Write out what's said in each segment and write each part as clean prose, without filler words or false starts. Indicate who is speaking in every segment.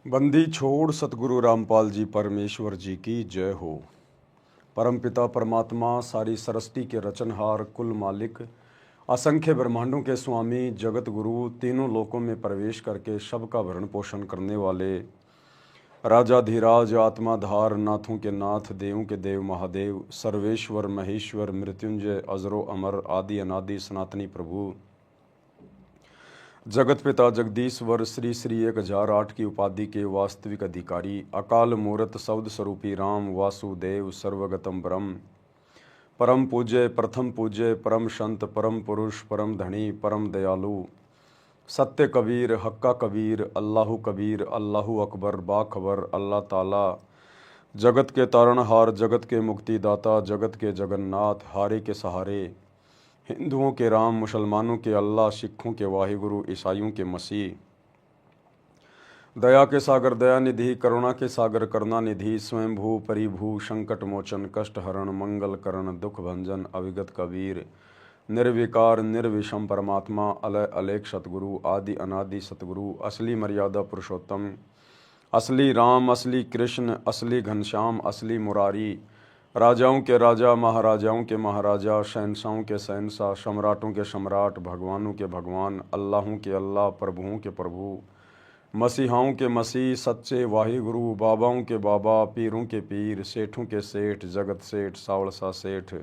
Speaker 1: बंदी छोड़ सतगुरु रामपाल जी परमेश्वर जी की जय हो। परमपिता परमात्मा सारी सृष्टि के रचनहार कुल मालिक असंख्य ब्रह्मांडों के स्वामी जगत गुरु तीनों लोकों में प्रवेश करके सबका भरण पोषण करने वाले राजाधिराज आत्माधार नाथों के नाथ देवों के देव महादेव सर्वेश्वर महेश्वर मृत्युंजय अजरो अमर आदि अनादि सनातनी प्रभु जगत पिता जगदीश्वर श्री श्री 1008 की उपाधि के वास्तविक अधिकारी अकाल मूर्त शब्द स्वरूपी राम वासुदेव सर्वगतम ब्रह्म परम पूज्य प्रथम पूज्य परम संत परम पुरुष परम धनी परम दयालु सत्य कबीर हक्का कबीर अल्लाहु कबीर अल्लाहु अकबर बाखबर अल्लाह ताला जगत के तारणहार जगत के मुक्तिदाता जगत के जगन्नाथ हारे के सहारे हिंदुओं के राम मुसलमानों के अल्लाह सिखों के वाहिगुरु ईसाइयों के मसीह दया के सागर दया निधि करुणा के सागर करुणा निधि स्वयंभू परिभू संकट मोचन कष्ट हरण मंगल करण दुख भंजन अविगत कबीर निर्विकार निर्विषम परमात्मा अलय अलेख सतगुरु आदि अनादि सतगुरु असली मर्यादा पुरुषोत्तम असली राम असली कृष्ण असली घनश्याम असली मुरारी राजाओं के राजा महाराजाओं के महाराजा शहंशाहों के शहंशाह सम्राटों के सम्राट भगवानों के भगवान अल्लाहों के अल्लाह प्रभुओं के प्रभु मसीहाओं के मसीह सच्चे वाहिगुरु बाबाओं के बाबा पीरों के पीर सेठों के सेठ जगत सेठ सावड़सा सेठ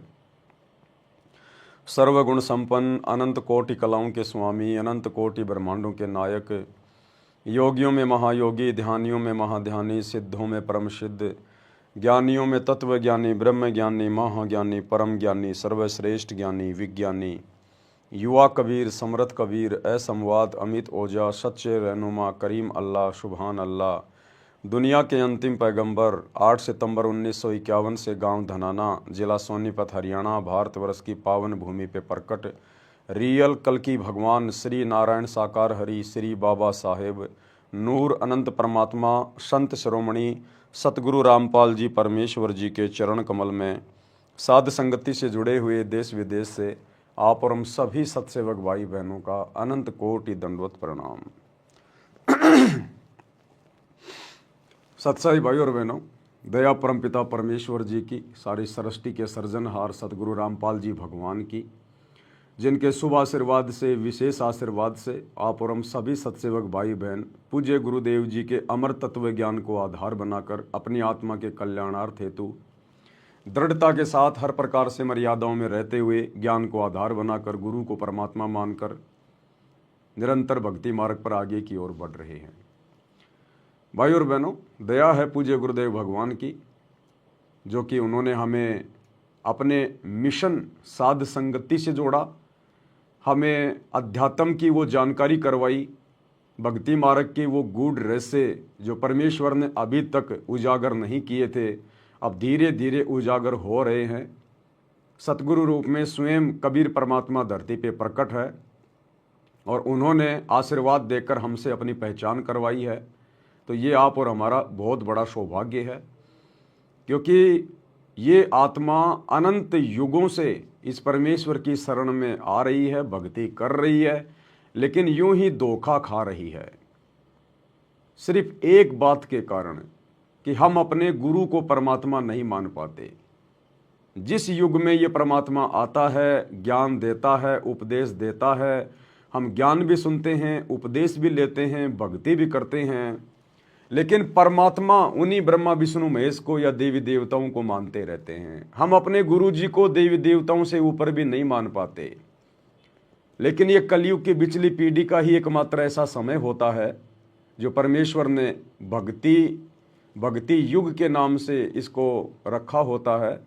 Speaker 1: सर्वगुण संपन्न अनंत कोटि कलाओं के स्वामी अनंत कोटि ब्रह्मांडों के नायक योगियों में महायोगी ध्यानियों में महाध्यानी सिद्धों में परम सिद्ध ज्ञानियों में तत्व ज्ञानी ब्रह्म ज्ञानी महाज्ञानी परम ज्ञानी सर्वश्रेष्ठ ज्ञानी विज्ञानी युवा कबीर समृत कबीर असंवाद अमित ओजा सच्चे रहनुमा करीम अल्लाह सुबहान अल्लाह दुनिया के अंतिम पैगंबर 8 सितंबर 1951 से गांव धनाना जिला सोनीपत हरियाणा भारतवर्ष की पावन भूमि पे प्रकट रियल कल की भगवान श्री नारायण साकार हरि श्री बाबा साहेब नूर अनंत परमात्मा संत शिरोमणि सतगुरु रामपाल जी परमेश्वर जी के चरण कमल में साध संगति से जुड़े हुए देश विदेश से आप और हम सभी सत्सेवक भाई बहनों का अनंत कोटि दंडवत प्रणाम। सत्साई भाई और बहनों, दया परमपिता परमेश्वर जी की सारी सृष्टि के सर्जनहार सतगुरु रामपाल जी भगवान की जिनके शुभ आशीर्वाद से विशेष आशीर्वाद से आप और हम सभी सत्सेवक भाई बहन पूज्य गुरुदेव जी के अमर तत्व ज्ञान को आधार बनाकर अपनी आत्मा के कल्याणार्थ हेतु दृढ़ता के साथ हर प्रकार से मर्यादाओं में रहते हुए ज्ञान को आधार बनाकर गुरु को परमात्मा मानकर निरंतर भक्ति मार्ग पर आगे की ओर बढ़ रहे हैं। भाई और बहनों, दया है पूज्य गुरुदेव भगवान की जो कि उन्होंने हमें अपने मिशन साध संगति से जोड़ा, हमें अध्यात्म की वो जानकारी करवाई, भक्ति मार्ग के वो गूढ़ रहस्य जो परमेश्वर ने अभी तक उजागर नहीं किए थे अब धीरे धीरे उजागर हो रहे हैं। सतगुरु रूप में स्वयं कबीर परमात्मा धरती पे प्रकट है और उन्होंने आशीर्वाद देकर हमसे अपनी पहचान करवाई है। तो ये आप और हमारा बहुत बड़ा सौभाग्य है क्योंकि ये आत्मा अनंत युगों से इस परमेश्वर की शरण में आ रही है, भक्ति कर रही है, लेकिन यूं ही धोखा खा रही है सिर्फ एक बात के कारण कि हम अपने गुरु को परमात्मा नहीं मान पाते। जिस युग में ये परमात्मा आता है, ज्ञान देता है, उपदेश देता है, हम ज्ञान भी सुनते हैं, उपदेश भी लेते हैं, भक्ति भी करते हैं, लेकिन परमात्मा उन्हीं ब्रह्मा विष्णु महेश को या देवी देवताओं को मानते रहते हैं। हम अपने गुरु जी को देवी देवताओं से ऊपर भी नहीं मान पाते। लेकिन ये कलयुग की बिचली पीढ़ी का ही एकमात्र ऐसा समय होता है जो परमेश्वर ने भक्ति युग के नाम से इसको रखा होता है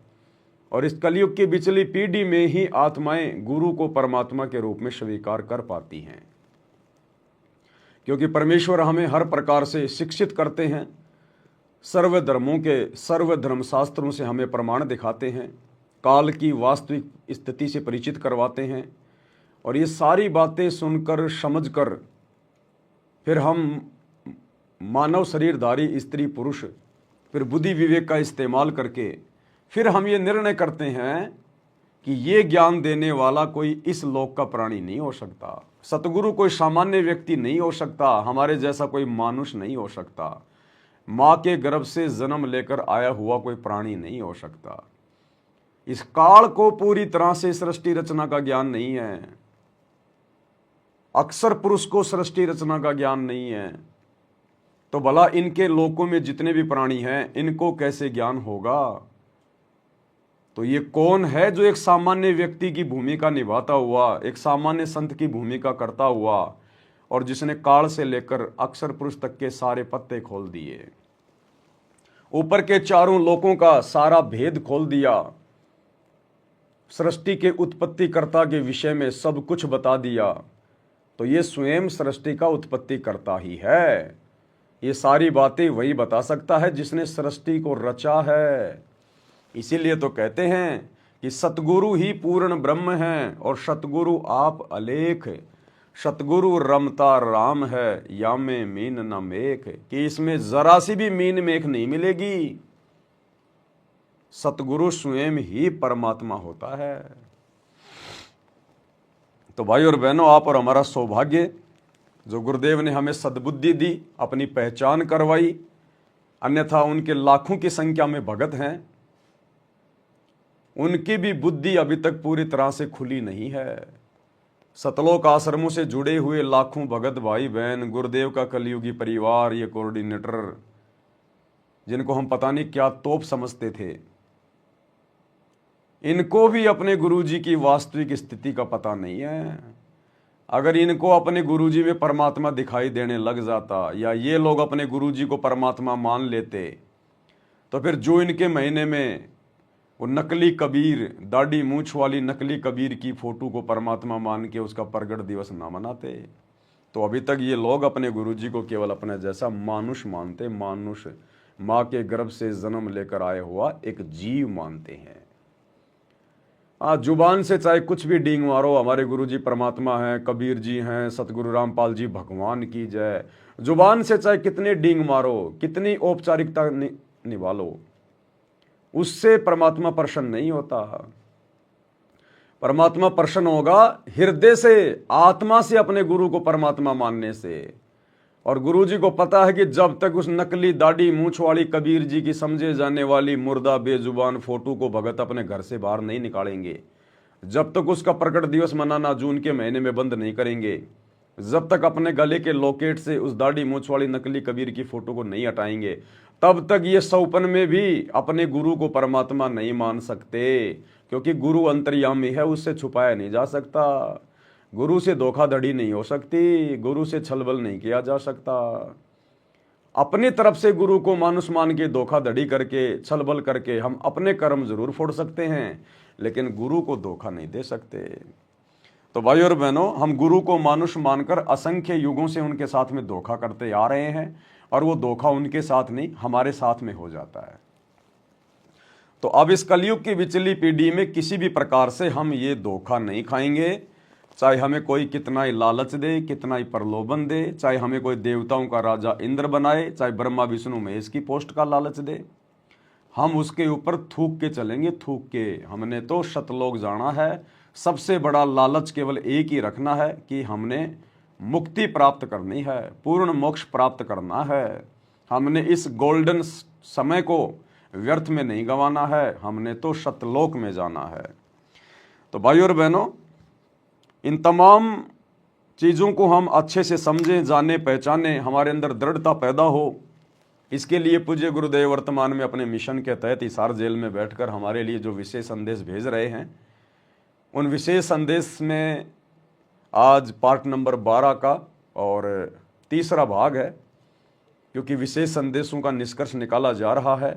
Speaker 1: और इस कलयुग की बिचली पीढ़ी में ही आत्माएं गुरु को परमात्मा के रूप में स्वीकार कर पाती हैं क्योंकि परमेश्वर हमें हर प्रकार से शिक्षित करते हैं। सर्व धर्मों के सर्व धर्मशास्त्रों से हमें प्रमाण दिखाते हैं, काल की वास्तविक स्थिति से परिचित करवाते हैं और ये सारी बातें सुनकर समझकर फिर हम मानव शरीरधारी स्त्री पुरुष फिर बुद्धि विवेक का इस्तेमाल करके फिर हम ये निर्णय करते हैं कि ये ज्ञान देने वाला कोई इस लोक का प्राणी नहीं हो सकता। सतगुरु कोई सामान्य व्यक्ति नहीं हो सकता, हमारे जैसा कोई मानुष नहीं हो सकता, माँ के गर्भ से जन्म लेकर आया हुआ कोई प्राणी नहीं हो सकता। इस काल को पूरी तरह से सृष्टि रचना का ज्ञान नहीं है, अक्सर पुरुष को सृष्टि रचना का ज्ञान नहीं है, तो भला इनके लोकों में जितने भी प्राणी हैं इनको कैसे ज्ञान होगा। तो ये कौन है जो एक सामान्य व्यक्ति की भूमिका निभाता हुआ, एक सामान्य संत की भूमिका करता हुआ, और जिसने काल से लेकर अक्षर पुरुष तक के सारे पत्ते खोल दिए, ऊपर के चारों लोकों का सारा भेद खोल दिया, सृष्टि के उत्पत्तिकर्ता के विषय में सब कुछ बता दिया। तो ये स्वयं सृष्टि का उत्पत्तिकर्ता ही है। ये सारी बातें वही बता सकता है जिसने सृष्टि को रचा है। इसीलिए तो कहते हैं कि सतगुरु ही पूर्ण ब्रह्म है और सतगुरु आप अलेख, सतगुरु रमता राम है, या में मीन न मेख, कि इसमें जरा सी भी मीन मेख नहीं मिलेगी। सतगुरु स्वयं ही परमात्मा होता है। तो भाई और बहनों, आप और हमारा सौभाग्य जो गुरुदेव ने हमें सद्बुद्धि दी, अपनी पहचान करवाई, अन्यथा उनके लाखों की संख्या में भगत हैं, उनकी भी बुद्धि अभी तक पूरी तरह से खुली नहीं है। सतलोक आश्रमों से जुड़े हुए लाखों भगत भाई बहन, गुरुदेव का कलयुगी परिवार, ये कोऑर्डिनेटर जिनको हम पता नहीं क्या तोप समझते थे, इनको भी अपने गुरुजी की वास्तविक स्थिति का पता नहीं है। अगर इनको अपने गुरुजी में परमात्मा दिखाई देने लग जाता, या ये लोग अपने गुरुजी को परमात्मा मान लेते, तो फिर जो इनके महीने में वो नकली कबीर, दाढ़ी मूंछ वाली नकली कबीर की फोटो को परमात्मा मान के उसका प्रगट दिवस ना मनाते। तो अभी तक ये लोग अपने गुरुजी को केवल अपने जैसा मानुष मानते, मानुष, माँ के गर्भ से जन्म लेकर आया हुआ एक जीव मानते हैं। जुबान से चाहे कुछ भी डींग मारो, हमारे गुरुजी परमात्मा हैं, कबीर जी हैं, सतगुरु रामपाल जी भगवान की जय, जुबान से चाहे कितने डींग मारो, कितनी औपचारिकता निभा लो, उससे परमात्मा प्रसन्न नहीं होता। परमात्मा प्रसन्न होगा हृदय से, आत्मा से, अपने गुरु को परमात्मा मानने से। और गुरुजी को पता है कि जब तक उस नकली दाढ़ी मूंछ वाली कबीर जी की समझे जाने वाली मुर्दा बेजुबान फोटो को भगत अपने घर से बाहर नहीं निकालेंगे, जब तक उसका प्रकट दिवस मनाना जून के महीने में बंद नहीं करेंगे, जब तक अपने गले के लॉकेट से उस दाढ़ी मूंछ वाली नकली कबीर की फोटो को नहीं हटाएंगे, तब तक ये सौपन में भी अपने गुरु को परमात्मा नहीं मान सकते। क्योंकि गुरु अंतर्यामी है, उससे छुपाया नहीं जा सकता। गुरु से धोखाधड़ी नहीं हो सकती, गुरु से छलबल नहीं किया जा सकता। अपनी तरफ से गुरु को मानुष मान के धोखाधड़ी करके, छलबल करके हम अपने कर्म जरूर फोड़ सकते हैं, लेकिन गुरु को धोखा नहीं दे सकते। तो भाई और बहनों, हम गुरु को मानुष मानकर असंख्य युगों से उनके साथ में धोखा करते आ रहे हैं, और वो धोखा उनके साथ नहीं हमारे साथ में हो जाता है। तो अब इस कलयुग की विचली पीढ़ी में किसी भी प्रकार से हम ये धोखा नहीं खाएंगे, चाहे हमें कोई कितना ही लालच दे, कितना ही प्रलोभन दे, चाहे हमें कोई देवताओं का राजा इंद्र बनाए, चाहे ब्रह्मा विष्णु महेश की पोस्ट का लालच दे, हम उसके ऊपर थूक के चलेंगे, थूक के। हमने तो शतलोक जाना है, सबसे बड़ा लालच केवल एक ही रखना है कि हमने मुक्ति प्राप्त करनी है, पूर्ण मोक्ष प्राप्त करना है। हमने इस गोल्डन समय को व्यर्थ में नहीं गंवाना है, हमने तो शतलोक में जाना है। तो भाई और बहनों, इन तमाम चीज़ों को हम अच्छे से समझें, जाने, पहचाने, हमारे अंदर दृढ़ता पैदा हो, इसके लिए पूज्य गुरुदेव वर्तमान में अपने मिशन के तहत हिसार जेल में बैठकर हमारे लिए जो विशेष संदेश भेज रहे हैं, उन विशेष संदेश में आज पार्ट नंबर 12 का और तीसरा भाग है। क्योंकि विशेष संदेशों का निष्कर्ष निकाला जा रहा है,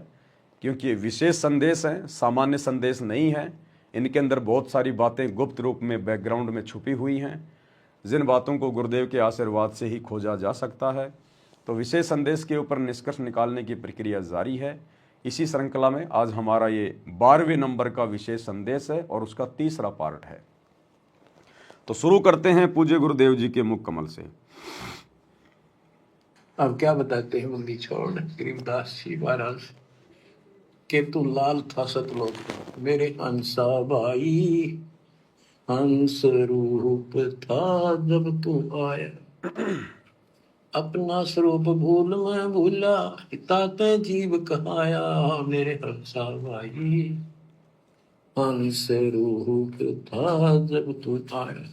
Speaker 1: क्योंकि विशेष संदेश हैं, सामान्य संदेश नहीं है। इनके अंदर बहुत सारी बातें गुप्त रूप में बैकग्राउंड में छुपी हुई हैं, जिन बातों को गुरुदेव के आशीर्वाद से ही खोजा जा सकता है। तो विशेष संदेश के ऊपर निष्कर्ष निकालने की प्रक्रिया जारी है। इसी श्रृंखला में आज हमारा ये 12वें नंबर का विशेष संदेश है और उसका तीसरा पार्ट है। तो शुरू करते हैं पूज्य गुरुदेव जी के मुख कमल से।
Speaker 2: अब क्या बताते हैं बंदी छोड़ गरीबदास जी महाराज के तू लाल था सतलोक। मेरे हंसा भाई, हंस रूप था जब तू आया। अपना स्वरूप भूल मैं भूला, ताते जीव कहाया। मेरे हंसा भाई, हंस रूप था जब तू आया।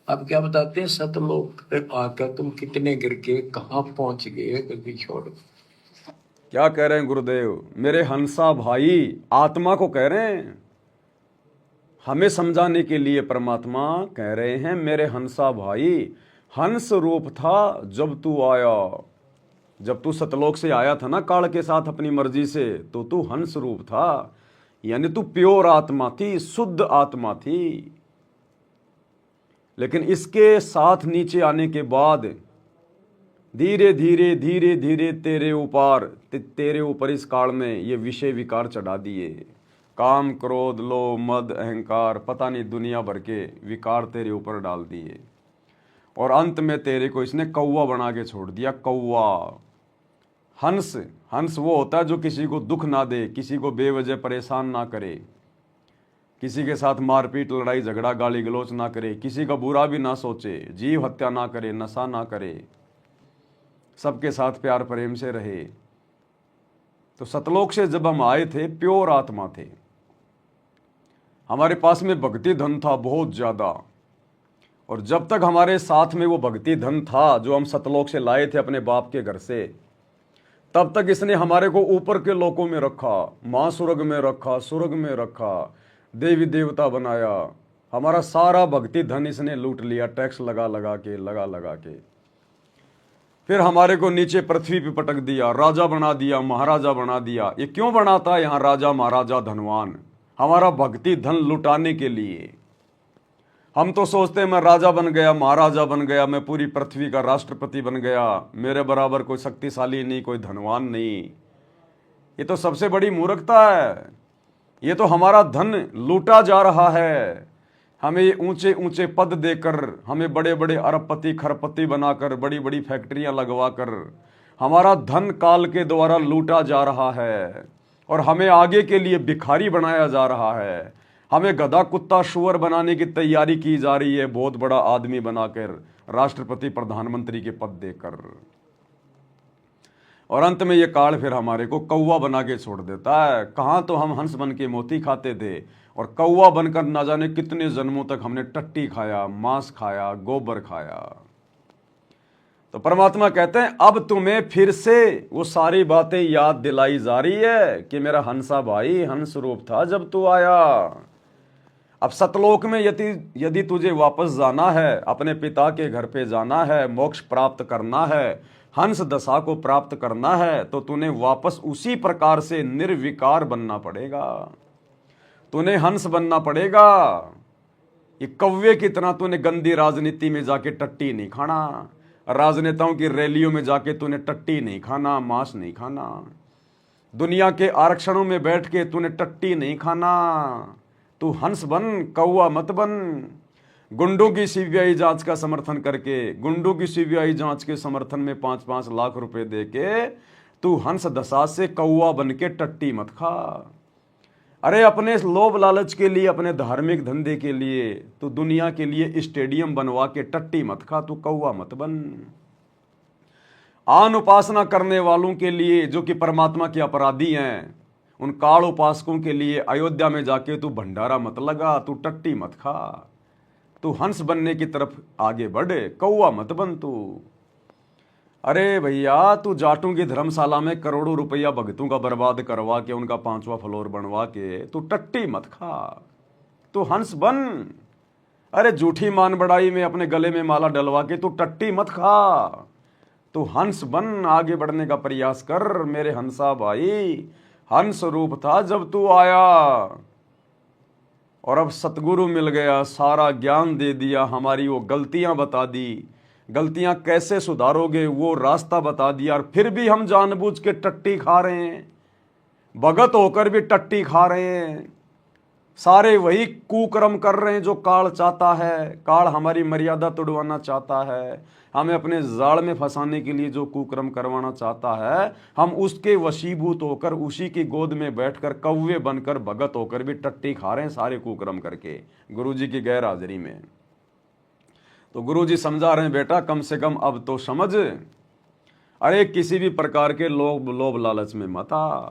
Speaker 2: अब क्या बताते हैं, सतलोक पे आकर तुम कितने गिर के कहाँ पहुंच गए, कभी छोड़ो।
Speaker 1: क्या कह रहे हैं गुरुदेव? मेरे हंसा भाई, आत्मा को कह रहे हैं, हमें समझाने के लिए परमात्मा कह रहे हैं मेरे हंसा भाई, हंस रूप था जब तू आया। जब तू सतलोक से आया था ना काल के साथ अपनी मर्जी से, तो तू हंस रूप था, यानी तू प्योर आत्मा थी, शुद्ध आत्मा थी। लेकिन इसके साथ नीचे आने के बाद धीरे धीरे धीरे धीरे तेरे ऊपर इस काल में ये विषय विकार चढ़ा दिए। काम, क्रोध, लोभ, मद, अहंकार, पता नहीं दुनिया भर के विकार तेरे ऊपर डाल दिए। और अंत में तेरे को इसने कौवा बना के छोड़ दिया। कौवा, हंस। हंस वो होता है जो किसी को दुख ना दे, किसी को बेवजह परेशान ना करे, किसी के साथ मारपीट, लड़ाई झगड़ा, गाली गलौज ना करे, किसी का बुरा भी ना सोचे, जीव हत्या ना करे, नशा ना करे, सबके साथ प्यार प्रेम से रहे। तो सतलोक से जब हम आए थे, प्योर आत्मा थे, हमारे पास में भक्ति धन था बहुत ज्यादा। और जब तक हमारे साथ में वो भक्ति धन था जो हम सतलोक से लाए थे अपने बाप के घर से, तब तक इसने हमारे को ऊपर के लोकों में रखा, मां स्वर्ग में रखा, स्वर्ग में रखा, देवी देवता बनाया। हमारा सारा भक्ति धन इसने लूट लिया, टैक्स लगा लगा के। फिर हमारे को नीचे पृथ्वी पे पटक दिया, राजा बना दिया, महाराजा बना दिया। ये क्यों बनाता है यहाँ राजा महाराजा धनवान? हमारा भक्ति धन लुटाने के लिए। हम तो सोचते हैं मैं राजा बन गया, महाराजा बन गया, मैं पूरी पृथ्वी का राष्ट्रपति बन गया, मेरे बराबर कोई शक्तिशाली नहीं, कोई धनवान नहीं। ये तो सबसे बड़ी मूर्खता है। ये तो हमारा धन लूटा जा रहा है। हमें ऊंचे ऊंचे पद देकर, हमें बड़े बड़े अरबपति खरबपति बनाकर, बड़ी बड़ी फैक्ट्रियां लगवाकर हमारा धन काल के द्वारा लूटा जा रहा है। और हमें आगे के लिए भिखारी बनाया जा रहा है। हमें गधा कुत्ता शुअर बनाने की तैयारी की जा रही है, बहुत बड़ा आदमी बनाकर, राष्ट्रपति प्रधानमंत्री के पद देकर। और अंत में ये काल फिर हमारे को कौवा बना के छोड़ देता है। कहाँ तो हम हंस बन के मोती खाते थे, और कौवा बनकर ना जाने कितने जन्मों तक हमने टट्टी खाया, मांस खाया, गोबर खाया। तो परमात्मा कहते हैं अब तुम्हें फिर से वो सारी बातें याद दिलाई जा रही है कि मेरा हंसा भाई हंस रूप था जब तू आया। अब सतलोक में यदि तुझे वापस जाना है, अपने पिता के घर पे जाना है, मोक्ष प्राप्त करना है, हंस दशा को प्राप्त करना है, तो तूने वापस उसी प्रकार से निर्विकार बनना पड़ेगा। तूने हंस बनना पड़ेगा। ये कौवे की तरह तूने गंदी राजनीति में जाके टट्टी नहीं खाना, राजनेताओं की रैलियों में जाके तूने टट्टी नहीं खाना, मांस नहीं खाना, दुनिया के आरक्षणों में बैठ के तूने टट्टी नहीं खाना। तू हंस बन, कौवा मत बन। गुंडों की सीबीआई जांच का समर्थन करके, गुंडों की सीबीआई जांच के समर्थन में 5-5 लाख रुपए देके तू हंस दशा से कौवा बन के टट्टी मत खा। अरे अपने लोभ लालच के लिए, अपने धार्मिक धंधे के लिए, तू दुनिया के लिए स्टेडियम बनवा के टट्टी मत खा, तू कौवा मत बन। आन उपासना करने वालों के लिए, जो कि परमात्मा के अपराधी हैं, उन काल उपासकों के लिए अयोध्या में जाके तू भंडारा मत लगा, तू टट्टी मत खा, तू हंस बनने की तरफ आगे बढ़े, कौवा मत बन तू। अरे भैया, तू जाटों की धर्मशाला में करोड़ों रुपया भक्तों का बर्बाद करवा के, उनका 5वां फ्लोर बनवा के तू टट्टी मत खा, तू हंस बन। अरे झूठी मान बढ़ाई में अपने गले में माला डलवा के तू टट्टी मत खा, तू हंस बन, आगे बढ़ने का प्रयास कर। मेरे हंसा भाई, हंस रूप था जब तू आया। और अब सतगुरु मिल गया, सारा ज्ञान दे दिया, हमारी वो गलतियां बता दी, गलतियां कैसे सुधारोगे वो रास्ता बता दिया। और फिर भी हम जानबूझ के टट्टी खा रहे हैं, भगत होकर भी टट्टी खा रहे हैं, सारे वही कुकर्म कर रहे हैं जो काल चाहता है। काल हमारी मर्यादा तोड़वाना चाहता है, हमें अपने जाल में फंसाने के लिए जो कुकर्म करवाना चाहता है, हम उसके वशीभूत होकर उसी की गोद में बैठकर कौवे बनकर भगत होकर भी टट्टी खा रहे हैं सारे कुकर्म करके गुरुजी की गैर हाजिरी में। तो गुरुजी समझा रहे हैं, बेटा कम से कम अब तो समझ, अरे किसी भी प्रकार के लोभ लालच में मत आ।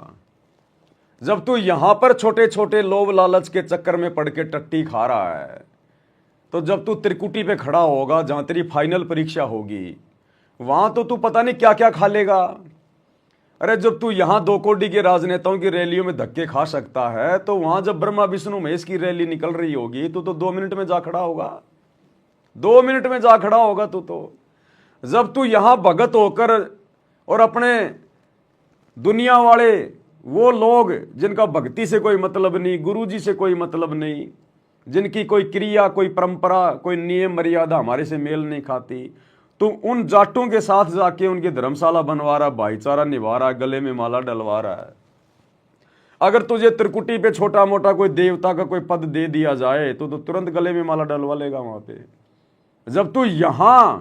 Speaker 1: जब तू यहां पर छोटे छोटे लोभ लालच के चक्कर में पड़ के टट्टी खा रहा है, तो जब तू त्रिकुटी पे खड़ा होगा, जहां तेरी फाइनल परीक्षा होगी, वहां तो तू पता नहीं क्या क्या खा लेगा। अरे जब तू यहां 2 कोटी के राजनेताओं की रैलियों में धक्के खा सकता है, तो वहां जब ब्रह्मा विष्णु महेश की रैली निकल रही होगी तो 2 मिनट में जा खड़ा होगा, 2 मिनट में जा खड़ा होगा तू तो। जब तू यहां भगत होकर और अपने दुनिया वाले वो लोग जिनका भक्ति से कोई मतलब नहीं, गुरुजी से कोई मतलब नहीं, जिनकी कोई क्रिया, कोई परंपरा, कोई नियम मर्यादा हमारे से मेल नहीं खाती, तो उन जाटों के साथ जाके उनकी धर्मशाला बनवा रहा, भाईचारा निभा रहा, गले में माला डलवा रहा है। अगर तुझे त्रिकुटी पे छोटा मोटा कोई देवता का कोई पद दे दिया जाए तो तुरंत गले में माला डलवा लेगा वहां पे। जब तू यहां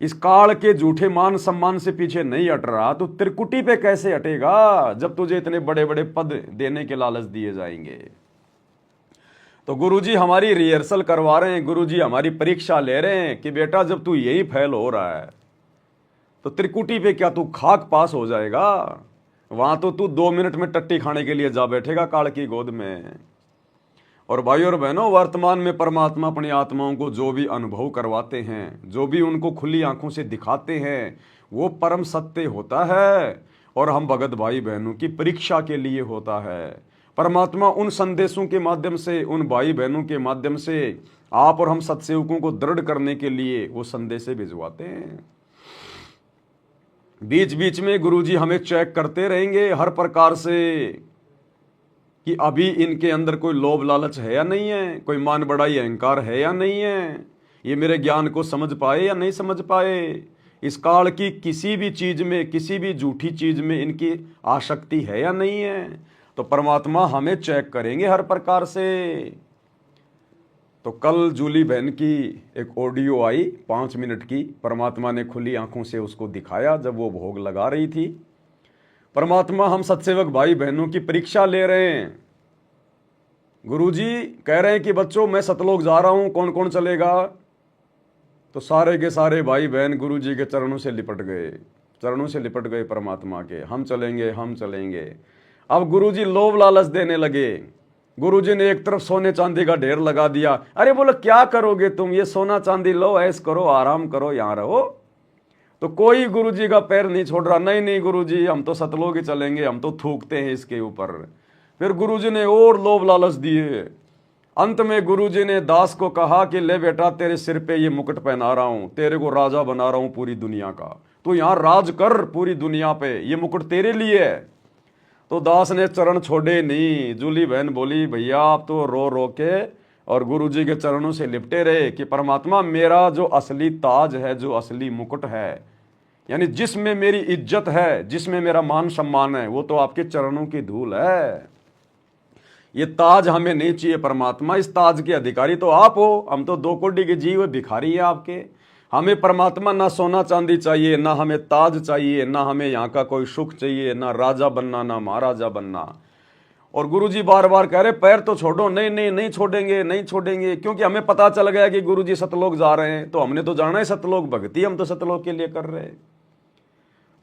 Speaker 1: इस काल के झूठे मान सम्मान से पीछे नहीं हट रहा, तो त्रिकुटी पे कैसे हटेगा जब तुझे इतने बड़े बड़े पद देने के लालच दिए जाएंगे। तो गुरुजी हमारी रिहर्सल करवा रहे हैं, गुरुजी हमारी परीक्षा ले रहे हैं कि बेटा जब तू यही फेल हो रहा है तो त्रिकुटी पे क्या तू खाक पास हो जाएगा, वहां तो तू 2 मिनट में टट्टी खाने के लिए जा बैठेगा काल की गोद में। और भाई और बहनों, वर्तमान में परमात्मा अपनी आत्माओं को जो भी अनुभव करवाते हैं, जो भी उनको खुली आंखों से दिखाते हैं, वो परम सत्य होता है और हम भगत भाई बहनों की परीक्षा के लिए होता है। परमात्मा उन संदेशों के माध्यम से, उन भाई बहनों के माध्यम से आप और हम सत्सेवकों को दृढ़ करने के लिए वो संदेशे भिजवाते हैं। बीच बीच में गुरुजी हमें चेक करते रहेंगे हर प्रकार से कि अभी इनके अंदर कोई लोभ लालच है या नहीं है, कोई मान बड़ाई अहंकार है या नहीं है, ये मेरे ज्ञान को समझ पाए या नहीं समझ पाए, इस काल की किसी भी चीज में, किसी भी झूठी चीज में इनकी आसक्ति है या नहीं है। तो परमात्मा हमें चेक करेंगे हर प्रकार से। तो कल जूली बहन की एक ऑडियो आई 5 मिनट की, परमात्मा ने खुली आंखों से उसको दिखाया जब वो भोग लगा रही थी। परमात्मा हम सत्सेवक भाई बहनों की परीक्षा ले रहे हैं। गुरुजी कह रहे हैं कि बच्चों मैं सतलोक जा रहा हूं, कौन कौन चलेगा? तो सारे के सारे भाई बहन गुरुजी के चरणों से लिपट गए, चरणों से लिपट गए परमात्मा के, हम चलेंगे हम चलेंगे। अब गुरुजी लोभ लालच देने लगे। गुरुजी ने एक तरफ सोने चांदी का ढेर लगा दिया। अरे बोलो क्या करोगे तुम, ये सोना चांदी लो, ऐश करो, आराम करो, यहां रहो। तो कोई गुरुजी का पैर नहीं छोड़ रहा, नहीं नहीं गुरुजी हम तो सतलोक ही चलेंगे, हम तो थूकते हैं इसके ऊपर। फिर गुरुजी ने और लोभ लालच दिए। अंत में गुरुजी ने दास को कहा कि ले बेटा तेरे सिर पे ये मुकुट पहना रहा हूं, तेरे को राजा बना रहा हूं पूरी दुनिया का, तू यहां राज कर पूरी दुनिया पे, ये मुकुट तेरे लिए है। तो दास ने चरण छोड़े नहीं। जूली बहन बोली भैया आप तो रो रो के और गुरुजी के चरणों से लिपटे रहे कि परमात्मा मेरा जो असली ताज है, जो असली मुकुट है, यानी जिसमें मेरी इज्जत है, जिसमें मेरा मान सम्मान है, वो तो आपके चरणों की धूल है। ये ताज हमें नहीं चाहिए परमात्मा, इस ताज के अधिकारी तो आप हो, हम तो 2 कोटि के जीव भिखारी हैं आपके। हमें परमात्मा ना सोना चांदी चाहिए, ना हमें ताज चाहिए, ना हमें यहाँ का कोई सुख चाहिए, ना राजा बनना ना महाराजा बनना। और गुरुजी बार बार कह रहे पैर तो छोड़ो, नहीं नहीं नहीं छोड़ेंगे नहीं छोड़ेंगे, क्योंकि हमें पता चल गया कि गुरुजी सतलोक जा रहे हैं, तो हमने तो जाना है सतलोक, भक्ति हम तो सतलोक के लिए कर रहे हैं।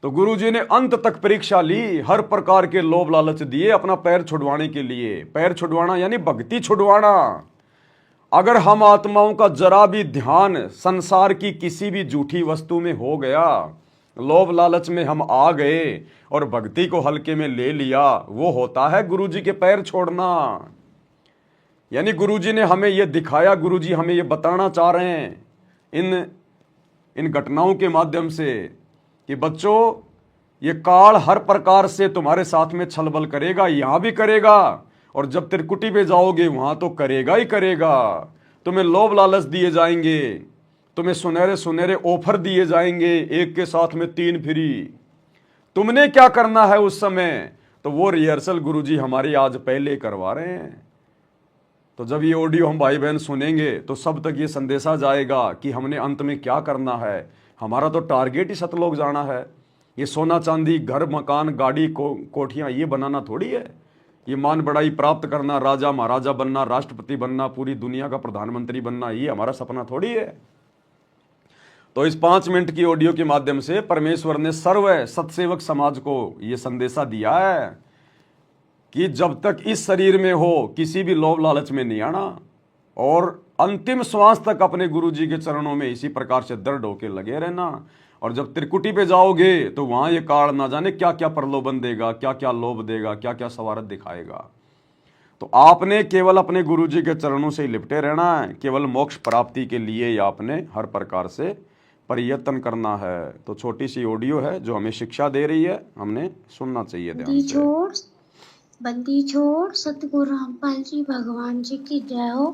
Speaker 1: तो गुरुजी ने अंत तक परीक्षा ली, हर प्रकार के लोभ लालच दिए अपना पैर छुड़वाने के लिए। पैर छुड़वाना यानी भक्ति छुड़वाना। अगर हम आत्माओं का जरा भी ध्यान संसार की किसी भी झूठी वस्तु में हो गया, लोभ लालच में हम आ गए और भक्ति को हल्के में ले लिया, वो होता है गुरुजी के पैर छोड़ना। यानी गुरुजी ने हमें यह दिखाया, गुरुजी हमें यह बताना चाह रहे हैं इन घटनाओं के माध्यम से कि बच्चों ये काल हर प्रकार से तुम्हारे साथ में छलबल करेगा, यहां भी करेगा और जब त्रिकुटी पे जाओगे वहां तो करेगा ही करेगा। तुम्हें लोभ लालच दिए जाएंगे, तुम्हें सुनहरे सुनहरे ऑफर दिए जाएंगे, एक के साथ में 3 फ्री। तुमने क्या करना है उस समय? तो वो रिहर्सल गुरुजी हमारी आज पहले करवा रहे हैं। तो जब ये ऑडियो हम भाई बहन सुनेंगे तो सब तक ये संदेशा जाएगा कि हमने अंत में क्या करना है। हमारा तो टारगेट ही सतलोक जाना है। ये सोना चांदी घर मकान गाड़ी कोठियाँ ये बनाना थोड़ी है। ये मान बढ़ाई प्राप्त करना, राजा महाराजा बनना, राष्ट्रपति बनना, पूरी दुनिया का प्रधानमंत्री बनना, ये हमारा सपना थोड़ी है। तो इस 5 मिनट की ऑडियो के माध्यम से परमेश्वर ने सर्व सतसेवक समाज को ये संदेशा दिया है कि जब तक इस शरीर में हो किसी भी लोभ लालच में नहीं आना, और अंतिम श्वास तक अपने गुरु जी के चरणों में इसी प्रकार से दृढ़ होके लगे रहना। और जब त्रिकुटी पे जाओगे तो वहां ये काल ना जाने क्या क्या प्रलोभन देगा, क्या क्या लोभ देगा, क्या क्या सवारत दिखाएगा। तो आपने केवल अपने गुरु जी के चरणों से ही लिपटे रहना है। केवल मोक्ष प्राप्ति के लिए ही आपने हर प्रकार से प्रयत्न करना है। तो छोटी सी ऑडियो है जो हमें शिक्षा दे रही है, हमने सुनना चाहिए ध्यान से।
Speaker 3: बंदी छोड़ सतगुरु रामपाल जी भगवान जी की जय हो।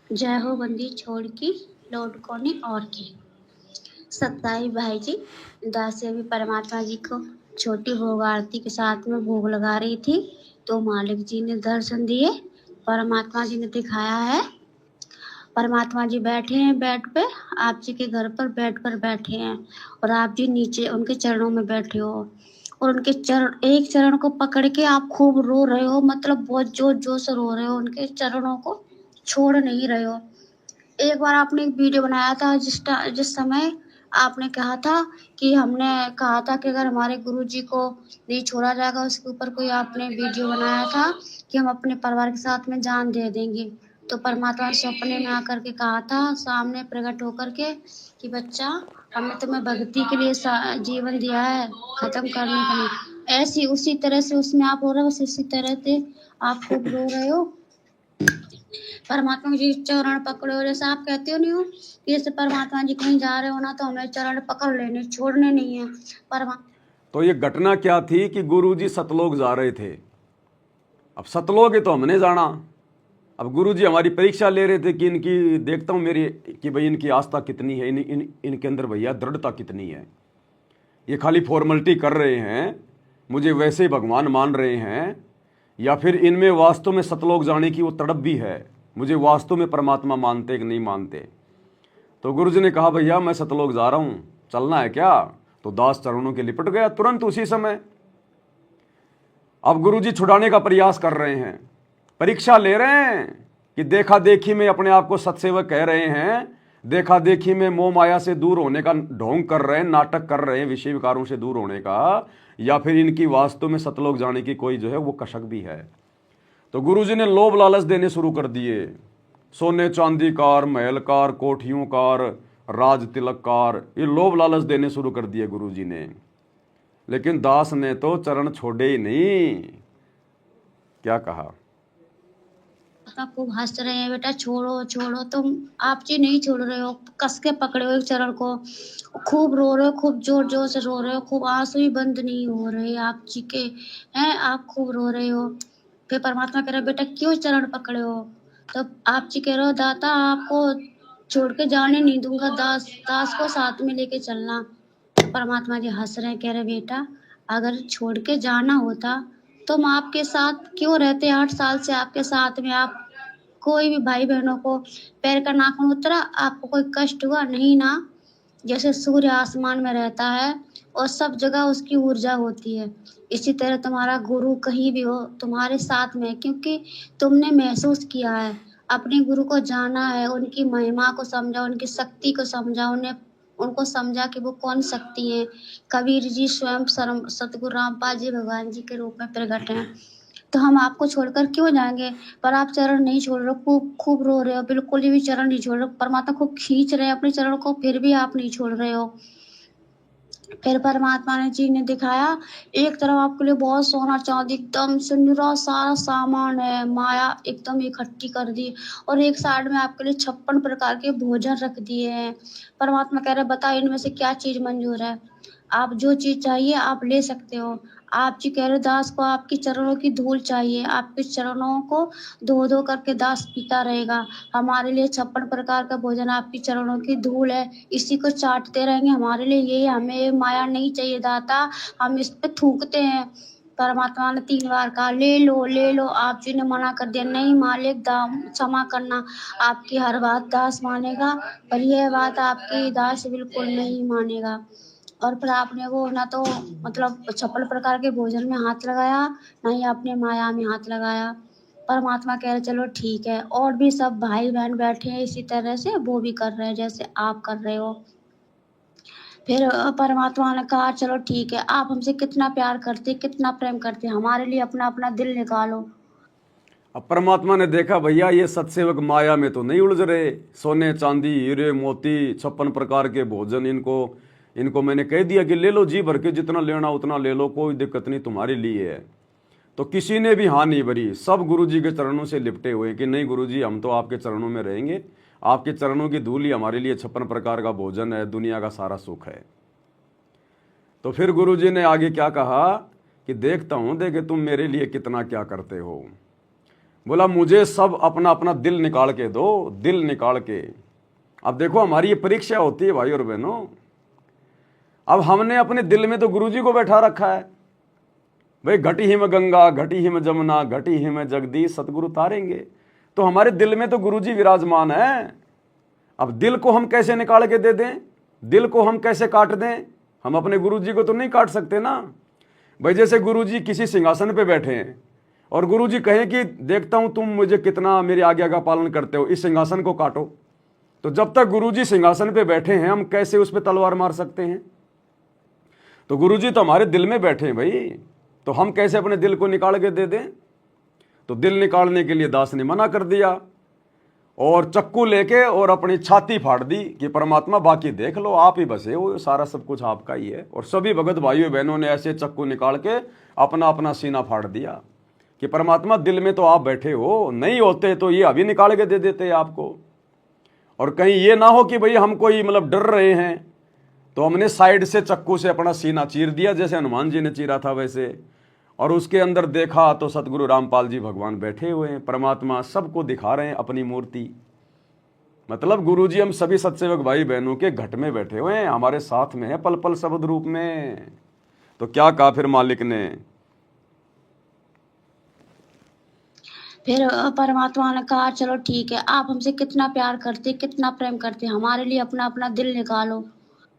Speaker 3: जय हो बंदी छोड़ की लौट कोनी और की। सत्ताई भाई जी दासी अभी परमात्मा जी को छोटी भोग आरती के साथ में भोग लगा रही थी, तो मालिक जी ने दर्शन दिए, परमात्मा जी ने दिखाया है। परमात्मा जी बैठे हैं बेड पे, आप जी के घर पर बेड पर बैठे हैं, और आप जी नीचे उनके चरणों में बैठे हो, और उनके चरण, एक चरण को पकड़ के आप खूब रो रहे हो, मतलब बहुत जोर जोर से रो रहे हो, उनके चरणों को छोड़ नहीं रहे हो। एक बार आपने एक वीडियो बनाया था जिस समय आपने कहा था कि हमने कहा था कि अगर हमारे गुरुजी को नहीं छोड़ा जाएगा, उसके ऊपर कोई आपने वीडियो बनाया था कि हम अपने परिवार के साथ में जान दे देंगे। तो परमात्मा ने सपने में आकर के कहा था, सामने प्रकट होकर के, कि बच्चा हमने तुम्हें भक्ति के लिए जीवन दिया है, खत्म करने के लिए। ऐसी उसी तरह से उसमें आप हो रहे हो, इसी तरह से आप खूब रो रहे हो। परमात्मा जी चरण पकड़े हो, जैसे आप कहते हो नहीं हो कि जैसे परमात्मा जी कहीं जा रहे हो ना, तो हमें चरण पकड़ लेने, छोड़ने नहीं है
Speaker 1: तो ये घटना क्या थी कि गुरु जी सतलोक जा रहे थे। अब सतलोक है तो हमने जाना। अब गुरु जी हमारी परीक्षा ले रहे थे कि इनकी, देखता हूँ मेरी कि भाई इनकी आस्था कितनी है, इनके अंदर भैया दृढ़ता कितनी है। ये खाली फॉर्मेलिटी कर रहे हैं, मुझे वैसे ही भगवान मान रहे हैं, या फिर इनमें वास्तव में सतलोक जाने की वो तड़प भी है, मुझे वास्तव में परमात्मा मानते कि नहीं मानते। तो गुरु जी ने कहा भैया मैं सतलोक जा रहा हूँ, चलना है क्या? तो दास चरणों के लिपट गया तुरंत उसी समय। अब गुरु जी छुड़ाने का प्रयास कर रहे हैं, परीक्षा ले रहे हैं कि देखा देखी में अपने आप को सतसेवक कह रहे हैं, देखा देखी में मोह माया से दूर होने का ढोंग कर रहे हैं, नाटक कर रहे हैं विषय विकारों से दूर होने का, या फिर इनकी वास्तव में सतलोक जाने की कोई जो है वो कशक भी है। तो गुरुजी ने लोभ लालच देने शुरू कर दिए, सोने चांदी कार, महल car, कोठियों car, Raj Tilak car, ये लोभ लालच देने शुरू कर दिए गुरुजी ने। लेकिन दास ने तो चरण छोड़े ही नहीं। क्या कहा?
Speaker 3: खूब हंस रहे हैं, बेटा छोड़ो छोड़ो, तुम आप जी नहीं छोड़ रहे हो, कस के पकड़े हो एक चरण को, खूब रो रहे हो, खूब जोर जोर से रो रहे हो, खूब आंसू भी बंद नहीं हो रहे आप जी के हैं, आप खूब रो रहे हो। फिर परमात्मा कह रहे बेटा क्यों चरण पकड़े हो? तब आप जी कह रहे हो दाता आपको छोड़ के जाने नहीं दूंगा, दास को साथ में लेके चलना। तो परमात्मा जी हंस रहे हैं, कह रहे बेटा अगर छोड़ के जाना होता तुम आपके साथ क्यों रहते? 8 साल से आपके साथ में, आप कोई भी भाई बहनों को पैर का नाखून उतरा, आपको कोई कष्ट हुआ? नहीं ना। जैसे सूर्य आसमान में रहता है और सब जगह उसकी ऊर्जा होती है, इसी तरह तुम्हारा गुरु कहीं भी हो तुम्हारे साथ में, क्योंकि तुमने महसूस किया है, अपने गुरु को जाना है, उनकी महिमा को समझा, उनकी शक्ति को समझा, उनको समझा कि वो कौन शक्ति है। कबीर जी स्वयं सतगुरु रामपाल जी भगवान जी के रूप में प्रकट हैं। तो हम आपको छोड़कर क्यों जाएंगे? पर आप चरण नहीं छोड़ रहे हो, खूब खूब रो रहे हो, बिल्कुल भी चरण नहीं छोड़ रहे हो, परमात्मा खूब खींच रहे हैं अपने चरण को, फिर भी आप नहीं छोड़ रहे हो। फिर परमात्मा ने जी ने दिखाया, एक तरफ आपके लिए बहुत सोना चांदी एकदम सुनहरा सारा सामान है, माया एकदम इकट्ठी कर दी, और एक साइड में आपके लिए 56 प्रकार के भोजन रख दिए हैं। परमात्मा कह रहे बता इनमें से क्या चीज मंजूर है, आप जो चीज चाहिए आप ले सकते हो। आप जी कह रहे दास को आपकी चरणों की धूल चाहिए, आपके चरणों को धो धो करके दास पीता रहेगा। हमारे लिए 56 प्रकार का भोजन आपकी चरणों की धूल है, इसी को चाटते रहेंगे, हमारे लिए ये, हमें माया नहीं चाहिए दाता, हम इस पे थूकते हैं। परमात्मा ने 3 बार कहा ले लो, आप जी ने मना कर दिया नहीं मालिक क्षमा करना, आपकी हर बात दास मानेगा पर यह बात आपकी दास बिल्कुल नहीं मानेगा। और फिर आपने वो ना तो मतलब 56 प्रकार के भोजन में हाथ लगाया, ना ही अपने माया में हाथ लगाया। परमात्मा कह रहे चलो ठीक है, और भी सब भाई बहन बैठे हैं इसी तरह से, वो भी कर रहे हैं जैसे आप कर रहे हो। फिर परमात्मा ने कहा चलो ठीक है, आप हमसे कितना प्यार करते, कितना प्रेम करते, हमारे लिए अपना अपना दिल निकालो।
Speaker 1: अब परमात्मा ने देखा भैया ये सत्सेवक माया में तो नहीं उलझ रहे, सोने चांदी हीरे मोती 56 प्रकार के भोजन इनको मैंने कह दिया कि ले लो जी भर के, जितना लेना उतना ले लो, कोई दिक्कत नहीं, तुम्हारे लिए है। तो किसी ने भी हाँ नहीं भरी, सब गुरुजी के चरणों से लिपटे हुए कि नहीं गुरुजी हम तो आपके चरणों में रहेंगे, आपके चरणों की धूल ही हमारे लिए 56 प्रकार का भोजन है, दुनिया का सारा सुख है। तो फिर गुरुजी ने आगे क्या कहा कि देखता हूं देखे तुम मेरे लिए कितना क्या करते हो। बोला मुझे सब अपना अपना दिल निकाल के दो, दिल निकाल के। अब देखो हमारी ये परीक्षा होती है भाई और बहनों, अब हमने अपने दिल में तो गुरुजी को बैठा रखा है भाई, घटी हिम गंगा घटी हिम जमुना घटी हिम जगदीश सतगुरु तारेंगे, तो हमारे दिल में तो गुरुजी विराजमान है। अब दिल को हम कैसे निकाल के दे दें, दिल को हम कैसे काट दें, हम अपने गुरुजी को तो नहीं काट सकते ना भाई। जैसे गुरुजी किसी सिंहासन पे बैठे हैं और गुरुजी कहें कि देखता हूं तुम मुझे कितना मेरी आज्ञा का पालन करते हो, इस सिंहासन को काटो, तो जब तक गुरुजी सिंहासन पे बैठे हैं हम कैसे उस पर तलवार मार सकते हैं। तो गुरुजी तो हमारे दिल में बैठे हैं भाई, तो हम कैसे अपने दिल को निकाल के दे दें। तो दिल निकालने के लिए दास ने मना कर दिया और चक्कू लेके और अपनी छाती फाड़ दी कि परमात्मा बाकी देख लो, आप ही बसे हो, सारा सब कुछ आपका ही है। और सभी भगत भाइयों बहनों ने ऐसे चक्कू निकाल के अपना अपना सीना फाड़ दिया कि परमात्मा दिल में तो आप बैठे हो, नहीं होते तो ये अभी निकाल के दे देते आपको। और कहीं ये ना हो कि भाई हम कोई मतलब डर रहे हैं, तो हमने साइड से चक्कू से अपना सीना चीर दिया जैसे हनुमान जी ने चीरा था वैसे, और उसके अंदर देखा तो सतगुरु रामपाल जी भगवान बैठे हुए हैं, परमात्मा सबको दिखा रहे हैं अपनी मूर्ति। मतलब गुरुजी हम सभी सत्सेवक भाई बहनों के घट में बैठे हुए हैं, हमारे साथ में है पल पल शब्द रूप में। तो क्या कहा फिर मालिक ने,
Speaker 3: फिर परमात्मा ने कहा चलो ठीक है, आप हमसे कितना प्यार करते, कितना प्रेम करते, हमारे लिए अपना अपना दिल निकालो।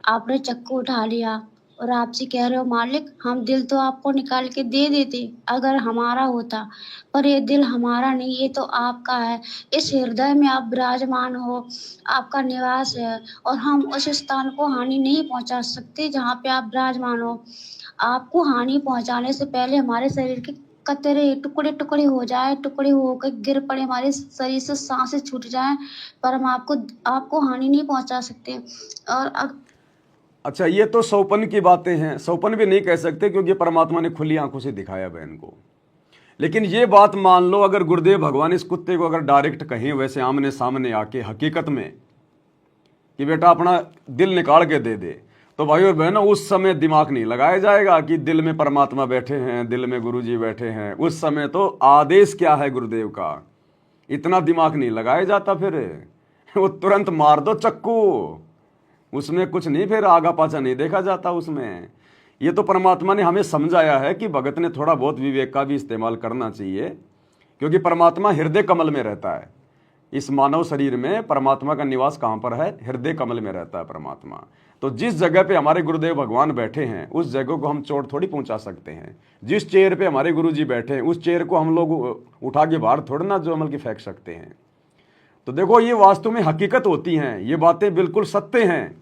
Speaker 3: आपने चक्कू उठा लिया और आपसे कह रहे हो मालिक हम दिल तो आपको निकाल के दे देते अगर हमारा होता, पर ये दिल हमारा नहीं, ये तो आपका है। इस हृदय में आप विराजमान हो, आपका निवास है, और हम उस स्थान को हानि नहीं पहुंचा सकते जहाँ पे आप विराजमान हो। आपको हानि पहुंचाने से पहले हमारे शरीर के कतरे टुकड़े टुकड़े हो जाए, टुकड़े होकर गिर पड़े, हमारे शरीर से सांसें छूट जाएं, पर हम आपको हानि नहीं पहुंचा सकते। और
Speaker 1: अच्छा ये तो सौपन की बातें हैं, सौपन भी नहीं कह सकते क्योंकि परमात्मा ने खुली आंखों से दिखाया बहन को। लेकिन ये बात मान लो अगर गुरुदेव भगवान इस कुत्ते को अगर डायरेक्ट कहें वैसे आमने सामने आके हकीकत में कि बेटा अपना दिल निकाल के दे दे, तो भाई और बहनों उस समय दिमाग नहीं लगाया जाएगा कि दिल में परमात्मा बैठे हैं, दिल में गुरुजी बैठे हैं। उस समय तो आदेश क्या है गुरुदेव का, इतना दिमाग नहीं लगाया जाता। फिर वो तुरंत मार दो चक्कू, उसमें कुछ नहीं, फिर आगा पाछा नहीं देखा जाता उसमें। ये तो परमात्मा ने हमें समझाया है कि भगत ने थोड़ा बहुत विवेक का भी इस्तेमाल करना चाहिए, क्योंकि परमात्मा हृदय कमल में रहता है। इस मानव शरीर में परमात्मा का निवास कहाँ पर है, हृदय कमल में रहता है परमात्मा। तो जिस जगह पे हमारे गुरुदेव भगवान बैठे हैं उस जगह को हम चोट थोड़ी पहुंचा सकते हैं। जिस चेयर पे हमारे गुरुजी बैठे हैं उस चेयर को हम लोग उठा के बाहर थोड़ा ना जो अमल की फेंक सकते हैं। तो देखो ये वास्तव में हकीकत होती हैं, ये बातें बिल्कुल सत्य हैं।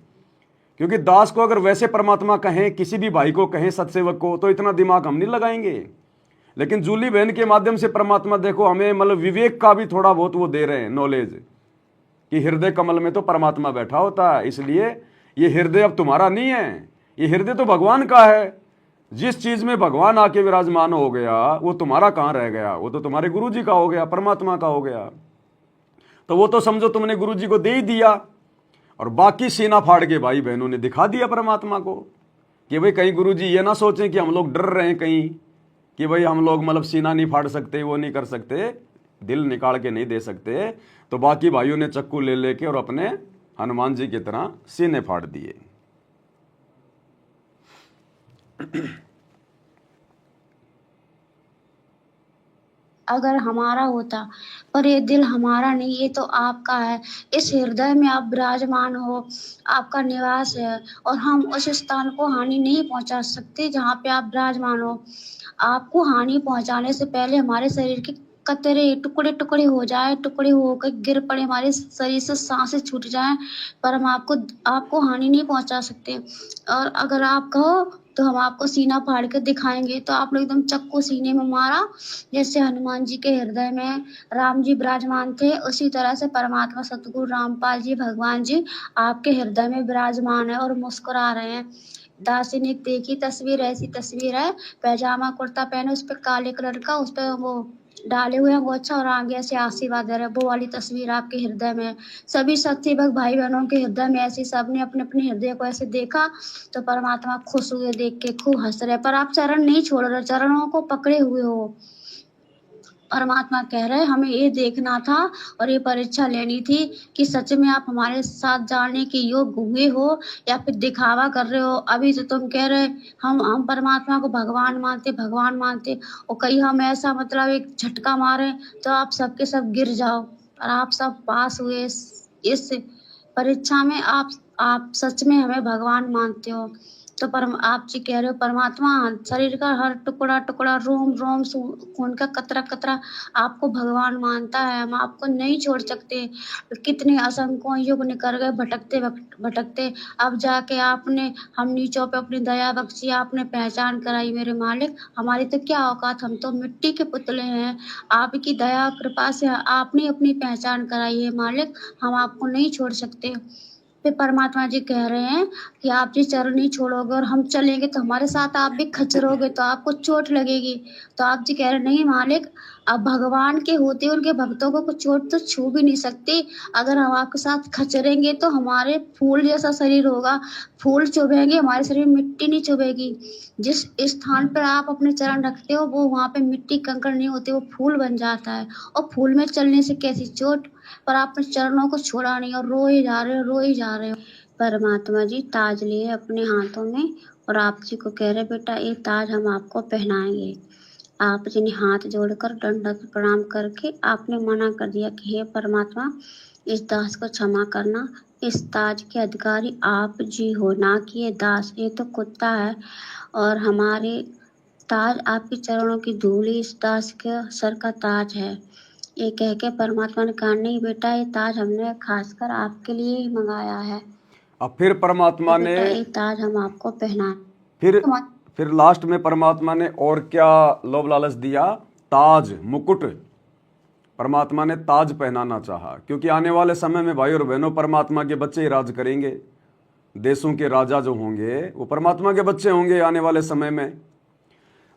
Speaker 1: क्योंकि दास को अगर वैसे परमात्मा कहें, किसी भी भाई को कहें, सत्सेवक को, तो इतना दिमाग हम नहीं लगाएंगे। लेकिन जूली बहन के माध्यम से परमात्मा देखो हमें मतलब विवेक का भी थोड़ा बहुत वो दे रहे हैं नॉलेज, कि हृदय कमल में तो परमात्मा बैठा होता है, इसलिए ये हृदय अब तुम्हारा नहीं है, ये हृदय तो भगवान का है। जिस चीज में भगवान आके विराजमान हो गया वो तुम्हारा कहाँ रह गया, वो तो तुम्हारे गुरुजी का हो गया, परमात्मा का हो गया। तो वो तो समझो तुमने गुरुजी को दे ही दिया, और बाकी सीना फाड़ के भाई बहनों ने दिखा दिया परमात्मा को कि भाई कहीं गुरुजी ये ना सोचें कि हम लोग डर रहे हैं कहीं कि भाई हम लोग मतलब सीना नहीं फाड़ सकते, वो नहीं कर सकते, दिल निकाल के नहीं दे सकते। तो बाकी भाइयों ने चक्कू ले लेके और अपने हनुमान जी की तरह सीने फाड़ दिए।
Speaker 3: अगर हमारा होता, पर ये दिल हमारा नहीं, ये तो आपका है। इस हृदय में आप विराजमान हो, आपका निवास है, और हम उस स्थान को हानि नहीं पहुंचा सकते जहाँ पे आप विराजमान हो। आपको हानि पहुंचाने से पहले हमारे शरीर के कतरे टुकड़े टुकड़े हो जाए, टुकड़े होकर गिर पड़े, हमारे शरीर से सांसें छूट जाएं, पर हम आपको आपको हानि नहीं पहुंचा सकते। और अगर आप कहो तो हम आपको सीना फाड़ के दिखाएंगे। तो आपने एकदम चक्कू सीने में मारा, जैसे हनुमान जी के हृदय में राम जी विराजमान थे, उसी तरह से परमात्मा सतगुरु रामपाल जी भगवान जी आपके हृदय में विराजमान है और मुस्कुरा रहे हैं। दासी ने देखी तस्वीर, ऐसी तस्वीर है, पैजामा कुर्ता पहने, उस पर काले कलर का, उस पर वो डाले हुए हैं वो, अच्छा, और आगे से आशीर्वाद दे रहे हैं, वो वाली तस्वीर आपके हृदय में है। सभी सत्यभक्त भाई बहनों के हृदय में ऐसी, सबने अपने अपने हृदय को ऐसे देखा, तो परमात्मा खुश हुए, देख के खूब हंस रहे। पर आप चरण नहीं छोड़ रहे, चरणों को पकड़े हुए हो। परमात्मा कह रहे हमें ये देखना था और ये परीक्षा लेनी थी कि सच में आप हमारे साथ जाने के योग्य हुए हो या फिर दिखावा कर रहे हो। अभी तो तुम कह रहे हम परमात्मा को भगवान मानते, और कहीं हम ऐसा मतलब एक झटका मारे तो आप सबके सब गिर जाओ, और आप सब पास हुए इस परीक्षा में। आप सच में हमें भगवान मानते हो। तो आप जी कह रहे हो परमात्मा शरीर का हर टुकड़ा टुकड़ा, रोम रोम, खून का कतरा कतरा आपको भगवान मानता है। हम आपको नहीं छोड़ सकते। कितने असंख्यों युग निकल गए भटकते भटकते, अब जाके आपने हम नीचों पे अपनी दया बख्शी, आपने पहचान कराई मेरे मालिक। हमारी तो क्या औकात, हम तो मिट्टी के पुतले हैं। आपकी दया कृपा से आपने अपनी पहचान कराई है मालिक, हम आपको नहीं छोड़ सकते। फिर परमात्मा जी कह रहे हैं कि आप जी चरण नहीं छोड़ोगे और हम चलेंगे तो हमारे साथ आप भी खचरोगे, तो आपको चोट लगेगी। तो आप जी कह रहे नहीं मालिक, अब भगवान के होते उनके भक्तों को कुछ चोट तो छू भी नहीं सकती। अगर हम आपके साथ खचरेंगे तो हमारे फूल जैसा शरीर होगा, फूल चुभेंगे, हमारे शरीर में मिट्टी नहीं चुभेगी। जिस स्थान पर आप अपने चरण रखते हो वो वहाँ पे मिट्टी कंकड़ नहीं होते, वो फूल बन जाता है। और फूल में चलने से कैसी चोट, पर आपने चरणों को छोड़ा नहीं और रोए जा रहे हो। परमात्मा जी ताज लिए अपने हाथों में और आप जी को कह रहे बेटा ये ताज हम आपको पहनाएंगे। आप जी ने हाथ जोड़कर दंडवत प्रणाम करके आपने मना कर दिया कि हे परमात्मा इस दास को क्षमा करना, इस ताज के अधिकारी आप जी हो, ना कि ये दास, ये तो कुत्ता है। और हमारे ताज आपके चरणों की धूली इस दास के सर का ताज है। ये कह के परमात्मा ने कहा नहीं बेटा ये ताज हमने खासकर आपके लिए ही मंगाया है।
Speaker 1: अब फिर परमात्मा
Speaker 3: तो
Speaker 1: ने
Speaker 3: बेटा ये ताज हम आपको पहना
Speaker 1: फिर लास्ट में परमात्मा ने और क्या लोभ लालच दिया, ताज मुकुट। परमात्मा ने ताज पहनाना चाहा, क्योंकि आने वाले समय में भाई और बहनों परमात्मा के बच्चे ही राज करेंगे। देशों के राजा जो होंगे वो परमात्मा के बच्चे होंगे आने वाले समय में।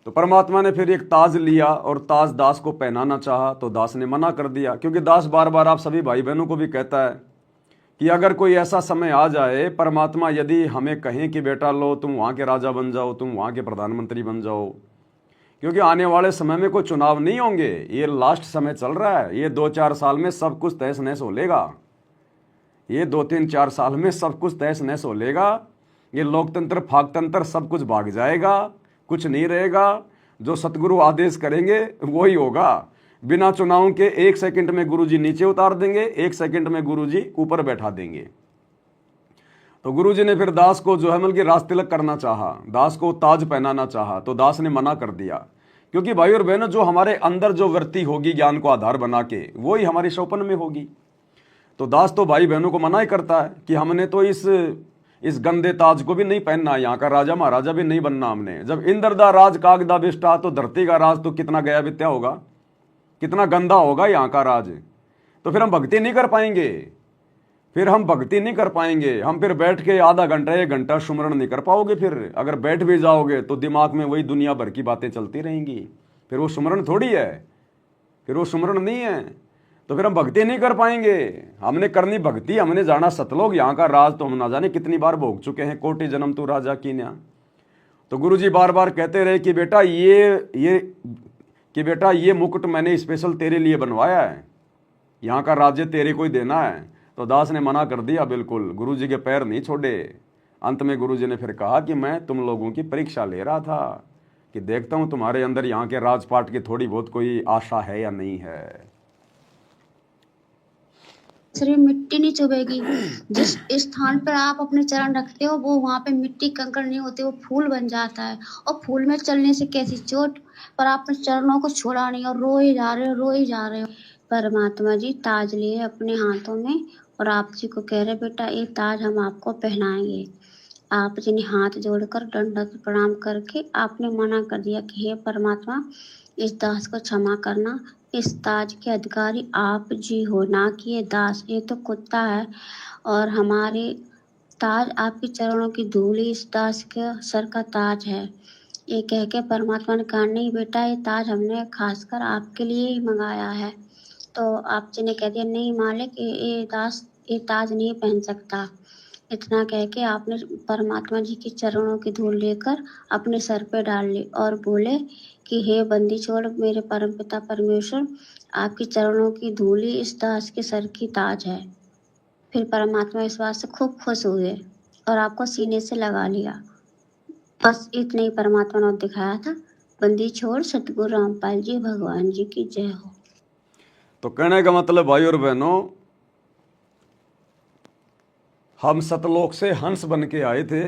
Speaker 1: तो परमात्मा ने फिर एक ताज लिया और ताज दास को पहनाना चाहा, तो दास ने मना कर दिया, क्योंकि दास बार बार आप सभी भाई बहनों को भी कहता है कि अगर कोई ऐसा समय आ जाए, परमात्मा यदि हमें कहें कि बेटा लो तुम वहाँ के राजा बन जाओ, तुम वहाँ के प्रधानमंत्री बन जाओ, क्योंकि आने वाले समय में कोई चुनाव नहीं होंगे, ये लास्ट समय चल रहा है, ये 2-4 साल में सब कुछ तहस नहस हो लेगा, ये 2-3-4 साल में सब कुछ तहस नहस हो लेगा। ये लोकतंत्र फाकतंत्र सब कुछ भाग जाएगा, कुछ नहीं रहेगा। जो सतगुरु आदेश करेंगे वही होगा। बिना चुनाव के 1 सेकंड में गुरुजी नीचे उतार देंगे, 1 सेकंड में गुरुजी ऊपर बैठा देंगे। तो गुरुजी ने फिर दास को जो है मतलब कि राज तिलक करना चाहा, दास को ताज पहनाना चाहा, तो दास ने मना कर दिया, क्योंकि भाई और बहनों जो हमारे अंदर जो वृत्ति होगी ज्ञान को आधार बना के, वही हमारी शोपन में होगी। तो दास तो भाई बहनों को मना ही करता है कि हमने तो इस गंदे ताज को भी नहीं पहनना, यहाँ का राजा महाराजा भी नहीं बनना हमने। जब इंद्र दा राज कागदा बिष्टा, तो धरती का राज तो कितना गया वित्या होगा, कितना गंदा होगा यहाँ का राज। तो फिर हम भक्ति नहीं कर पाएंगे, हम फिर बैठ के आधा घंटा 1 घंटा सुमरण नहीं कर पाओगे। फिर अगर बैठ भी जाओगे तो दिमाग में वही दुनिया भर की बातें चलती रहेंगी, फिर वो सुमरण थोड़ी है, फिर वो सुमरण नहीं है। तो फिर हम भक्ति नहीं कर पाएंगे। हमने करनी भक्ति, हमने जाना सतलोक, यहाँ का राज तो हम ना जाने कितनी बार भोग चुके हैं, कोटि जन्म तू राजा की न्या। तो गुरुजी बार बार कहते रहे कि बेटा ये मुकुट मैंने स्पेशल तेरे लिए बनवाया है, यहाँ का राज्य तेरे को ही देना है। तो दास ने मना कर दिया, बिल्कुल गुरुजी के पैर नहीं छोड़े। अंत में गुरुजी ने फिर कहा कि मैं तुम लोगों की परीक्षा ले रहा था कि देखता हूं तुम्हारे अंदर यहाँ के राजपाट की थोड़ी बहुत कोई आशा है या नहीं है।
Speaker 3: शरीर मिट्टी नहीं चुभेगी। जिस स्थान पर आप अपने चरण रखते हो वो वहां पे मिट्टी कंकड़ नहीं होती, वो फूल बन जाता है। और फूल में चलने से कैसी चोट, पर आपने चरणों को छोड़ा नहीं और रोए जा रहे हो, रोए जा रहे हो। परमात्मा जी ताज लिए अपने हाथों में और आप जी को कह रहे बेटा ये ताज हम आपको पहनाएंगे। आप जी ने हाथ जोड़कर दंडवत प्रणाम करके आपने मना कर दिया कि हे परमात्मा इस दास को क्षमा करना, इस ताज के अधिकारी आप जी हो, ना कि ये दास, ये तो कुत्ता है। और हमारे ताज आपके चरणों की धूली इस दास के सर का ताज है। ये कह के परमात्मा ने कहा नहीं बेटा ये ताज हमने खासकर आपके लिए ही मंगाया है। तो आप जी ने कह दिया नहीं मालिक ये दास ये ताज नहीं पहन सकता। इतना कह के आपने परमात्मा जी के चरणों की धूल लेकर अपने सर पे डाल ली और बोले कि हे बंदी छोड़ मेरे परमपिता परमेश्वर, आपके चरणों की धूली इस दास के सर की ताज है। फिर परमात्मा इस बात से खूब खुश हुए और आपको सीने से लगा लिया। बस इतना ही परमात्मा ने दिखाया था। बंदी छोड़ सतगुरु रामपाल जी भगवान जी की जय हो।
Speaker 1: तो कहने का मतलब भाई और बहनों, हम सतलोक से हंस बन के आए थे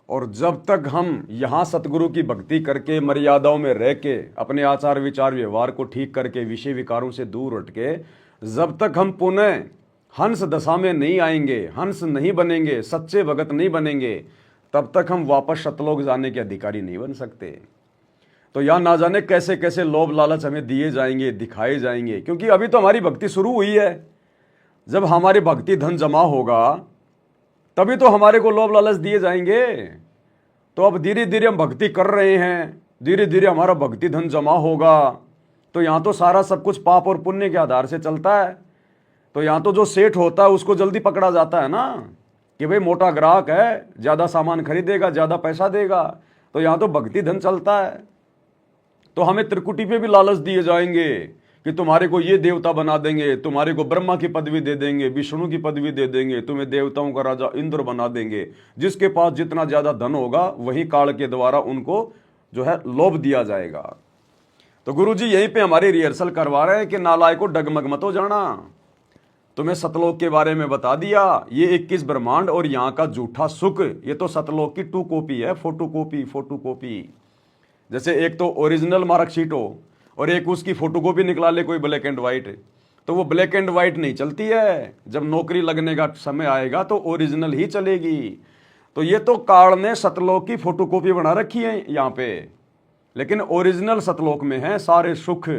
Speaker 1: और जब तक हम यहाँ सतगुरु की भक्ति करके मर्यादाओं में रह के अपने आचार विचार व्यवहार को ठीक करके विषय विकारों से दूर हट के जब तक हम पुनः हंस दशा में नहीं आएंगे, हंस नहीं बनेंगे, सच्चे भगत नहीं बनेंगे, तब तक हम वापस सतलोक जाने के अधिकारी नहीं बन सकते। तो यहाँ ना जाने कैसे कैसे लोभ लालच हमें दिए जाएंगे, दिखाए जाएंगे, क्योंकि अभी तो हमारी भक्ति शुरू हुई है। जब हमारी भक्ति धन जमा होगा तभी तो हमारे को लोभ लालच दिए जाएंगे। तो अब धीरे धीरे हम भक्ति कर रहे हैं, धीरे धीरे हमारा भक्ति धन जमा होगा। तो यहाँ तो सारा सब कुछ पाप और पुण्य के आधार से चलता है। तो यहाँ तो जो सेठ होता है उसको जल्दी पकड़ा जाता है ना कि भाई मोटा ग्राहक है, ज़्यादा सामान खरीदेगा, ज़्यादा पैसा देगा। तो यहाँ तो भक्ति धन चलता है। तो हमें त्रिकुटी पे भी लालच दिए जाएंगे कि तुम्हारे को ये देवता बना देंगे, तुम्हारे को ब्रह्मा की पदवी दे देंगे, विष्णु की पदवी दे देंगे, तुम्हें देवताओं का राजा इंद्र बना देंगे। जिसके पास जितना ज्यादा धन होगा वही काल के द्वारा उनको जो है लोभ दिया जाएगा। तो गुरुजी यहीं पे हमारी रिहर्सल करवा रहे हैं कि नालायक को डगमग मत हो जाना। तुम्हें सतलोक के बारे में बता दिया, ये 21 ब्रह्मांड और यहाँ का झूठा सुख, ये तो सतलोक की 2 कॉपी है, फोटो कॉपी। जैसे एक तो ओरिजिनल मार्कशीट हो और एक उसकी फोटोकॉपी निकला ले कोई ब्लैक एंड व्हाइट, तो वो ब्लैक एंड व्हाइट नहीं चलती है। जब नौकरी लगने का समय आएगा तो ओरिजिनल ही चलेगी। तो ये तो काल ने सतलोक की फोटोकॉपी बना रखी है यहाँ पे, लेकिन ओरिजिनल सतलोक में है सारे सुख।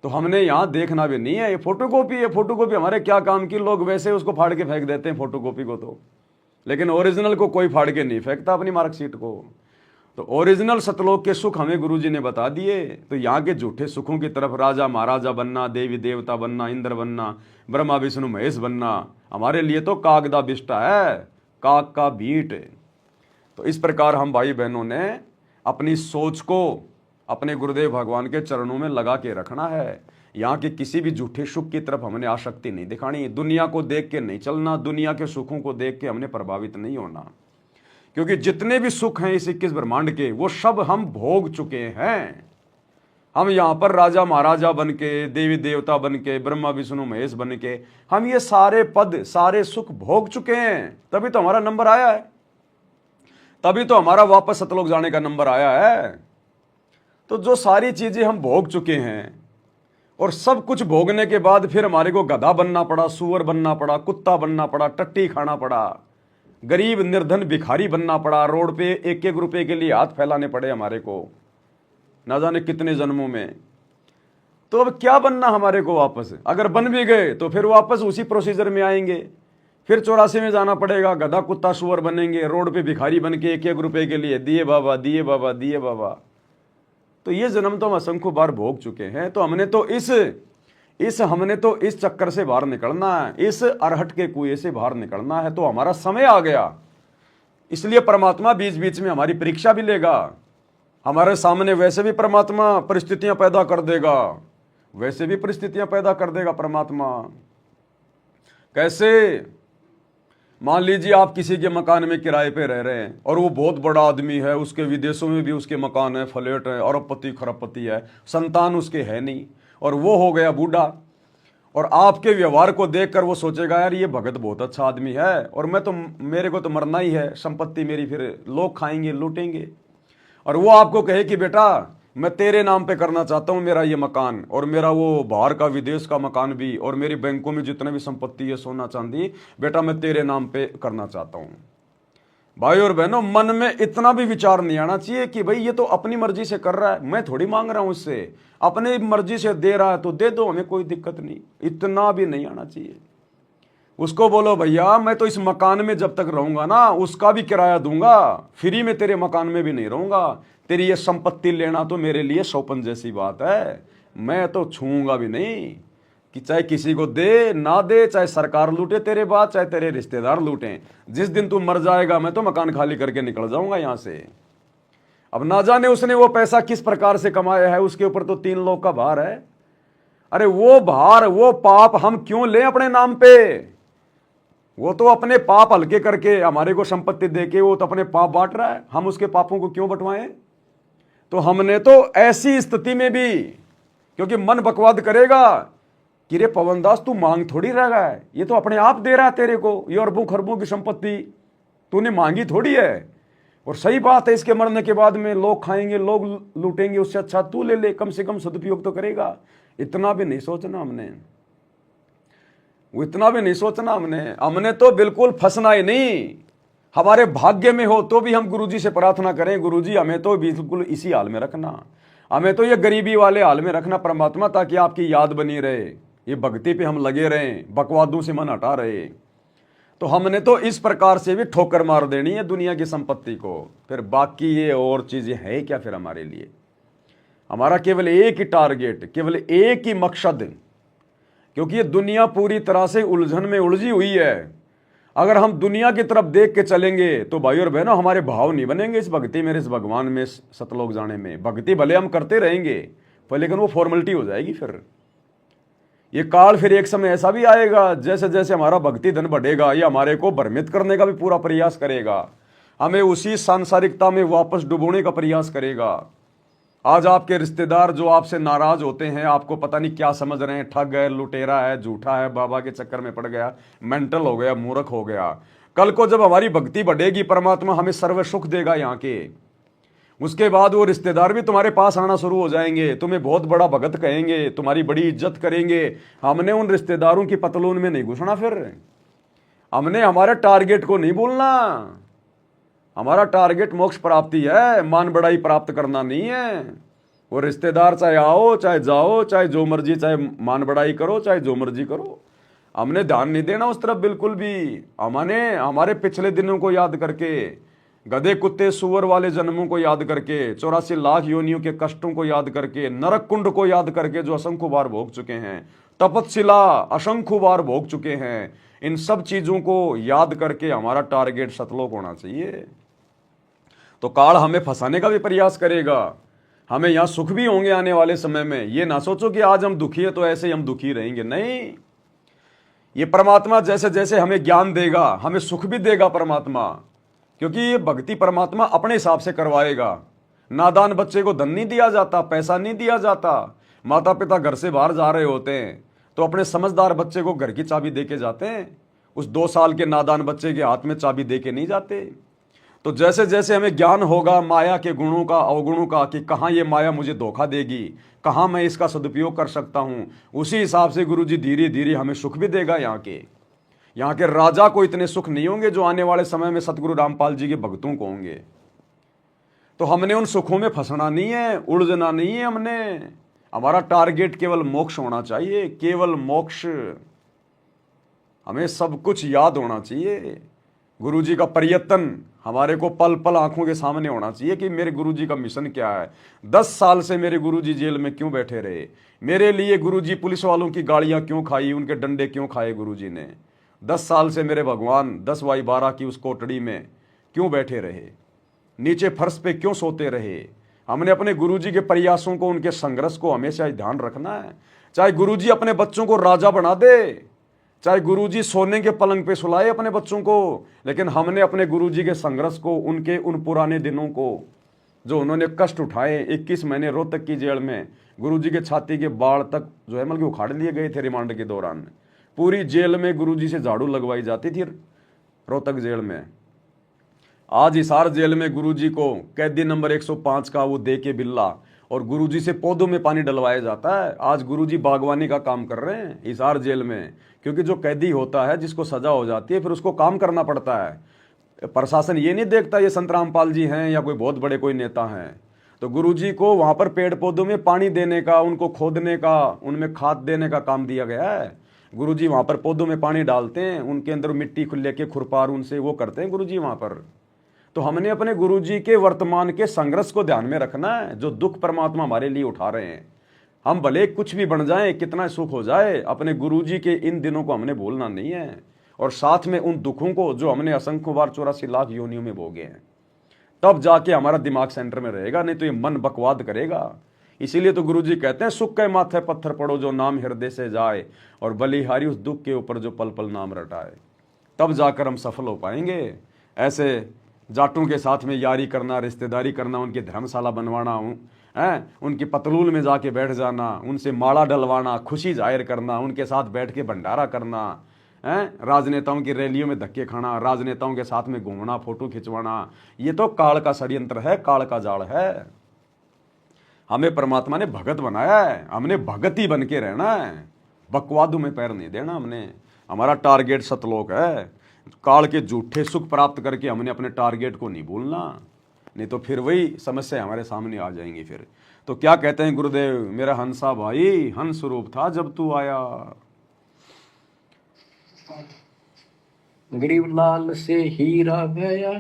Speaker 1: तो हमने यहाँ देखना भी नहीं है, ये फोटोकॉपी है। फोटोकॉपी हमारे क्या काम की, लोग वैसे उसको फाड़ के फेंक देते हैं फोटोकॉपी को तो, लेकिन ओरिजिनल को कोई फाड़ के नहीं फेंकता अपनी मार्कशीट को। तो ओरिजिनल सतलोक के सुख हमें गुरुजी ने बता दिए। तो यहाँ के झूठे सुखों की तरफ राजा महाराजा बनना, देवी देवता बनना, इंद्र बनना, ब्रह्मा विष्णु महेश बनना, हमारे लिए तो कागदा बिष्टा है, काग का बीट। तो इस प्रकार हम भाई बहनों ने अपनी सोच को अपने गुरुदेव भगवान के चरणों में लगा के रखना है। यहाँ के किसी भी झूठे सुख की तरफ हमने आसक्ति नहीं दिखानी, दुनिया को देख के नहीं चलना, दुनिया के सुखों को देख के हमने प्रभावित नहीं होना। क्योंकि जितने भी सुख हैं इस 21 ब्रह्मांड के वो सब हम भोग चुके हैं। हम यहाँ पर राजा महाराजा बन के, देवी देवता बन के, ब्रह्मा विष्णु महेश बन के हम ये सारे पद सारे सुख भोग चुके हैं। तभी तो हमारा नंबर आया है, तभी तो हमारा वापस सतलोक जाने का नंबर आया है। तो जो सारी चीजें हम भोग चुके हैं और सब कुछ भोगने के बाद फिर हमारे को गधा बनना पड़ा, सुअर बनना पड़ा, कुत्ता बनना पड़ा, टट्टी खाना पड़ा, गरीब निर्धन भिखारी बनना पड़ा, रोड पे 1-1 रुपए के लिए हाथ फैलाने पड़े हमारे को, ना जाने कितने जन्मों में। तो अब क्या बनना हमारे को वापस? अगर बन भी गए तो फिर वापस उसी प्रोसीजर में आएंगे, फिर 84 में जाना पड़ेगा, गधा कुत्ता सुअर बनेंगे, रोड पे भिखारी बन के 1-1 रुपए के लिए दिए बाबा दिए बाबा दिए बाबा। तो ये जन्म तो हम असंख्य बार भोग चुके हैं। तो हमने तो इस चक्कर से बाहर निकलना है, इस अरहट के कुएं से बाहर निकलना है। तो हमारा समय आ गया, इसलिए परमात्मा बीच बीच में हमारी परीक्षा भी लेगा। हमारे सामने वैसे भी परमात्मा परिस्थितियां पैदा कर देगा, वैसे भी परिस्थितियां पैदा कर देगा परमात्मा। कैसे? मान लीजिए आप किसी के मकान में किराए पे रह रहे हैं और वो बहुत बड़ा आदमी है, उसके विदेशों में भी उसके मकान है, फ्लैट है, अरबपति खरबपति है, संतान उसके है नहीं, और वो हो गया बूढ़ा, और आपके व्यवहार को देखकर वो सोचेगा यार ये भगत बहुत अच्छा आदमी है, और मेरे को तो मरना ही है, संपत्ति मेरी फिर लोग खाएंगे लूटेंगे। और वो आपको कहे कि बेटा मैं तेरे नाम पे करना चाहता हूँ मेरा ये मकान, और मेरा वो बाहर का विदेश का मकान भी, और मेरी बैंकों में जितने भी संपत्ति है सोना चांदी, बेटा मैं तेरे नाम पे करना चाहता हूँ। भाई और बहनों, मन में इतना भी विचार नहीं आना चाहिए कि भाई ये तो अपनी मर्जी से कर रहा है, मैं थोड़ी मांग रहा हूं इससे, अपनी मर्जी से दे रहा है तो दे दो, हमें कोई दिक्कत नहीं, इतना भी नहीं आना चाहिए। उसको बोलो भैया मैं तो इस मकान में जब तक रहूंगा ना उसका भी किराया दूंगा, फ्री में तेरे मकान में भी नहीं रहूंगा, तेरी ये संपत्ति लेना तो मेरे लिए सौपन जैसी बात है, मैं तो छूंगा भी नहीं, कि चाहे किसी को दे ना दे, चाहे सरकार लूटे तेरे बाद, चाहे तेरे रिश्तेदार लूटें, जिस दिन तू मर जाएगा मैं तो मकान खाली करके निकल जाऊंगा यहां से। अब ना जाने उसने वो पैसा किस प्रकार से कमाया है, उसके ऊपर तो 3 लोग का भार है। अरे वो भार वो पाप हम क्यों लें अपने नाम पे? वो तो अपने पाप हल्के करके हमारे को संपत्ति देके वो तो अपने पाप बांट रहा है, हम उसके पापों को क्यों बंटवाएं? तो हमने तो ऐसी स्थिति में भी, क्योंकि मन बकवाद करेगा कि रे पवनदास तू मांग थोड़ी रह गया है, ये तो अपने आप दे रहा है तेरे को, ये अरबों खरबों की संपत्ति तूने मांगी थोड़ी है। और सही बात है, इसके मरने के बाद में लोग खाएंगे लोग लूटेंगे, उससे अच्छा तू ले ले, कम से कम सदुपयोग तो करेगा। इतना भी नहीं सोचना हमने, वो इतना भी नहीं सोचना हमने तो बिल्कुल फंसना ही नहीं। हमारे भाग्य में हो तो भी हम गुरुजी से प्रार्थना करें, गुरुजी हमें तो बिल्कुल इसी हाल में रखना, हमें तो ये गरीबी वाले हाल में रखना परमात्मा, ताकि आपकी याद बनी रहे, ये भक्ति पे हम लगे रहें, बकवादों से मन हटा रहे। तो हमने तो इस प्रकार से भी ठोकर मार देनी है दुनिया की संपत्ति को, फिर बाकी ये और चीजें है क्या फिर हमारे लिए? हमारा केवल एक ही टारगेट, केवल एक ही मकसद, क्योंकि ये दुनिया पूरी तरह से उलझन में उलझी हुई है। अगर हम दुनिया की तरफ देख के चलेंगे तो भाई और बहनों हमारे भाव नहीं बनेंगे इस भक्ति में, इस भगवान में, सतलोक जाने में। भक्ति भले हम करते रहेंगे पर लेकिन वो फॉर्मेलिटी हो जाएगी। फिर ये काल फिर एक समय ऐसा भी आएगा, जैसे जैसे हमारा भक्ति धन बढ़ेगा ये हमारे को भ्रमित करने का भी पूरा प्रयास करेगा, हमें उसी सांसारिकता में वापस डुबोने का प्रयास करेगा। आज आपके रिश्तेदार जो आपसे नाराज होते हैं, आपको पता नहीं क्या समझ रहे हैं, ठग है, लुटेरा है, झूठा है, बाबा के चक्कर में पड़ गया, मेंटल हो गया, मूर्ख हो गया। कल को जब हमारी भक्ति बढ़ेगी, परमात्मा हमें सर्व सुख देगा यहाँ के, उसके बाद वो रिश्तेदार भी तुम्हारे पास आना शुरू हो जाएंगे, तुम्हें बहुत बड़ा भगत कहेंगे, तुम्हारी बड़ी इज्जत करेंगे। हमने उन रिश्तेदारों की पतलून में नहीं घुसना, फिर हमने हमारे टारगेट को नहीं भूलना। हमारा टारगेट मोक्ष प्राप्ति है, मान बढ़ाई प्राप्त करना नहीं है। वो रिश्तेदार चाहे आओ चाहे जाओ, चाहे जो मर्जी, चाहे मान बढ़ाई करो चाहे जो मर्जी करो, हमने ध्यान नहीं देना उस तरफ बिल्कुल भी। हमने हमारे पिछले दिनों को याद करके, गधे कुत्ते सुअर वाले जन्मों को याद करके, 84 लाख योनियों के कष्टों को याद करके, नरक कुंड को याद करके जो असंख्य बार भोग चुके हैं, तपस्शिला असंख्य बार भोग चुके हैं, इन सब चीजों को याद करके हमारा टारगेट सतलोक होना चाहिए। तो काल हमें फंसाने का भी प्रयास करेगा, हमें यहां सुख भी होंगे आने वाले समय में। ये ना सोचो कि आज हम दुखी है तो ऐसे ही हम दुखी रहेंगे, नहीं। ये परमात्मा जैसे जैसे हमें ज्ञान देगा हमें सुख भी देगा परमात्मा, क्योंकि ये भक्ति परमात्मा अपने हिसाब से करवाएगा। नादान बच्चे को धन नहीं दिया जाता, पैसा नहीं दिया जाता। माता पिता घर से बाहर जा रहे होते हैं तो अपने समझदार बच्चे को घर की चाबी दे के जाते हैं, उस 2 साल के नादान बच्चे के हाथ में चाबी दे के नहीं जाते। तो जैसे जैसे हमें ज्ञान होगा माया के गुणों का, अवगुणों का, कि कहाँ ये माया मुझे धोखा देगी, कहाँ मैं इसका सदुपयोग कर सकता हूँ, उसी हिसाब से गुरुजी धीरे धीरे हमें सुख भी देगा। यहाँ के राजा को इतने सुख नहीं होंगे जो आने वाले समय में सतगुरु रामपाल जी के भक्तों को होंगे। तो हमने उन सुखों में फंसना नहीं है, उलझना नहीं है हमने। हमारा टारगेट केवल मोक्ष होना चाहिए, केवल मोक्ष। हमें सब कुछ याद होना चाहिए, गुरुजी का प्रयत्न हमारे को पल पल आंखों के सामने होना चाहिए कि मेरे गुरुजी का मिशन क्या है। 10 साल से मेरे गुरुजी जेल में क्यों बैठे रहे, मेरे लिए गुरुजी पुलिस वालों की गाड़ियां क्यों खाई, उनके डंडे क्यों खाए गुरुजी ने। 10 साल से मेरे भगवान 10/12 की उस कोठड़ी में क्यों बैठे रहे, नीचे फर्श पे क्यों सोते रहे। हमने अपने गुरुजी के प्रयासों को, उनके संघर्ष को हमेशा ध्यान रखना है। चाहे गुरुजी अपने बच्चों को राजा बना दे, चाहे गुरुजी सोने के पलंग पे सुलाए अपने बच्चों को, लेकिन हमने अपने गुरुजी के संघर्ष को, उनके उन पुराने दिनों को, जो उन्होंने कष्ट उठाए, 21 महीने रोहतक की जेल में गुरुजी के छाती के बाड़ तक जो है मतलब उखाड़ लिए गए थे रिमांड के दौरान। पूरी जेल में गुरुजी से झाड़ू लगवाई जाती थी रोहतक जेल में। आज हिसार जेल में गुरुजी को कैदी नंबर 105 का वो दे के बिल्ला और गुरुजी से पौधों में पानी डलवाया जाता है। आज गुरुजी बागवानी का काम कर रहे हैं हिसार जेल में, क्योंकि जो कैदी होता है जिसको सजा हो जाती है फिर उसको काम करना पड़ता है। प्रशासन ये नहीं देखता ये संत रामपाल जी हैं या कोई बहुत बड़े कोई नेता हैं। तो गुरुजी को वहां पर पेड़ पौधों में पानी देने का, उनको खोदने का, उनमें खाद देने का काम दिया गया है। गुरुजी वहां पर पौधों में पानी डालते हैं, उनके अंदर मिट्टी लेके खुरपार उनसे वो करते हैं गुरुजी वहां पर। तो हमने अपने गुरुजी के वर्तमान के संघर्ष को ध्यान में रखना है, जो दुख परमात्मा हमारे लिए उठा रहे हैं। हम भले कुछ भी बन जाए, कितना सुख हो जाए, अपने गुरुजी के इन दिनों को हमने भूलना नहीं है, और साथ में उन दुखों को जो हमने असंख्य बार 84 लाख योनियों में भोगे हैं। तब जाके हमारा दिमाग सेंटर में रहेगा, नहीं तो ये मन बकवाद करेगा। इसीलिए तो गुरुजी कहते हैं सुख के माथे पत्थर पड़ो जो नाम हृदय से जाए, और बलिहारी उस दुख के ऊपर जो पल पल नाम रटाए। तब जाकर हम सफल हो पाएंगे। ऐसे जाटों के साथ में यारी करना, रिश्तेदारी करना, उनकी धर्मशाला बनवाना, उनकी पतलूल में जाके बैठ जाना, उनसे माला डलवाना, खुशी जाहिर करना, उनके साथ बैठ के भंडारा करना, राजनेताओं की रैलियों में धक्के खाना, राजनेताओं के साथ में घूमना, फोटो खिंचवाना, ये तो काल का षड्यंत्र है, काल का जाल है। हमें परमात्मा ने भगत बनाया है, हमने भगत ही बन के रहना है, बकवादों में पैर नहीं देना हमने। हमारा टारगेट सतलोक है। काल के झूठे सुख प्राप्त करके हमने अपने टारगेट को नहीं भूलना, नहीं तो फिर वही समस्या हमारे सामने आ जाएंगी फिर। तो क्या कहते हैं गुरुदेव, मेरा हंसा भाई हंस स्वरूप था जब तू आया।
Speaker 2: गरीब लाल से हीरा भया,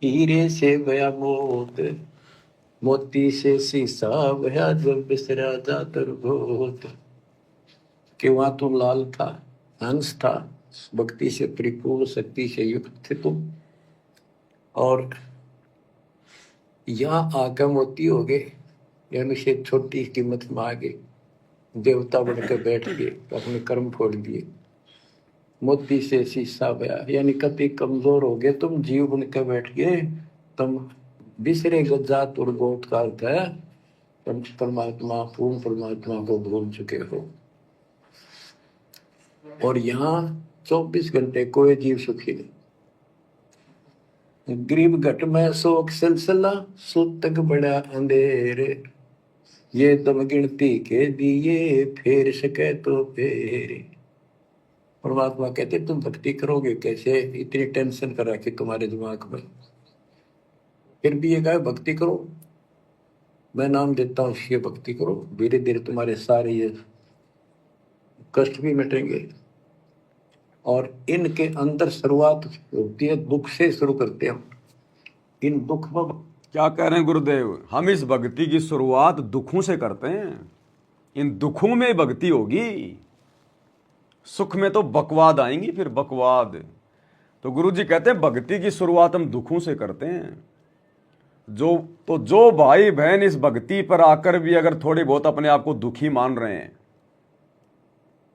Speaker 2: हीरे से भया मोत, मोती से शीशा भया जब बिसरा जातर भूत। कि वहां तुम लाल था, हंस था, भक्ति से परिपूर्ण, शक्ति से युक्त थे तुम, और यहाँ आकर मोती हो गए, यानी से छोटी कीमत में आ गए, देवता बनकर बैठ गए, अपने कर्म फोड़ दिए। मोती से शीशा भया, यानी कभी कमजोर हो गए तुम, जीव बनकर बैठ गए तुम, बिसरे जात और गोत का अर्थ है परमात्मा, पूर्ण परमात्मा को भूल चुके हो। और यहाँ 24 घंटे कोई जीव सुखी नहीं। गरीब घट में शोक सिलसिला, सूतक बड़ा अंधेरे, ये तुम गिनती के दिए फेर सके तो फेरे। परमात्मा कहते तुम भक्ति करोगे कैसे, इतनी टेंशन कर रखी तुम्हारे दिमाग में, फिर भी ये कहे भक्ति करो, मैं नाम देता हूँ, ये भक्ति करो, धीरे धीरे तुम्हारे सारे ये कष्ट भी मिटेंगे। और इनके अंदर शुरुआत होती है दुख से, शुरू करते हैं इन दुख में।
Speaker 1: क्या कह रहे हैं गुरुदेव, हम इस भक्ति की शुरुआत दुखों से करते हैं, इन दुखों में भक्ति होगी, सुख में तो बकवाद आएंगी, फिर बकवाद। तो गुरुजी कहते हैं भक्ति की शुरुआत हम दुखों से करते हैं। जो भाई बहन इस भक्ति पर आकर भी अगर थोड़े बहुत अपने आप को दुखी मान रहे हैं,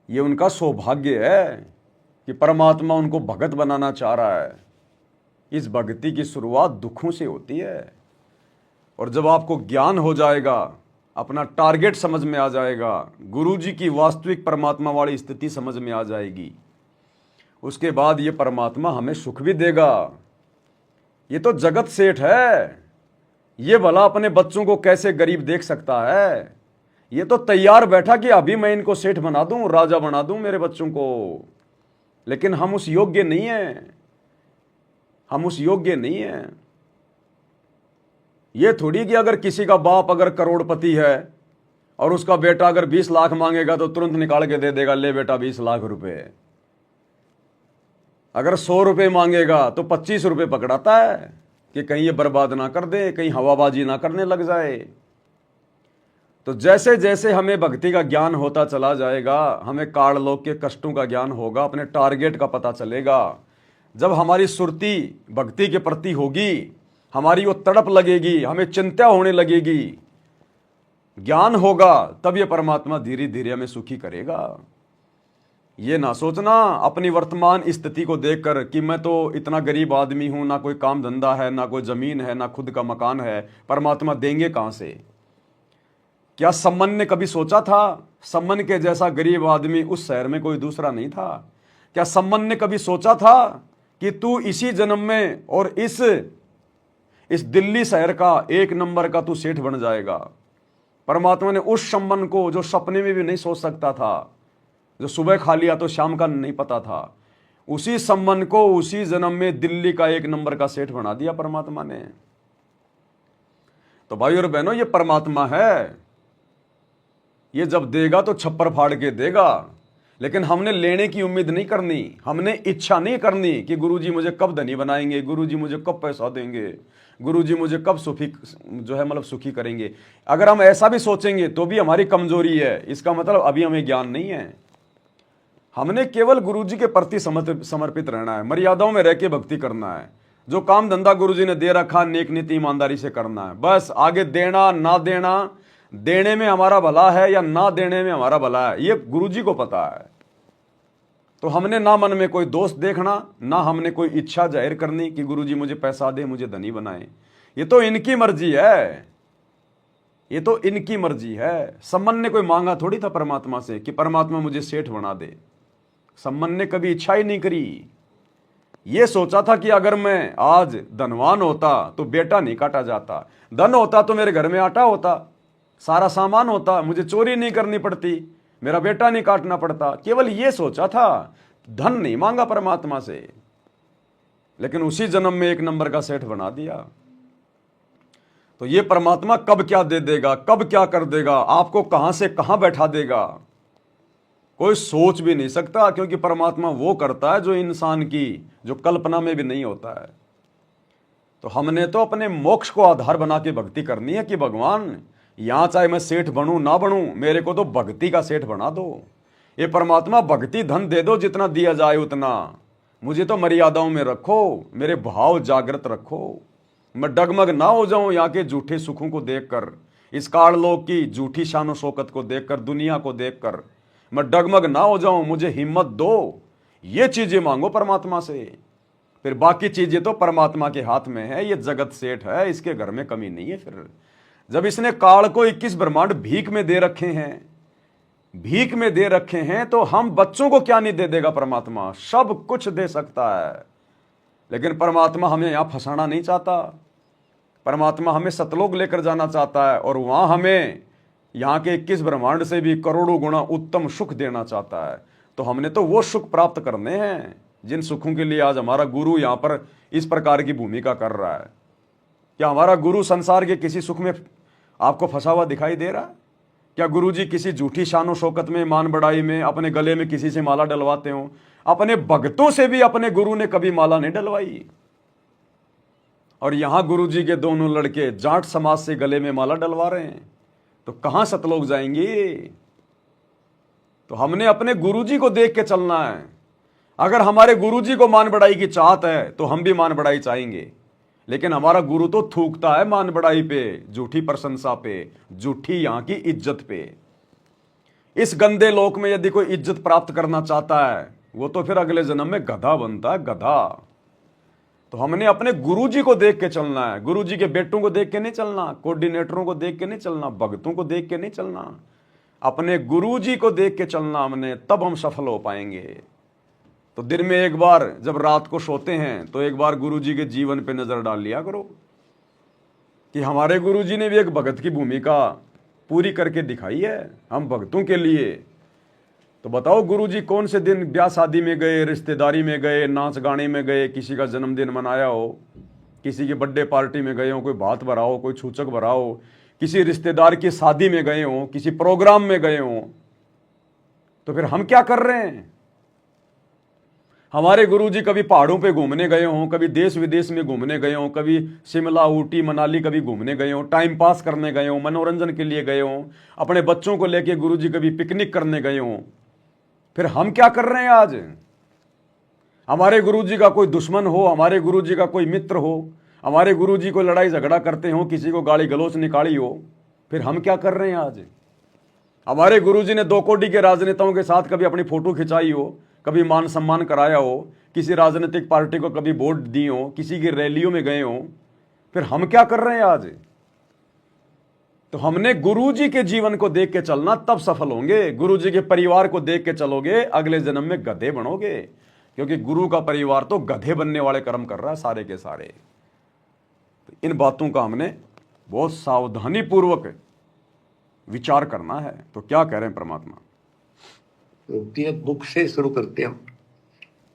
Speaker 1: ये उनका सौभाग्य है कि परमात्मा उनको भगत बनाना चाह रहा है। इस भक्ति की शुरुआत दुखों से होती है, और जब आपको ज्ञान हो जाएगा, अपना टारगेट समझ में आ जाएगा, गुरुजी की वास्तविक परमात्मा वाली स्थिति समझ में आ जाएगी, उसके बाद ये परमात्मा हमें सुख भी देगा। ये तो जगत सेठ है, ये भला अपने बच्चों को कैसे गरीब देख सकता है। ये तो तैयार बैठा कि अभी मैं इनको सेठ बना दूं, राजा बना दूं मेरे बच्चों को, लेकिन हम उस योग्य नहीं हैं, हम उस योग्य नहीं हैं। ये थोड़ी कि अगर किसी का बाप अगर करोड़पति है और उसका बेटा अगर 20 लाख मांगेगा तो तुरंत निकाल के दे देगा, ले बेटा 20 लाख रुपए। अगर 100 रुपए मांगेगा तो 25 रुपए पकड़ाता है कि कहीं ये बर्बाद ना कर दे, कहीं हवाबाजी ना करने लग जाए। तो जैसे जैसे हमें भक्ति का ज्ञान होता चला जाएगा, हमें काललोक के कष्टों का ज्ञान होगा, अपने टारगेट का पता चलेगा। जब हमारी सुरती भक्ति के प्रति होगी, हमारी वो तड़प लगेगी, हमें चिंता होने लगेगी, ज्ञान होगा, तब ये परमात्मा धीरे धीरे हमें सुखी करेगा। ये ना सोचना अपनी वर्तमान स्थिति को देखकर कि मैं तो इतना गरीब आदमी हूं, ना कोई काम धंधा है, ना कोई जमीन है, ना खुद का मकान है, परमात्मा देंगे कहां से। क्या सम्मन ने कभी सोचा था सम्मन के जैसा गरीब आदमी उस शहर में कोई दूसरा नहीं था? क्या सम्मन ने कभी सोचा था कि तू इसी जन्म में और इस दिल्ली शहर का 1 नंबर का तू सेठ बन जाएगा? परमात्मा ने उस सम्मन को, जो सपने में भी नहीं सोच सकता था, जो सुबह खा लिया तो शाम का नहीं पता था, उसी सम्मन को उसी जन्म में दिल्ली का 1 नंबर का सेठ बना दिया परमात्मा ने। तो भाई और बहनों, ये परमात्मा है, ये जब देगा तो छप्पर फाड़ के देगा। लेकिन हमने लेने की उम्मीद नहीं करनी, हमने इच्छा नहीं करनी कि गुरुजी मुझे कब धनी बनाएंगे, गुरुजी मुझे कब पैसा देंगे, गुरुजी मुझे कब सुखी करेंगे। अगर हम ऐसा भी सोचेंगे तो भी हमारी कमजोरी है, इसका मतलब अभी हमें ज्ञान नहीं है। हमने केवल गुरुजी के प्रति समर्पित रहना है, मर्यादाओं में रह के भक्ति करना है। जो काम धंधा गुरुजी ने दे रखा, नेक नीति ईमानदारी से करना है, बस। आगे देना ना देना, देने में हमारा भला है या ना देने में हमारा भला है, ये गुरुजी को पता है। तो हमने ना मन में कोई दोष देखना, ना हमने कोई इच्छा जाहिर करनी कि गुरुजी मुझे पैसा दे, मुझे धनी बनाए। ये तो इनकी मर्जी है, ये तो इनकी मर्जी है। सम्मन ने कोई मांगा थोड़ी था परमात्मा से कि परमात्मा मुझे सेठ बना दे। सम्मन ने कभी इच्छा ही नहीं करी। ये सोचा था कि अगर मैं आज धनवान होता तो बेटा नहीं काटा जाता, धन होता तो मेरे घर में आटा होता, सारा सामान होता, मुझे चोरी नहीं करनी पड़ती, मेरा बेटा नहीं काटना पड़ता। केवल ये सोचा था, धन नहीं मांगा परमात्मा से। लेकिन उसी जन्म में 1 नंबर का सेठ बना दिया। तो ये परमात्मा कब क्या दे देगा, कब क्या कर देगा, आपको कहां से कहां बैठा देगा, कोई सोच भी नहीं सकता। क्योंकि परमात्मा वो करता है जो इंसान की जो कल्पना में भी नहीं होता है। तो हमने तो अपने मोक्ष को आधार बना के भक्ति करनी है कि भगवान, यहां चाहे मैं सेठ बनूं ना बनूं, मेरे को तो भक्ति का सेठ बना दो। ये परमात्मा भक्ति धन दे दो, जितना दिया जाए उतना, मुझे तो मर्यादाओं में रखो, मेरे भाव जागृत रखो, मैं डगमग ना हो जाऊं यहाँ के झूठे सुखों को देखकर, इस काललोक की झूठी शानो शौकत को देखकर, दुनिया को देखकर मैं डगमग ना हो जाऊं, मुझे हिम्मत दो। ये चीजें मांगो परमात्मा से, फिर बाकी चीजें तो परमात्मा के हाथ में है। ये जगत सेठ है, इसके घर में कमी नहीं है। फिर जब इसने काल को 21 ब्रह्मांड भीख में दे रखे हैं, भीख में दे रखे हैं, तो हम बच्चों को क्या नहीं दे देगा परमात्मा? सब कुछ दे सकता है। लेकिन परमात्मा हमें यहां फंसाना नहीं चाहता। परमात्मा हमें सतलोक लेकर जाना चाहता है, और वहां हमें यहाँ के 21 ब्रह्मांड से भी करोड़ों गुना उत्तम सुख देना चाहता है। तो हमने तो वो सुख प्राप्त करने हैं जिन सुखों के लिए आज हमारा गुरु यहाँ पर इस प्रकार की भूमिका कर रहा है। क्या हमारा गुरु संसार के किसी सुख में आपको फंसा हुआ दिखाई दे रहा है? क्या गुरुजी किसी झूठी शानो शौकत में, मान बढ़ाई में, अपने गले में किसी से माला डलवाते हो? अपने भक्तों से भी अपने गुरु ने कभी माला नहीं डलवाई। और यहां गुरुजी के दोनों लड़के जाट समाज से गले में माला डलवा रहे हैं, तो कहां सतलोक जाएंगे? तो हमने अपने गुरुजी को देख के चलना है। अगर हमारे गुरुजी को मान बढ़ाई की चाहत है तो हम भी मान बढ़ाई चाहेंगे। लेकिन हमारा गुरु तो थूकता है मान बढ़ाई पे, झूठी प्रशंसा पे, झूठी यहां की इज्जत पे। इस गंदे लोक में यदि कोई इज्जत प्राप्त करना चाहता है, वो तो फिर अगले जन्म में गधा बनता है, गधा। तो हमने अपने गुरुजी को देख के चलना है। गुरुजी के बेटों को देख के नहीं चलना, कोऑर्डिनेटरों को देख के नहीं चलना, भक्तों को देख के नहीं चलना, अपने गुरुजी को देख के चलना हमने, तब हम सफल हो पाएंगे। तो दिन में एक बार जब रात को सोते हैं तो एक बार गुरुजी के जीवन पे नजर डाल लिया करो कि हमारे गुरुजी ने भी एक भगत की भूमिका पूरी करके दिखाई है हम भक्तों के लिए। तो बताओ गुरुजी कौन से दिन ब्याह शादी में गए, रिश्तेदारी में गए, नाच गाने में गए, किसी का जन्मदिन मनाया हो, किसी की बर्थडे पार्टी में गए हो, कोई भात भरा हो, कोई छूचक भरा हो, किसी रिश्तेदार की शादी में गए हो, किसी प्रोग्राम में गए हो। तो फिर हम क्या कर रहे हैं? हमारे गुरुजी कभी पहाड़ों पे घूमने गए हों, कभी देश विदेश में घूमने गए हों, कभी शिमला, ऊटी, मनाली कभी घूमने गए हों, टाइम पास करने गए हों, मनोरंजन के लिए गए हों, अपने बच्चों को लेके गुरुजी कभी पिकनिक करने गए हों। फिर हम क्या कर रहे हैं आज? हमारे गुरुजी का कोई दुश्मन हो, हमारे गुरुजी का कोई मित्र हो, हमारे गुरुजी को लड़ाई झगड़ा करते हो, किसी को गाली गलौच निकाली हो, फिर हम क्या कर रहे हैं आज? हमारे गुरुजी ने 2 कोटि के राजनेताओं के साथ कभी अपनी फोटो खिंचाई हो, कभी मान सम्मान कराया हो, किसी राजनीतिक पार्टी को कभी वोट दी हो, किसी की रैलियों में गए हो, फिर हम क्या कर रहे हैं आज? तो हमने गुरुजी के जीवन को देख के चलना, तब सफल होंगे। गुरुजी के परिवार को देख के चलोगे, अगले जन्म में गधे बनोगे, क्योंकि गुरु का परिवार तो गधे बनने वाले कर्म कर रहा है सारे के सारे। तो इन बातों का हमने बहुत सावधानी पूर्वक विचार करना है। तो क्या कह रहे हैं परमात्मा?
Speaker 2: तो ये दुख से शुरू करते हैं।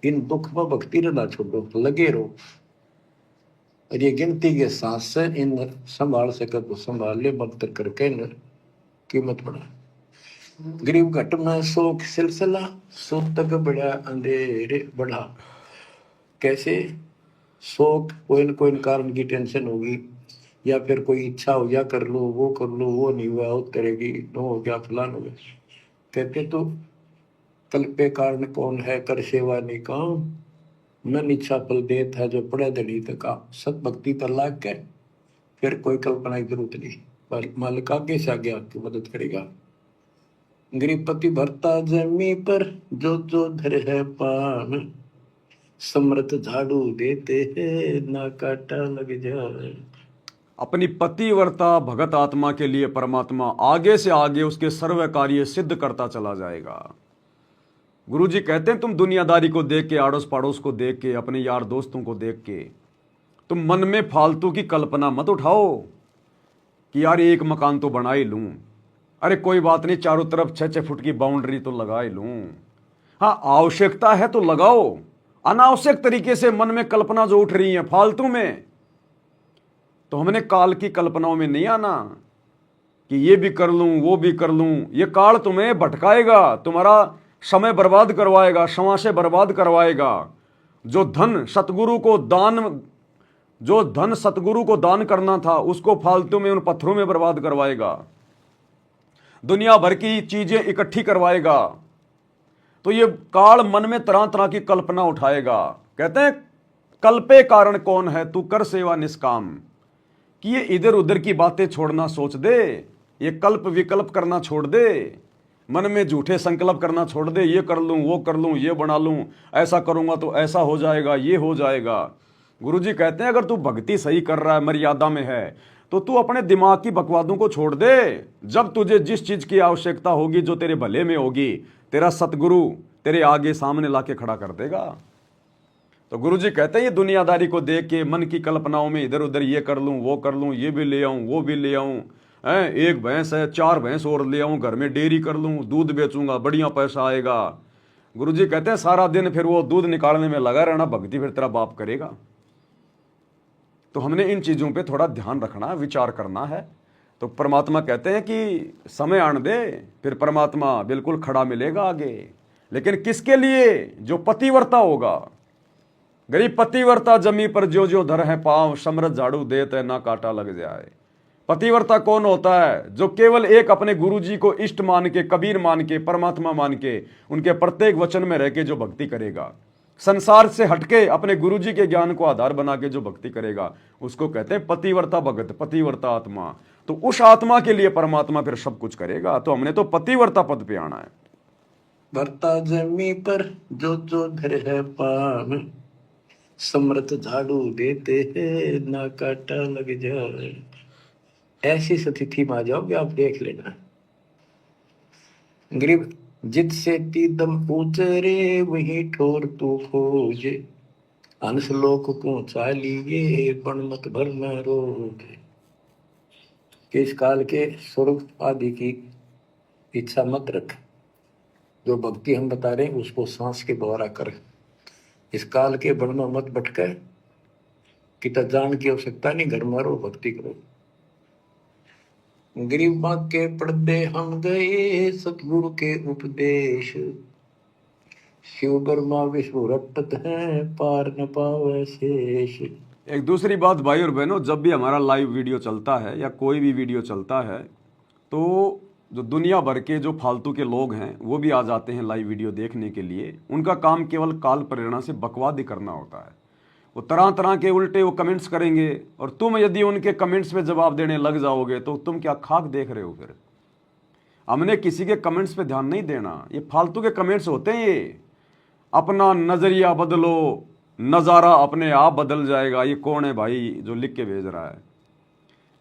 Speaker 2: इन दुख में भक्ति रहना छोड़ो, लगे रहो, और ये गिनती के साथ से इन संभाल सके तो संभाल ले, मंत्र करके इन कीमत बढ़ा। गरीब घट में शोक सिलसिला, सुख तक बड़ा अंधेरे बढ़ा। कैसे? शोक कोई न कोई कारण की टेंशन होगी, या फिर कोई इच्छा हो गया कर लो, वो नहीं हुआ, वो करेगी, नो हो गया, फलान हो गया। कहते तो कल पे कारण कौन है, कर सेवा नहीं काम, मन इच्छा फल देत है जो पड़े धड़ी तका। सत भक्ति पर लाग के फिर कोई कल्पना की जरूरत नहीं, पर मालिक आगे से आगे आपकी मदद करेगा। गृहपति भरता जमी पर जो जो धर है पान, समृत झाड़ू देते हैं ना काटा लग जाए।
Speaker 1: अपनी पतिव्रता भगत आत्मा के लिए परमात्मा आगे से आगे उसके सर्व कार्य सिद्ध करता चला जाएगा। गुरुजी कहते हैं तुम दुनियादारी को देख के, आड़ोस पड़ोस को देख के, अपने यार दोस्तों को देख के तुम मन में फालतू की कल्पना मत उठाओ कि यार एक मकान तो बना ही लूं, अरे कोई बात नहीं, चारों तरफ 6-6 फुट की बाउंड्री तो लगा ही लूं। हाँ, आवश्यकता है तो लगाओ। अनावश्यक तरीके से मन में कल्पना जो उठ रही है फालतू में, तो हमने काल की कल्पनाओं में नहीं आना कि ये भी कर लूं, वो भी कर लूं। ये काल तुम्हें भटकाएगा, तुम्हारा समय बर्बाद करवाएगा, समाशय बर्बाद करवाएगा। जो धन सतगुरु को दान करना था उसको फालतू में उन पत्थरों में बर्बाद करवाएगा, दुनिया भर की चीजें इकट्ठी करवाएगा। तो ये काल मन में तरह तरह की कल्पना उठाएगा। कहते हैं कल्पे कारण कौन है, तू कर सेवा निष्काम। कि ये इधर उधर की बातें छोड़ना सोच दे, ये कल्प विकल्प करना छोड़ दे, मन में झूठे संकल्प करना छोड़ दे, ये कर लूं, वो कर लूं, ये बना लूं, ऐसा करूंगा तो ऐसा हो जाएगा, ये हो जाएगा। गुरुजी कहते हैं अगर तू भक्ति सही कर रहा है, मर्यादा में है, तो तू अपने दिमाग की बकवादों को छोड़ दे। जब तुझे जिस चीज की आवश्यकता होगी, जो तेरे भले में होगी, तेरा सतगुरु तेरे आगे सामने लाके खड़ा कर देगा। तो गुरुजी कहते हैं ये दुनियादारी को देख के मन की कल्पनाओं में इधर उधर ये कर लूं, वो कर लूं, ये भी ले आऊं, वो भी ले आऊं, एक भैंस है 4 भैंस और ले आऊं, घर में डेयरी कर लूं, दूध बेचूंगा, बढ़िया पैसा आएगा। गुरुजी कहते हैं सारा दिन फिर वो दूध निकालने में लगा रहना, भक्ति फिर तेरा बाप करेगा। तो हमने इन चीजों पे थोड़ा ध्यान रखना, विचार करना है। तो परमात्मा कहते हैं कि समय आने दे, फिर परमात्मा बिल्कुल खड़ा मिलेगा आगे। लेकिन किसके लिए? जो पतिव्रता होगा। गरीब पतिव्रता जमी पर जो जो धर है पांव, समृत झाड़ू देते ना काटा लग जाए। पतिव्रता कौन होता है? जो केवल एक अपने गुरुजी को इष्ट मान के, कबीर मान के, परमात्मा मान के, उनके प्रत्येक वचन में रह के जो भक्ति करेगा, संसार से हटके अपने गुरुजी के ज्ञान को आधार बना के जो भक्ति करेगा, उसको कहते हैं पतिव्रता भगत, पतिव्रता आत्मा। तो उस आत्मा के लिए परमात्मा फिर सब कुछ करेगा। तो हमने तो पतिव्रता पद पे आना है।
Speaker 2: भरता जमी पर जो जो धर है पान, समृत झाड़ू देते हैं ना काटा लग जाए। ऐसी स्थिति में आ जाओगे आप, देख लेना। गरीब जित से तीदम उतरे वही ठोर तू खोजे, अंश लोक को चालिए पण मत भर न रोगे। कि इस काल के स्वर्ग आदि की इच्छा मत रख, जो भक्ति हम बता रहे हैं उसको सांस के द्वारा कर। इस काल के बड़ में मत भटके, कितना जान की आवश्यकता नहीं, घर में रहो, भक्ति करो। गरीबा के पर्दे हम गए सतगुरु के उपदेश, शिव ब्रह्मा विष्णु रटत हैं पार न पावे शेष।
Speaker 1: एक दूसरी बात भाई और बहनों, जब भी हमारा लाइव वीडियो चलता है या कोई भी वीडियो चलता है, तो जो दुनिया भर के जो फालतू के लोग हैं वो भी आ जाते हैं लाइव वीडियो देखने के लिए। उनका काम केवल काल प्रेरणा से बकवाद ही करना होता है। वो तरह तरह के उल्टे वो कमेंट्स करेंगे, और तुम यदि उनके कमेंट्स पे जवाब देने लग जाओगे तो तुम क्या खाक देख रहे हो? फिर हमने किसी के कमेंट्स पे ध्यान नहीं देना, ये फालतू के कमेंट्स होते हैं। ये अपना नज़रिया बदलो, नज़ारा अपने आप बदल जाएगा। ये कौन है भाई जो लिख के भेज रहा है?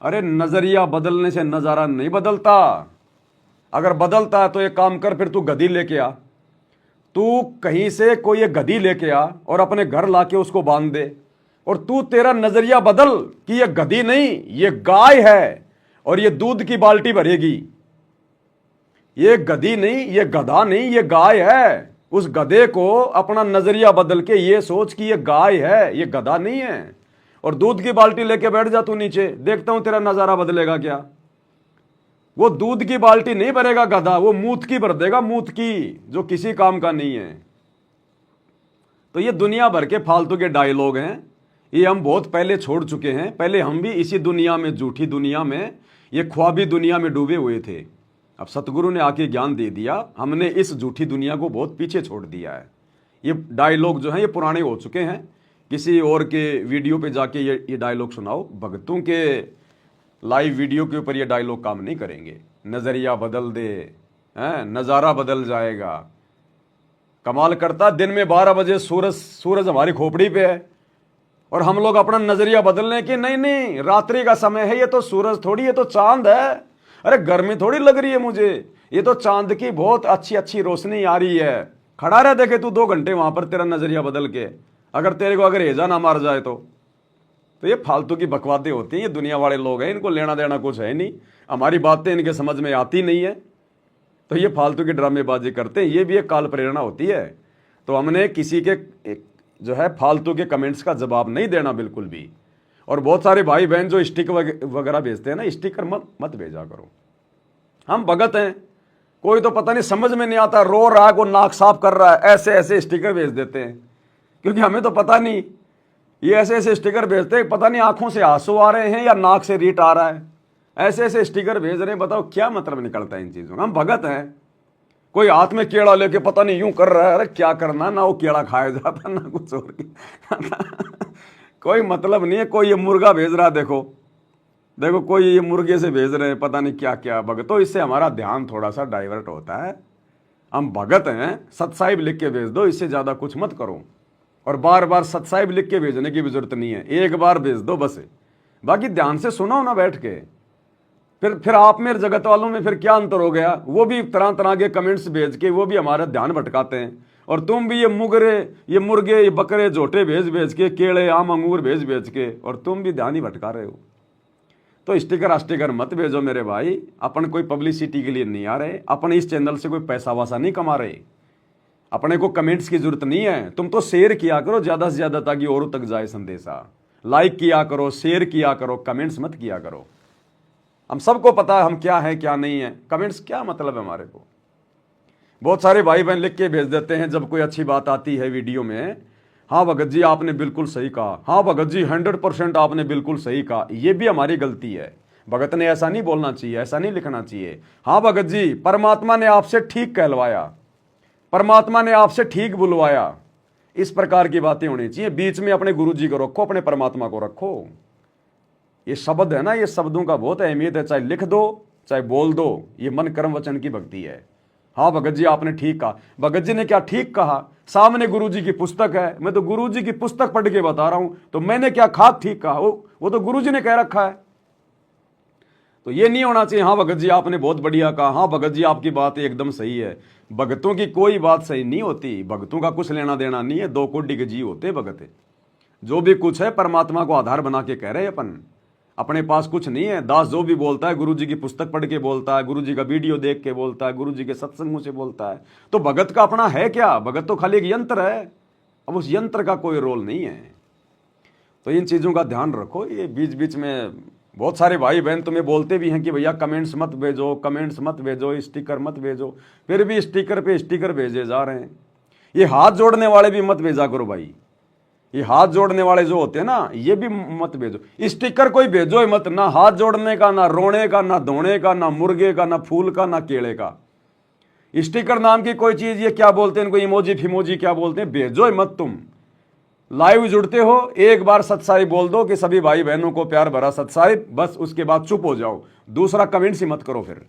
Speaker 1: अरे नज़रिया बदलने से नज़ारा नहीं बदलता। अगर बदलता है तो एक काम कर, फिर तू गधी लेके आ, तू कहीं से कोई एक गधी लेके आ और अपने घर लाके उसको बांध दे, और तू तेरा नज़रिया बदल कि ये गधी नहीं, ये गाय है और ये दूध की बाल्टी भरेगी। ये गधी नहीं, ये गधा नहीं, ये गाय है। उस गधे को अपना नजरिया बदल के ये सोच कि ये गाय है, ये गधा नहीं है, और दूध की बाल्टी लेके बैठ जा तू नीचे, देखता हूं तेरा नजारा बदलेगा क्या। वो दूध की बाल्टी नहीं भरेगा गधा, वो मूत की भर देगा, मूत की, जो किसी काम का नहीं है। तो ये दुनिया भर के फालतू के डायलॉग हैं, ये हम बहुत पहले छोड़ चुके हैं। पहले हम भी इसी दुनिया में, झूठी दुनिया में, ये ख्वाबी दुनिया में डूबे हुए थे। अब सतगुरु ने आके ज्ञान दे दिया, हमने इस झूठी दुनिया को बहुत पीछे छोड़ दिया है। ये डायलॉग जो हैं ये पुराने हो चुके हैं। किसी और के वीडियो पे जाके ये डायलॉग सुनाओ, भगतों के लाइव वीडियो के ऊपर ये डायलॉग काम नहीं करेंगे। नज़रिया बदल दे, नज़ारा बदल जाएगा। कमाल करता, दिन में 12 बजे सूरज हमारी खोपड़ी पे है और हम लोग अपना नज़रिया बदलने की, नहीं, रात्रि का समय है, ये तो सूरज थोड़ी, ये तो चांद है। अरे गर्मी थोड़ी लग रही है मुझे, ये तो चांद की बहुत अच्छी रोशनी आ रही है। खड़ा रह देखे तू 2 घंटे वहां पर, तेरा नजरिया बदल के, अगर तेरे को अगर हेजा ना मार जाए तो ये फालतू की बकवादें होती हैं। ये दुनिया वाले लोग हैं, इनको लेना देना कुछ है नहीं, हमारी बातें इनके समझ में आती नहीं है, तो ये फालतू की ड्रामेबाजी करते हैं। ये भी एक काल प्रेरणा होती है। तो हमने किसी के जो है फालतू के कमेंट्स का जवाब नहीं देना बिल्कुल भी। और बहुत सारे भाई बहन जो स्टिक वगैरह भेजते हैं ना, स्टिकर मत भेजा करो। हम भगत हैं, कोई तो पता नहीं समझ में नहीं आता, रो रहा है, को नाक साफ कर रहा है, ऐसे स्टिकर भेज देते हैं, क्योंकि हमें तो पता नहीं। ये ऐसे स्टिकर भेजते हैं, पता नहीं आंखों से आंसू आ रहे हैं या नाक से रीट आ रहा है, ऐसे स्टिकर भेज रहे हैं। बताओ क्या मतलब निकलता है इन चीजों का। हम भगत हैं। कोई हाथ में केड़ा लेके पता नहीं यूं कर रहा है, अरे क्या करना, ना वो केड़ा खाया जाता ना कुछ और कोई मतलब नहीं है। कोई ये मुर्गा भेज रहा है, देखो कोई ये मुर्गे से भेज रहे हैं, पता नहीं क्या क्या। भगतों, इससे हमारा ध्यान थोड़ा सा डाइवर्ट होता है। हम भगत हैं, सतसाहिब लिख के भेज दो, इससे ज्यादा कुछ मत करो। और बार बार सतसाहिब लिख के भेजने की भी जरूरत नहीं है, एक बार भेज दो बस। बाकी ध्यान से सुनो ना बैठ के। फिर आप मेरे जगत वालों में फिर क्या अंतर हो गया? वो भी तरह तरह के कमेंट्स भेज के वो भी हमारा ध्यान भटकाते हैं, और तुम भी ये मुर्गे, ये बकरे, झोटे भेज के, केले, आम, अंगूर भेज के, और तुम भी ध्यान ही भटका रहे हो। तो स्टिकर मत भेजो मेरे भाई। अपन कोई पब्लिसिटी के लिए नहीं आ रहे, अपन इस चैनल से कोई पैसा वासा नहीं कमा रहे। अपने को कमेंट्स की जरूरत नहीं है। तुम तो शेयर किया करो ज्यादा से ज्यादा, ताकि औरों तक जाए संदेशा। लाइक किया करो, शेयर किया करो, कमेंट्स मत किया करो। हम सबको पता है हम क्या है क्या नहीं है, कमेंट्स क्या मतलब है हमारे को। बहुत सारे भाई बहन लिख के भेज देते हैं जब कोई अच्छी बात आती है वीडियो में, हाँ भगत जी आपने बिल्कुल सही कहा, हाँ भगत जी 100% आपने बिल्कुल सही कहा। ये भी हमारी गलती है। भगत ने ऐसा नहीं बोलना चाहिए, ऐसा नहीं लिखना चाहिए। हाँ भगत जी परमात्मा ने आपसे ठीक कहलवाया, परमात्मा ने आपसे ठीक बुलवाया, इस प्रकार की बातें होनी चाहिए। बीच में अपने गुरु जी को रखो, अपने परमात्मा को रखो। ये शब्द है ना, ये शब्दों का बहुत अहमियत है, चाहे लिख दो चाहे बोल दो, ये मन कर्म वचन की भक्ति है। हाँ भगत जी आपने ठीक कहा। भगत जी ने क्या ठीक कहा? सामने गुरु जी की पुस्तक है, मैं तो गुरु जी की पुस्तक पढ़ के बता रहा हूं, तो मैंने क्या खाक ठीक कहा? वो तो गुरु जी ने कह रखा है। तो ये नहीं होना चाहिए हाँ भगत जी आपने बहुत बढ़िया कहा, हाँ भगत जी आपकी बात एकदम सही है। भगतों की कोई बात सही नहीं होती, भगतों का कुछ लेना देना नहीं है। 2 कोटि के जीव होते भगत। जो भी कुछ है परमात्मा को आधार बना के कह रहे हैं अपन, अपने पास कुछ नहीं है। दास जो भी बोलता है गुरु जी की पुस्तक पढ़ के बोलता है, गुरु जी का वीडियो देख के बोलता है, गुरु जी के सत्संगों से बोलता है। तो भगत का अपना है क्या? भगत तो खाली एक यंत्र है, अब उस यंत्र का कोई रोल नहीं है। तो इन चीज़ों का ध्यान रखो। ये बीच बीच में बहुत सारे भाई बहन तुम्हें बोलते भी हैं कि भैया कमेंट्स मत भेजो, कमेंट्स मत भेजो, स्टिकर मत भेजो, फिर भी स्टिकर पे स्टिकर भेजे जा रहे हैं। ये हाथ जोड़ने वाले भी मत भेजा करो भाई। ये हाथ जोड़ने वाले जो होते हैं ना, ये भी मत भेजो। स्टिकर कोई भेजो ही मत, ना हाथ जोड़ने का, ना रोने का, ना धोने का, ना मुर्गे का, ना फूल का, ना केले का। स्टिकर नाम की कोई चीज, ये क्या बोलते हैं इनको, इमोजी फिमोजी क्या बोलते हैं, भेजो ही मत। तुम लाइव जुड़ते हो, एक बार सत्साई बोल दो कि सभी भाई बहनों को प्यार भरा सत्साई, बस उसके बाद चुप हो जाओ। दूसरा कमेंट्स ही मत करो फिर।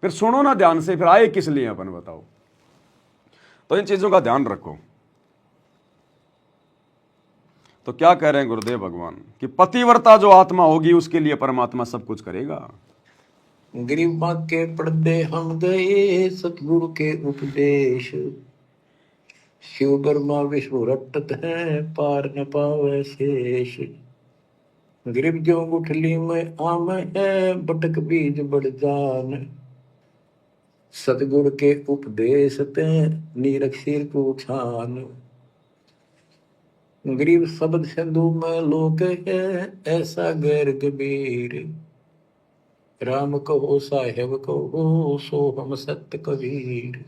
Speaker 1: फिर सुनो ना ध्यान से, फिर आए किस लिए अपन बताओ। तो इन चीजों का ध्यान रखो। तो क्या कह रहे हैं गुरुदेव भगवान कि पतिव्रता जो आत्मा होगी उसके लिए परमात्मा सब कुछ करेगा।
Speaker 2: गरीबा के पर्दे हम गए सतगुरु के उपदेश, शिव ब्रह्मा विष्णु रटत है पार न पावे शेष। गरीब जो गुठली में आम है बटक बीज बढ़ जान, सतगुरु के उपदेश ते नीरख सिर को छान। गरीब शब्द सिंधु में लोक है ऐसा गैर गंभीर, राम कहो साहेब कहो सो हम सत्य कबीर।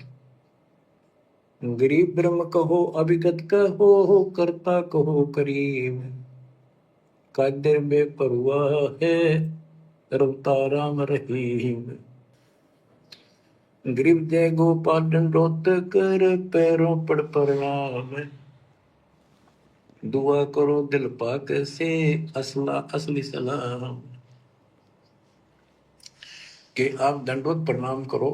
Speaker 2: गरीब ब्रह्म कहो अभिगत कहो करता कहो करीब, कादर में परुआ है रवता राम रहीम। गरीब जय गोपाल दंडोत कर पैरों पड़ प्रणाम, दुआ करो दिल पाक से असला असली सलाम। कि आप दंडोत प्रणाम करो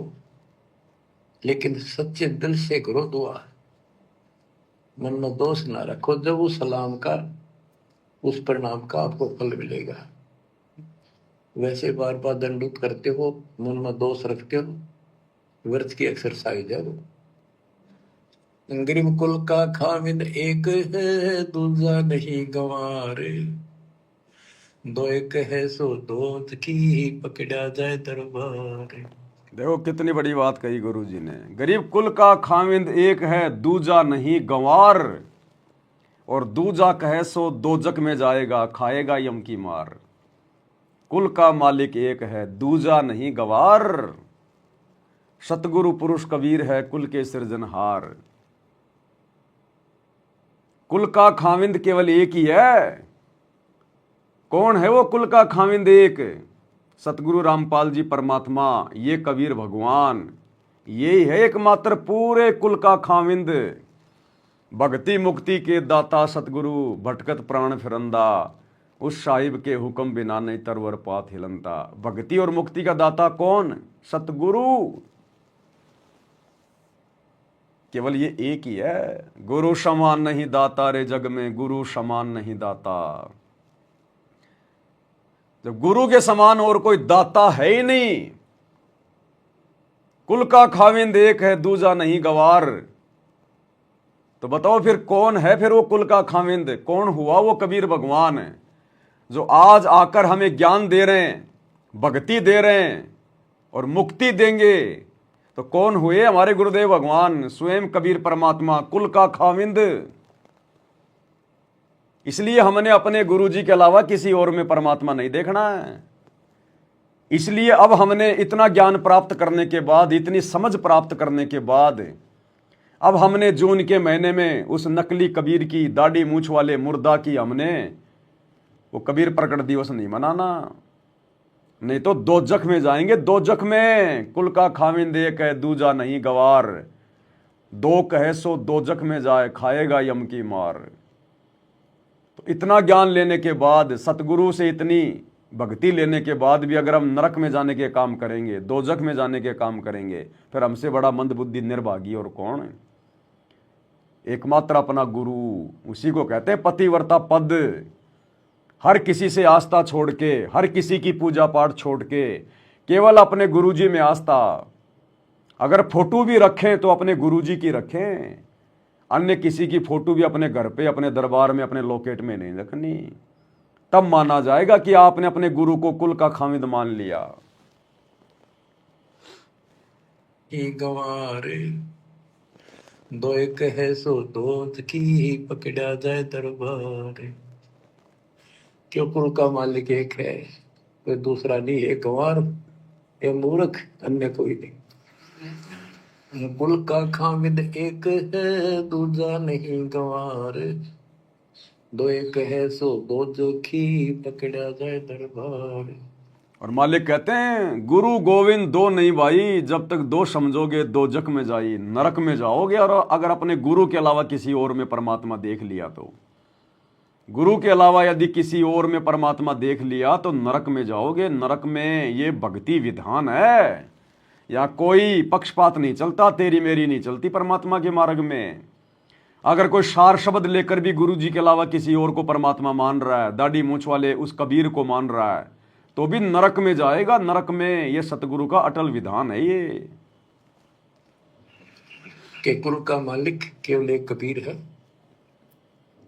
Speaker 2: लेकिन सच्चे दिल से करो दुआ, मन में दोष ना रखो। जब उस सलाम का उस प्रणाम का आपको फल मिलेगा। वैसे बार बार दंडोत करते हो, मन में दोष रखते हो, व्यर्थ की एक्सरसाइज है वो। गरीब कुल का खामिद एक है दूजा नहीं गंवार, दो एक है सो दोत की पकड़ा जाए दरबार।
Speaker 1: देखो कितनी बड़ी बात कही गुरु जी ने। गरीब कुल का खाविंद एक है दूजा नहीं गंवार, और दूजा कहे सो दोजक में जाएगा खाएगा यम की मार। कुल का मालिक एक है दूजा नहीं गंवार, सतगुरु पुरुष कबीर है कुल के सृजनहार। कुल का खाविंद केवल एक ही है। कौन है वो कुल का खाविंद एक? सतगुरु रामपाल जी परमात्मा, ये कबीर भगवान, ये है एकमात्र पूरे कुल का खाविंद। भक्ति मुक्ति के दाता सतगुरु भटकत प्राण फिरंदा, उस साहिब के हुक्म बिना नहीं तरवर पात हिलंता। भक्ति और मुक्ति का दाता कौन? सतगुरु। केवल ये एक ही है। गुरु समान नहीं दाता रे जग में, गुरु समान नहीं दाता। जब गुरु के समान और कोई दाता है ही नहीं, कुल का खाविंद एक है दूजा नहीं गवार, तो बताओ फिर कौन है फिर वो कुल का खाविंद? कौन हुआ वो कबीर भगवान है जो आज आकर हमें ज्ञान दे रहे हैं, भक्ति दे रहे हैं और मुक्ति देंगे? तो कौन हुए? हमारे गुरुदेव भगवान स्वयं कबीर परमात्मा, कुल का खाविंद। इसलिए हमने अपने गुरुजी के अलावा किसी और में परमात्मा नहीं देखना है। इसलिए अब हमने इतना ज्ञान प्राप्त करने के बाद, इतनी समझ प्राप्त करने के बाद, अब हमने जून के महीने में उस नकली कबीर की दाढ़ी मूछ वाले मुर्दा की हमने वो कबीर प्रकट दिवस नहीं मनाना, नहीं तो दोजख में जाएंगे। दोजख में कुल का खाविंद एक है दूजा नहीं गवार, दो कहे सो दोजख में जाए खाएगा यम की मार। तो इतना ज्ञान लेने के बाद, सतगुरु से इतनी भक्ति लेने के बाद भी अगर हम नरक में जाने के काम करेंगे, दोजख में जाने के काम करेंगे, फिर हमसे बड़ा मंदबुद्धि निर्भागी और कौन है? एकमात्र अपना गुरु, उसी को कहते हैं पतिव्रता पद। हर किसी से आस्था छोड़ के, हर किसी की पूजा पाठ छोड़ के, केवल अपने गुरुजी में आस्था। अगर फोटो भी रखें तो अपने गुरुजी की रखें, अन्य किसी की फोटो भी अपने घर पे, अपने दरबार में, अपने लॉकेट में नहीं रखनी। तब माना जाएगा कि आपने अपने गुरु को कुल का खामिद मान लिया।
Speaker 2: गंवारे दो एक है सो दोत की पकड़ा जाए दरबार। क्यों? कुल का मालिक एक है, कोई दूसरा नहीं है। गंवार ये मूर्ख, अन्य कोई नहीं। कुल का खामिद एक है दूजा नहीं गंवार, दो एक है सो दो जोखी पकड़ा जाए दरबार।
Speaker 1: और मालिक कहते हैं गुरु गोविंद दो नहीं भाई, जब तक दो समझोगे दो जख में जाई, नरक में जाओगे। और अगर अपने गुरु के अलावा किसी और में परमात्मा देख लिया तो, गुरु के अलावा यदि किसी और में परमात्मा देख लिया तो नरक में जाओगे। नरक में ये भक्ति विधान है, या कोई पक्षपात नहीं चलता, तेरी मेरी नहीं चलती परमात्मा के मार्ग में। अगर कोई सार शब्द लेकर भी गुरु जी के अलावा किसी और को परमात्मा मान रहा है, दाढ़ी मूंछ वाले उस कबीर को मान रहा है, तो भी नरक में जाएगा, नरक में। ये सतगुरु का अटल विधान है ये।
Speaker 2: कि कुल का मालिक केवल एक कबीर है,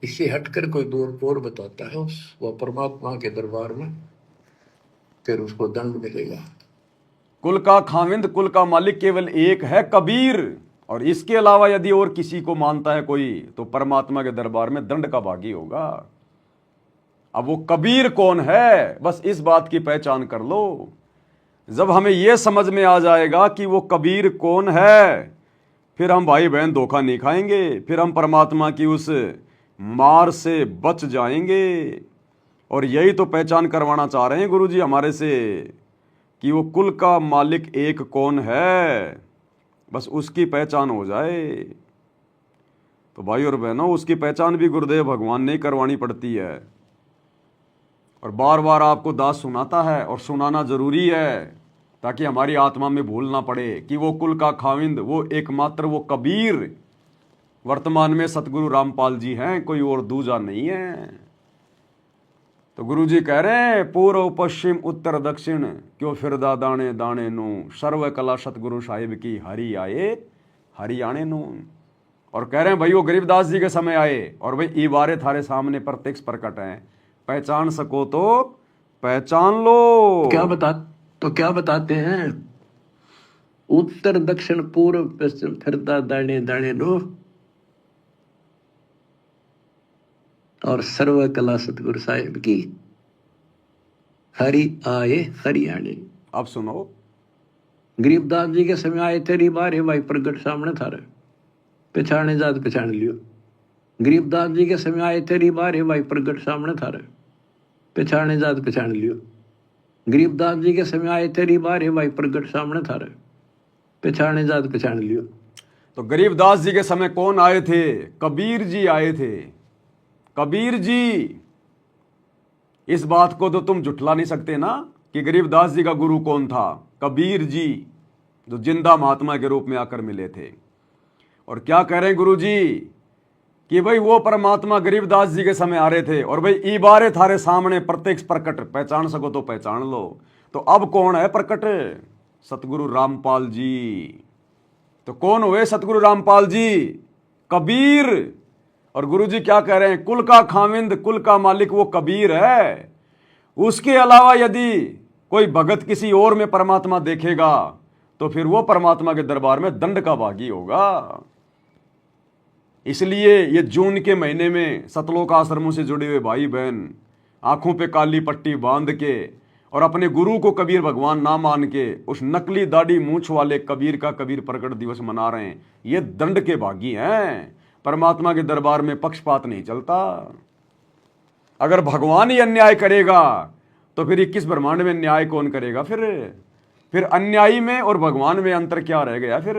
Speaker 2: इससे हटकर कोई दूर और बताता है उस वो परमात्मा के दरबार में, फिर उसको दंड मिलेगा।
Speaker 1: कुल का खाविंद, कुल का मालिक केवल एक है कबीर, और इसके अलावा यदि और किसी को मानता है कोई, तो परमात्मा के दरबार में दंड का भागी होगा। अब वो कबीर कौन है, बस इस बात की पहचान कर लो। जब हमें यह समझ में आ जाएगा कि वो कबीर कौन है, फिर हम भाई बहन धोखा नहीं खाएंगे, फिर हम परमात्मा की उस मार से बच जाएंगे। और यही तो पहचान करवाना चाह रहे हैं गुरु जी हमारे से, कि वो कुल का मालिक एक कौन है, बस उसकी पहचान हो जाए। तो भाई और बहनों, उसकी पहचान भी गुरुदेव भगवान ने करवानी पड़ती है, और बार बार आपको दास सुनाता है, और सुनाना जरूरी है, ताकि हमारी आत्मा में भूल ना पड़े कि वो कुल का खाविंद, वो एकमात्र वो कबीर वर्तमान में सतगुरु रामपाल जी हैं, कोई और दूजा नहीं है। तो गुरु जी कह रहे हैं, पूर्व पश्चिम उत्तर दक्षिण क्यों फिरदा दाने दाने नू, सर्व कला सतगुरु साहिब की हरि आए हरियाणे नू। और कह रहे हैं भाई वो गरीबदास जी के समय आए, और भाई ई बारे थारे सामने प्रत्यक्ष प्रकट हैं, पहचान सको तो पहचान लो।
Speaker 2: क्या बताते हैं, उत्तर दक्षिण पूर्व पश्चिम फिरदा दाने दाने नो, और सर्व कला सतगुरु साहिब की हरि आए हरियाणे।
Speaker 1: अब सुनो,
Speaker 2: गरीबदास जी के समय आए तेरी बारे भाई प्रगट सामने थारे, पहचाने जात पहचान लियो। गरीबदास जी के समय आए तेरी बारे भाई प्रगट सामने थारे, पहचाने जात पहचान लियो। गरीबदास जी के समय आए तेरी बारे भाई प्रगट सामने थारे, पहचाने जात पहचान लियो।
Speaker 1: तो गरीबदास जी के समय कौन आए थे? कबीर जी आए थे। कबीर जी, इस बात को तो तुम जुटला नहीं सकते ना कि गरीबदास जी का गुरु कौन था? कबीर जी, जो जिंदा महात्मा के रूप में आकर मिले थे। और क्या कह रहे हैं गुरु जी कि भाई वो परमात्मा गरीबदास जी के समय आ रहे थे, और भाई ई बारे थारे सामने प्रत्यक्ष प्रकट, पहचान सको तो पहचान लो। तो अब कौन है प्रकट? सतगुरु रामपाल जी। तो कौन हुए सतगुरु रामपाल जी? कबीर। और गुरु जी क्या कह रहे हैं? कुल का खाविंद, कुल का मालिक वो कबीर है। उसके अलावा यदि कोई भगत किसी और में परमात्मा देखेगा, तो फिर वो परमात्मा के दरबार में दंड का भागी होगा। इसलिए ये जून के महीने में सतलोक आश्रमों से जुड़े हुए भाई बहन आंखों पे काली पट्टी बांध के और अपने गुरु को कबीर भगवान ना मान के उस नकली दाढ़ी मूंछ वाले कबीर का कबीर प्रकट दिवस मना रहे हैं, ये दंड के भागी हैं। परमात्मा के दरबार में पक्षपात नहीं चलता। अगर भगवान ही अन्याय करेगा तो फिर 21 ब्रह्मांड में न्याय कौन करेगा? फिर अन्यायी में और भगवान में अंतर क्या रह गया फिर?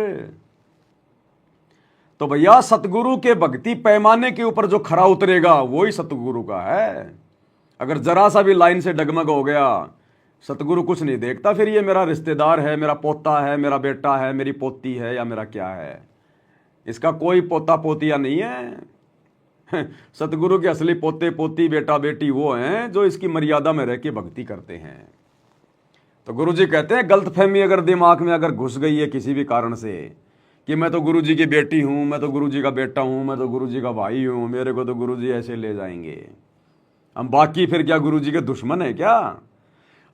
Speaker 1: तो भैया सतगुरु के भक्ति पैमाने के ऊपर जो खरा उतरेगा वही सतगुरु का है। अगर जरा सा भी लाइन से डगमग हो गया, सतगुरु कुछ नहीं देखता, फिर ये मेरा रिश्तेदार है, मेरा पोता है, मेरा बेटा है, मेरी पोती है, या मेरा क्या है। इसका कोई पोता पोतिया नहीं है। सतगुरु के असली पोते पोती बेटा बेटी वो हैं जो इसकी मर्यादा में रह के भक्ति करते हैं। तो गुरु जी कहते हैं गलतफहमी अगर दिमाग में अगर घुस गई है किसी भी कारण से कि मैं तो गुरु जी की बेटी हूं, मैं तो गुरु जी का बेटा हूं, मैं तो गुरु जी का भाई हूं, मेरे को तो गुरु जी ऐसे ले जाएंगे, हम बाकी फिर क्या गुरु जी के दुश्मन है क्या?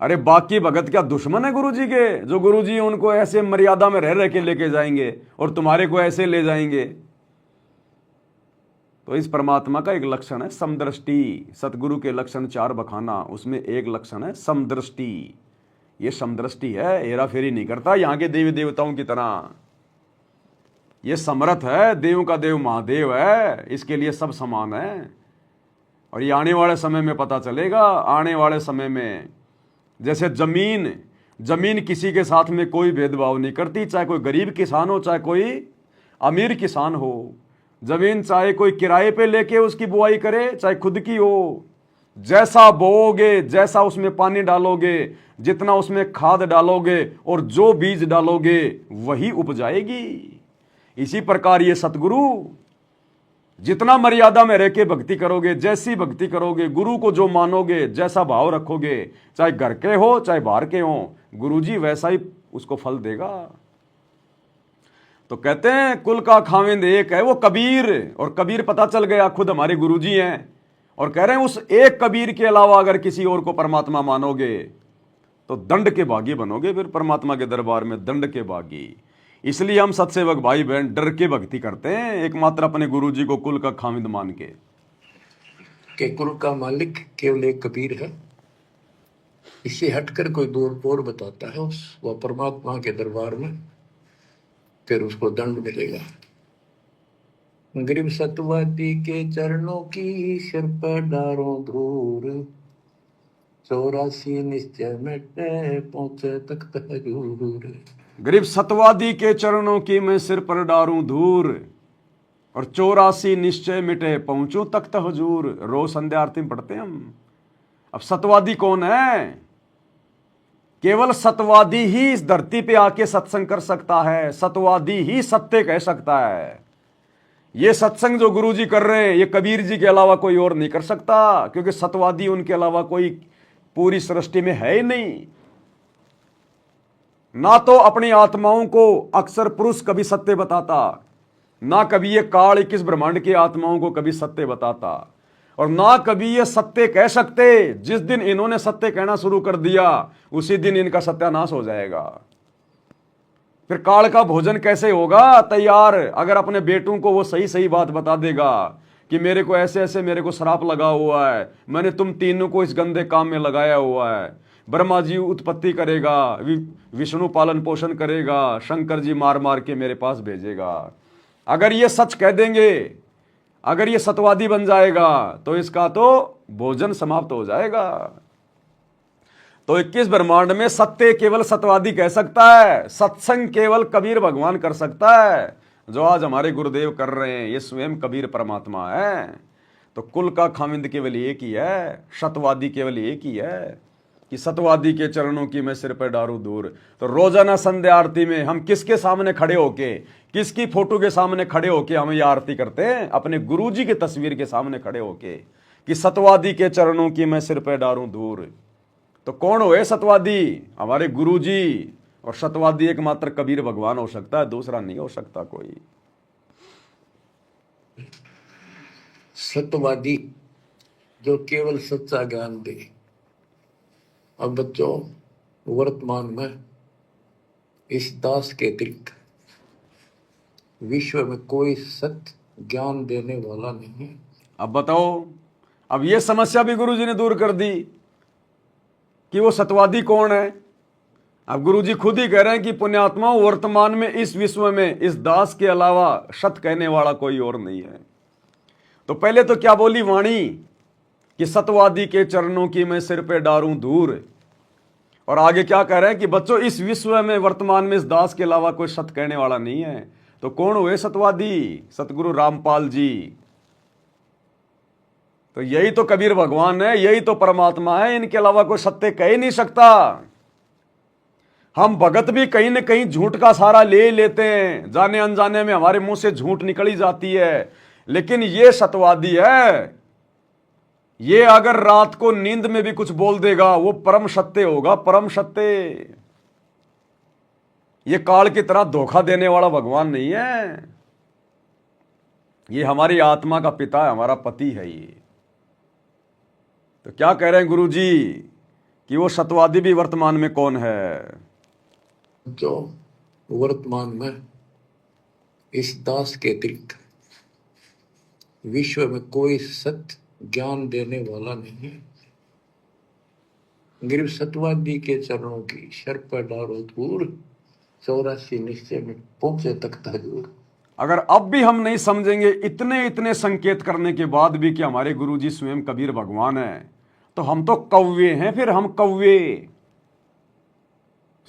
Speaker 1: अरे बाकी भगत क्या दुश्मन है गुरु जी के, जो गुरु जी उनको ऐसे मर्यादा में रह रह के लेके जाएंगे और तुम्हारे को ऐसे ले जाएंगे? तो इस परमात्मा का एक लक्षण है समदृष्टि। सतगुरु के लक्षण 4 बखाना, उसमें एक लक्षण है समदृष्टि। ये समदृष्टि है, हेरा फेरी नहीं करता यहाँ के देवी देवताओं की तरह। ये समर्थ है, देव का देव महादेव है, इसके लिए सब समान है। और ये आने वाले समय में पता चलेगा। आने वाले समय में जैसे जमीन किसी के साथ में कोई भेदभाव नहीं करती, चाहे कोई गरीब किसान हो, चाहे कोई अमीर किसान हो। जमीन चाहे कोई किराए पे लेके उसकी बुआई करे, चाहे खुद की हो, जैसा बोओगे, जैसा उसमें पानी डालोगे, जितना उसमें खाद डालोगे और जो बीज डालोगे वही उपजाएगी। इसी प्रकार ये सतगुरु, जितना मर्यादा में रह के भक्ति करोगे, जैसी भक्ति करोगे, गुरु को जो मानोगे, जैसा भाव रखोगे, चाहे घर के हो चाहे बाहर के हो, गुरुजी वैसा ही उसको फल देगा। तो कहते हैं कुल का खाविंद एक है, वो कबीर। और कबीर पता चल गया खुद हमारे गुरुजी हैं, और कह रहे हैं उस एक कबीर के अलावा अगर किसी और को परमात्मा मानोगे तो दंड के भागी बनोगे, फिर परमात्मा के दरबार में दंड के भागी। इसलिए हम सत्सेवक भाई बहन डर के भक्ति करते हैं, एकमात्र अपने गुरुजी को कुल का खामिद मान के।
Speaker 2: कि कुल का मालिक केवल एक कबीर है, इससे हटकर कोई दूर और बताता है उस वह परमात्मा के दरबार में, फिर उसको दंड मिलेगा। गरीब सतवादी के चरणों की सिर पर डारों धूर, 84 निश्चय मिटे पहुंचे तख्त हजूर।
Speaker 1: गरीब सतवादी के चरणों की मैं सिर पर डारूं धूर, और 84 निश्चय मिटे पहुंचूं तख्त हुजूर। रोज संध्या आरती में पढ़ते हैं हम। अब सतवादी कौन है? केवल सतवादी ही इस धरती पे आके सत्संग कर सकता है, सतवादी ही सत्य कह सकता है। ये सत्संग जो गुरुजी कर रहे हैं, ये कबीर जी के अलावा कोई और नहीं कर सकता, क्योंकि सतवादी उनके अलावा कोई पूरी सृष्टि में है ही नहीं। ना तो अपनी आत्माओं को अक्सर पुरुष कभी सत्य बताता, ना कभी ये काल 21 ब्रह्मांड की आत्माओं को कभी सत्य बताता, और ना कभी ये सत्य कह सकते। जिस दिन इन्होंने सत्य कहना शुरू कर दिया उसी दिन इनका सत्यानाश हो जाएगा। फिर काल का भोजन कैसे होगा तैयार? अगर अपने बेटों को वो सही सही बात बता देगा कि मेरे को ऐसे ऐसे मेरे को श्राप लगा हुआ है, मैंने तुम तीनों को इस गंदे काम में लगाया हुआ है, ब्रह्मा जी उत्पत्ति करेगा, विष्णु पालन पोषण करेगा, शंकर जी मार मार के मेरे पास भेजेगा। अगर ये सच कह देंगे, अगर ये सतवादी बन जाएगा तो इसका तो भोजन समाप्त हो जाएगा। तो 21 ब्रह्मांड में सत्य केवल सतवादी कह सकता है, सत्संग केवल कबीर भगवान कर सकता है। जो आज हमारे गुरुदेव कर रहे हैं ये स्वयं कबीर परमात्मा है। तो कुल का खामिंद केवल एक ही है, सतवादी केवल एक ही है कि सतवादी के चरणों की मैं सिर पर डारूं दूर। तो रोजाना संध्या आरती में हम किसके सामने खड़े होके, किसकी फोटो के सामने खड़े होके हम ये आरती करते हैं? अपने गुरुजी की तस्वीर के सामने खड़े होके कि सतवादी के चरणों की मैं सिर पर डारूं दूर। तो कौन हुए सतवादी? हमारे गुरुजी। और सतवादी एकमात्र कबीर भगवान हो सकता है, दूसरा नहीं हो सकता कोई।
Speaker 2: सत्यवादी जो केवल सच्चा ज्ञान दे। अब बच्चों, वर्तमान में इस दास के अतिरिक्त विश्व में कोई सत्य ज्ञान देने वाला नहीं है।
Speaker 1: अब बताओ, अब ये समस्या भी गुरुजी ने दूर कर दी कि वो सतवादी कौन है। अब गुरुजी खुद ही कह रहे हैं कि पुण्यात्माओं, वर्तमान में इस विश्व में इस दास के अलावा सत्य कहने वाला कोई और नहीं है। तो पहले तो क्या बोली वाणी कि सतवादी के चरणों की मैं सिर पे डारूं धूर, और आगे क्या कह रहे हैं कि बच्चों इस विश्व में वर्तमान में इस दास के अलावा कोई सत्य कहने वाला नहीं है। तो कौन हुए सतवादी? सतगुरु रामपाल जी। तो यही तो कबीर भगवान है, यही तो परमात्मा है, इनके अलावा कोई सत्य कह ही नहीं सकता। हम भगत भी कहीं न कहीं झूठ का सहारा ले लेते हैं, जाने अनजाने में हमारे मुंह से झूठ निकल ही जाती है, लेकिन ये सतवादी है। ये अगर रात को नींद में भी कुछ बोल देगा वो परम सत्य होगा, परम सत्य। ये काल की तरह धोखा देने वाला भगवान नहीं है। ये हमारी आत्मा का पिता है, हमारा पति है ये। तो क्या कह रहे हैं गुरुजी कि वो सतवादी भी वर्तमान में कौन है?
Speaker 2: जो वर्तमान में इस दास के अतिरिक्त विश्व में कोई सत्य ज्ञान देने वाला नहीं है। गिरव सतवादी के चरणों की शर पर डारो दूर, 84 निश्चय में पहुंचे तख्त हजूर।
Speaker 1: अगर अब भी हम नहीं समझेंगे इतने इतने संकेत करने के बाद भी कि हमारे गुरुजी स्वयं कबीर भगवान है, तो हम तो कौवे हैं। फिर हम कौवे,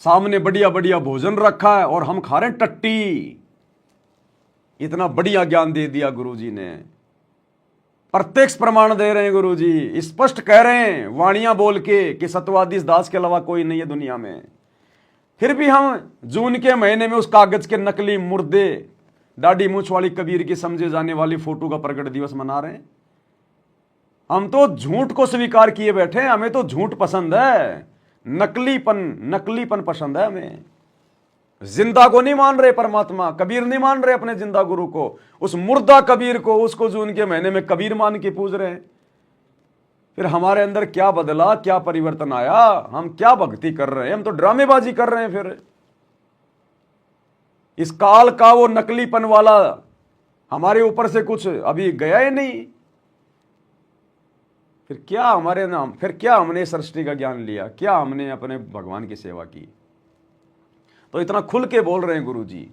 Speaker 1: सामने बढ़िया बढ़िया भोजन रखा है और हम खा रहे हैं टट्टी। इतना बढ़िया ज्ञान दे दिया गुरुजी ने। प्रत्यक्ष प्रमाण दे रहे हैं गुरु जी, स्पष्ट कह रहे हैं वाणियां बोल के कि सत्यवादी इस दास के अलावा कोई नहीं है दुनिया में। फिर भी हम जून के महीने में उस कागज के नकली मुर्दे दाढ़ी मूछ वाली कबीर की समझे जाने वाली फोटो का प्रकट दिवस मना रहे हैं। हम तो झूठ को स्वीकार किए बैठे हैं, हमें तो झूठ पसंद है, नकलीपन पसंद है हमें। जिंदा को नहीं मान रहे परमात्मा, कबीर नहीं मान रहे अपने जिंदा गुरु को, उस मुर्दा कबीर को, उसको जून के महीने में कबीर मान के पूज रहे हैं। फिर हमारे अंदर क्या बदला, क्या परिवर्तन आया, हम क्या भक्ति कर रहे हैं, हम तो ड्रामेबाजी कर रहे हैं। फिर इस काल का वो नकलीपन वाला हमारे ऊपर से कुछ अभी गया ही नहीं। फिर क्या हमारे नाम, फिर क्या हमने सृष्टि का ज्ञान लिया, क्या हमने अपने भगवान की सेवा की। तो इतना खुल के बोल रहे हैं गुरु जी।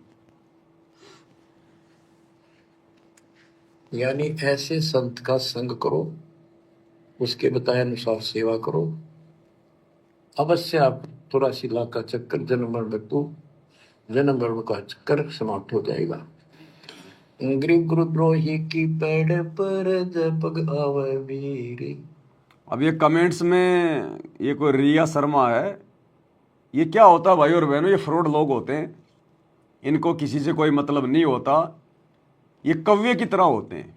Speaker 2: यानी ऐसे संत का संग करो, उसके बताए अनुसार सेवा करो, अवश्य आप 84 लाख का चक्कर जन्म मरण का चक्कर समाप्त हो जाएगा। गरीब गुरुद्रोही की पेड़ पर जपग आवे वीर।
Speaker 1: अब ये कमेंट्स में ये कोई रिया शर्मा है, ये क्या होता है भाई और बहनों, ये फ्रॉड लोग होते हैं, इनको किसी से कोई मतलब नहीं होता, ये कौवे की तरह होते हैं।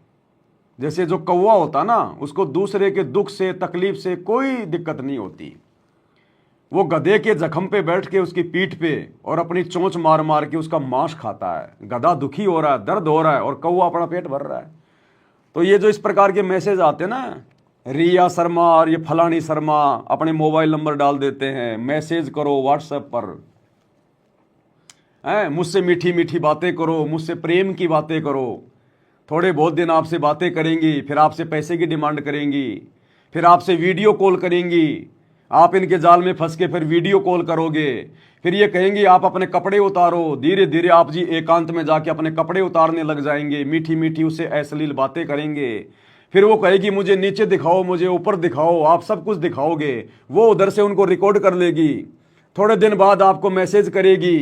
Speaker 1: जैसे जो कौवा होता ना, उसको दूसरे के दुख से तकलीफ से कोई दिक्कत नहीं होती, वो गधे के जख्म पे बैठ के उसकी पीठ पे और अपनी चोंच मार मार के उसका मांस खाता है। गधा दुखी हो रहा है, दर्द हो रहा है, और कौवा अपना पेट भर रहा है। तो ये जो इस प्रकार के मैसेज आते हैं ना, रिया शर्मा और ये फलानी शर्मा अपने मोबाइल नंबर डाल देते हैं, मैसेज करो व्हाट्सएप पर, मुझसे मीठी मीठी बातें करो, मुझसे प्रेम की बातें करो, थोड़े बहुत दिन आपसे बातें करेंगी, फिर आपसे पैसे की डिमांड करेंगी, फिर आपसे वीडियो कॉल करेंगी, आप इनके जाल में फंस के फिर वीडियो कॉल करोगे, फिर ये कहेंगे आप अपने कपड़े उतारो, धीरे धीरे आप जी एकांत में जाके अपने कपड़े उतारने लग जाएंगे, मीठी मीठी उससे अश्लील बातें करेंगे, फिर वो कहेगी मुझे नीचे दिखाओ, मुझे ऊपर दिखाओ, आप सब कुछ दिखाओगे, वो उधर से उनको रिकॉर्ड कर लेगी, थोड़े दिन बाद आपको मैसेज करेगी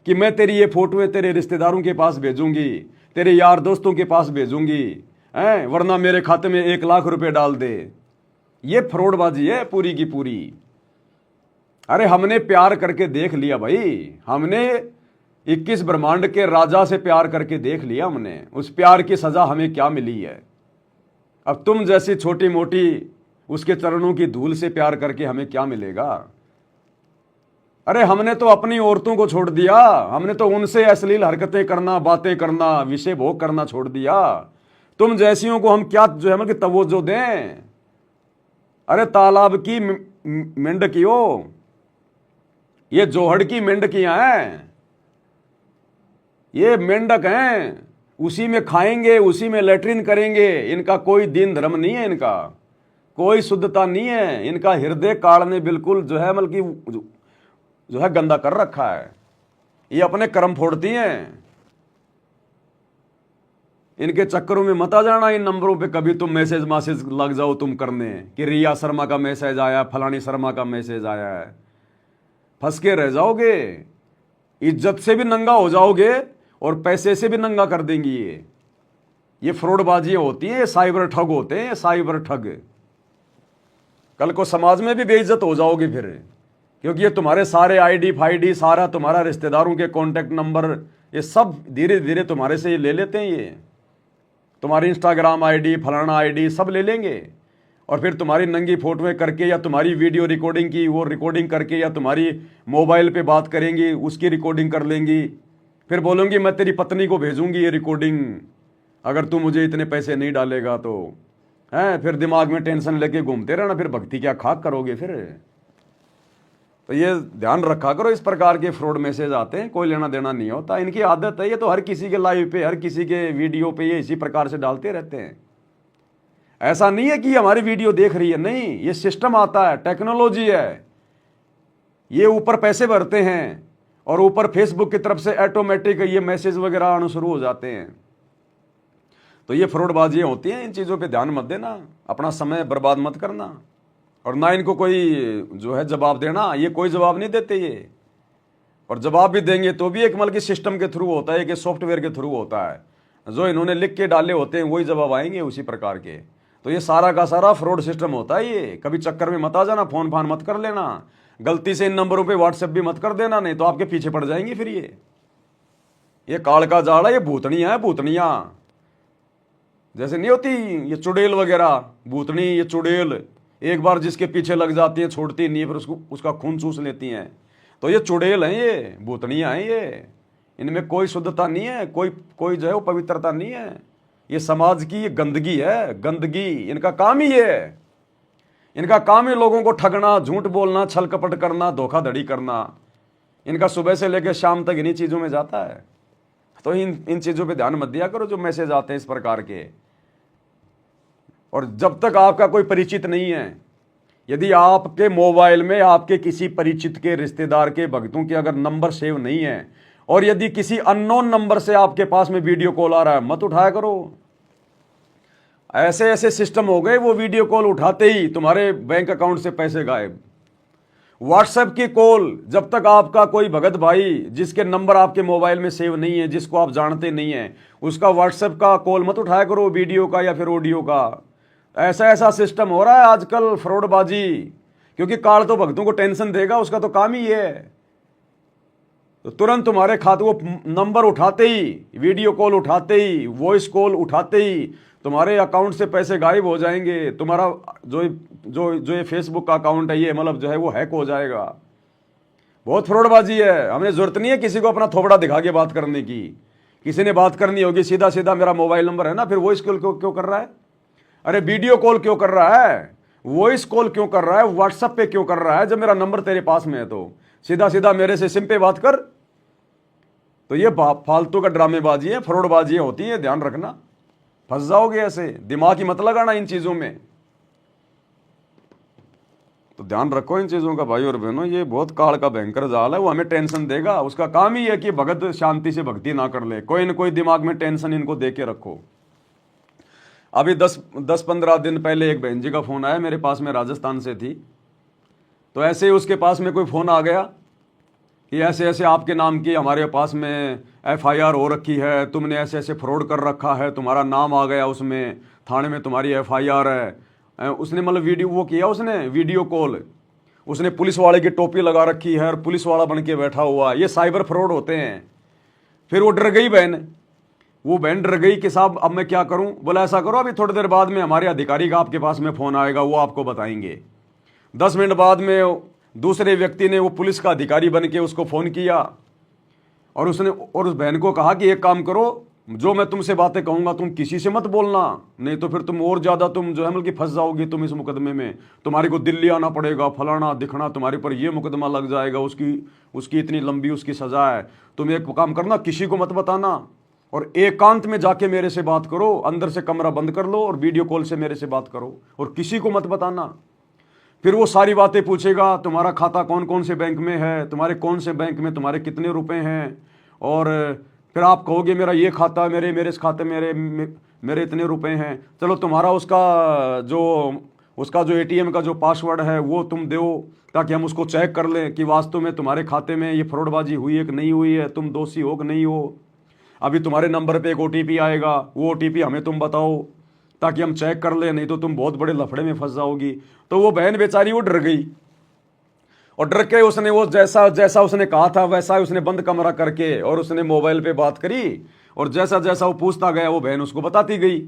Speaker 1: कि मैं तेरी ये फोटोएं तेरे रिश्तेदारों के पास भेजूंगी, तेरे यार दोस्तों के पास भेजूंगी, वरना मेरे खाते में 1 लाख रुपए डाल दे। ये फ्रॉडबाजी है पूरी की पूरी। अरे हमने प्यार करके देख लिया भाई, हमने 21 ब्रह्मांड के राजा से प्यार करके देख लिया हमने, उस प्यार की सजा हमें क्या मिली है। अब तुम जैसी छोटी मोटी उसके चरणों की धूल से प्यार करके हमें क्या मिलेगा। अरे हमने तो अपनी औरतों को छोड़ दिया, हमने तो उनसे अश्लील हरकतें करना, बातें करना, विषय भोग करना छोड़ दिया। तुम जैसियों को हम क्या जो है मतलब तवज्जो दें। अरे तालाब की मेंढकियों, ये जोहड़ की मेंढकियां हैं, ये मेंढक हैं, उसी में खाएंगे, उसी में लेटरिन करेंगे, इनका कोई दीन धर्म नहीं है, इनका कोई शुद्धता नहीं है, इनका हृदय काल ने बिल्कुल जो है मतलब जो है गंदा कर रखा है। ये अपने कर्म फोड़ती हैं, इनके चक्करों में मत आ जाना। इन नंबरों पे कभी तुम मैसेज लग जाओ तुम करने कि रिया शर्मा का मैसेज आया, फलानी शर्मा का मैसेज आया है, फंस के रह जाओगे, इज्जत से भी नंगा हो जाओगे और पैसे से भी नंगा कर देंगी। ये फ्रॉडबाजी होती है, साइबर ठग होते हैं, साइबर ठग। कल को समाज में भी बेइज्जत हो जाओगे फिर, क्योंकि ये तुम्हारे सारे आईडी फाईडी, सारा तुम्हारा रिश्तेदारों के कॉन्टैक्ट नंबर, ये सब धीरे धीरे तुम्हारे से ये ले लेते हैं। ये तुम्हारी इंस्टाग्राम आईडी, फलाना आईडी सब ले लेंगे, और फिर तुम्हारी नंगी फोटोएं करके या तुम्हारी वीडियो रिकॉर्डिंग की वो रिकॉर्डिंग करके या तुम्हारी मोबाइल पे बात करेंगी उसकी रिकॉर्डिंग कर लेंगी, फिर बोलूँगी मैं तेरी पत्नी को भेजूंगी ये रिकॉर्डिंग अगर तू मुझे इतने पैसे नहीं डालेगा तो। हैं फिर दिमाग में टेंशन लेके घूमते रहना, फिर भक्ति क्या खाक करोगे फिर। तो ये ध्यान रखा करो, इस प्रकार के फ्रॉड मैसेज आते हैं, कोई लेना देना नहीं होता, इनकी आदत है। ये तो हर किसी के लाइव पे, हर किसी के वीडियो पे ये इसी प्रकार से डालते रहते हैं। ऐसा नहीं है कि हमारी वीडियो देख रही है, नहीं, ये सिस्टम आता है, टेक्नोलॉजी है। ये ऊपर पैसे भरते हैं और ऊपर फेसबुक की तरफ से ऑटोमेटिक ये मैसेज वगैरह आना शुरू हो जाते हैं। तो ये फ्रॉडबाजियाँ होती हैं, इन चीज़ों पे ध्यान मत देना, अपना समय बर्बाद मत करना, और ना इनको कोई जो है जवाब देना। ये कोई जवाब नहीं देते ये, और जवाब भी देंगे तो भी एक मतलब कि सिस्टम के थ्रू होता है, कि सॉफ्टवेयर के थ्रू होता है। जो इन्होंने लिख के डाले होते हैं वही जवाब आएंगे उसी प्रकार के। तो ये सारा का सारा फ्रॉड सिस्टम होता है। ये कभी चक्कर में मत आ जाना, फोन फान मत कर लेना, गलती से इन नंबरों पे व्हाट्सएप भी मत कर देना, नहीं तो आपके पीछे पड़ जाएंगी फिर। ये काल का जाड़ा, ये भूतनियाँ है, भूतनियाँ। जैसे नहीं होती ये चुड़ैल वगैरह, भूतनी, ये चुड़ैल एक बार जिसके पीछे लग जाती है छोड़ती नहीं है, फिर उसका खून चूस लेती हैं। तो ये चुड़ैल हैं, ये भूतनियाँ हैं, ये इनमें कोई शुद्धता नहीं है, कोई जो है वो पवित्रता नहीं है। ये समाज की ये गंदगी है, गंदगी। इनका काम ही ये है, इनका काम ही लोगों को ठगना, झूठ बोलना, छल कपट करना, धोखाधड़ी करना। इनका सुबह से लेकर शाम तक इन्हीं चीज़ों में जाता है। तो इन चीज़ों पे ध्यान मत दिया करो जो मैसेज आते हैं इस प्रकार के। और जब तक आपका कोई परिचित नहीं है, यदि आपके मोबाइल में आपके किसी परिचित के, रिश्तेदार के, भक्तों के अगर नंबर सेव नहीं है, और यदि किसी अननोन नंबर से आपके पास में वीडियो कॉल आ रहा है, मत उठाया करो। ऐसे ऐसे सिस्टम हो गए, वो वीडियो कॉल उठाते ही तुम्हारे बैंक अकाउंट से पैसे गायब। व्हाट्सएप की कॉल, जब तक आपका कोई भगत भाई जिसके नंबर आपके मोबाइल में सेव नहीं है, जिसको आप जानते नहीं है, उसका व्हाट्सएप का कॉल मत उठाया करो, वीडियो का या फिर ऑडियो का। ऐसा ऐसा सिस्टम हो रहा है आजकल, फ्रॉडबाजी। क्योंकि काल तो भक्तों को टेंशन देगा, उसका तो काम ही है। तो तुरंत तुम्हारे खाते, वो नंबर उठाते ही, वीडियो कॉल उठाते ही, वॉइस कॉल उठाते ही तुम्हारे अकाउंट से पैसे गायब हो जाएंगे। तुम्हारा जो जो जो ये फेसबुक का अकाउंट है, ये मतलब जो है वो हैक हो जाएगा। बहुत फ्रॉडबाजी है। हमें जरूरत नहीं है किसी को अपना थोबड़ा दिखा के बात करने की। किसी ने बात करनी होगी, सीधा सीधा मेरा मोबाइल नंबर है ना, फिर वॉइस कॉल क्यों कर रहा है? अरे वीडियो कॉल क्यों कर रहा है? वॉइस कॉल क्यों कर रहा है? व्हाट्सएप पे क्यों कर रहा है? जब मेरा नंबर तेरे पास में है तो सीधा सीधा मेरे से सिम पे बात कर। तो ये फालतू का ड्रामेबाजी है, फ्रॉडबाजी होती है, ध्यान रखना, फंस जाओगे ऐसे। दिमाग ही मत लगाना इन चीजों में। तो ध्यान रखो इन चीजों का भाई और बहनों। ये बहुत काल का भयंकर जाल है, वो हमें टेंशन देगा। उसका काम ही है कि भगत शांति से भक्ति ना कर ले, कोई न कोई दिमाग में टेंशन इनको दे के रखो। अभी 10-15 दिन पहले एक बहन जी का फोन आया मेरे पास में, राजस्थान से थी। तो ऐसे ही उसके पास में कोई फोन आ गया कि ऐसे ऐसे आपके नाम की हमारे पास में FIR हो रखी है, तुमने ऐसे ऐसे फ्रॉड कर रखा है, तुम्हारा नाम आ गया उसमें, थाने में तुम्हारी FIR है। उसने मतलब वीडियो वो किया, उसने वीडियो कॉल, उसने पुलिस वाले की टोपी लगा रखी है और पुलिस वाला बन के बैठा हुआ। ये साइबर फ्रॉड होते हैं। फिर वो डर गई बहन, वो बहन डर गई कि साहब अब मैं क्या करूं। बोला ऐसा करो, अभी थोड़ी देर बाद में हमारे अधिकारी का आपके पास में फ़ोन आएगा, वो आपको बताएंगे। 10 मिनट बाद में दूसरे व्यक्ति ने, वो पुलिस का अधिकारी बन के उसको फ़ोन किया और उसने और उस बहन को कहा कि एक काम करो, जो मैं तुमसे बातें कहूँगा तुम किसी से मत बोलना, नहीं तो फिर तुम और ज़्यादा तुम जो है मतलब कि फंस जाओगी तुम इस मुकदमे में। तुम्हारे को दिल्ली आना पड़ेगा, फलाना दिखना, तुम्हारे पर ये मुकदमा लग जाएगा, उसकी इतनी लंबी उसकी सज़ा है। तुम एक काम करना, किसी को मत बताना और एकांत में जाके मेरे से बात करो, अंदर से कमरा बंद कर लो और वीडियो कॉल से मेरे से बात करो और किसी को मत बताना। फिर वो सारी बातें पूछेगा, तुम्हारा खाता कौन कौन से बैंक में है, तुम्हारे कौन से बैंक में तुम्हारे कितने रुपए हैं, और फिर आप कहोगे मेरा ये खाता, मेरे इस खाते मेरे इतने रुपए हैं। चलो तुम्हारा उसका जो ATM का जो पासवर्ड है वो तुम दो, ताकि हम उसको चेक कर लें कि वास्तव में तुम्हारे खाते में ये फ्रॉडबाजी हुई है कि नहीं हुई है, तुम दोषी हो कि नहीं हो। अभी तुम्हारे नंबर पे एक OTP आएगा, वो OTP हमें तुम बताओ ताकि हम चेक कर ले, नहीं तो तुम बहुत बड़े लफड़े में फंस जाओगी। तो वो बहन बेचारी वो डर गई और डर के उसने वो जैसा उसने कहा था वैसा उसने बंद कमरा करके और उसने मोबाइल पे बात करी और जैसा जैसा वो पूछता गया वो बहन उसको बताती गई।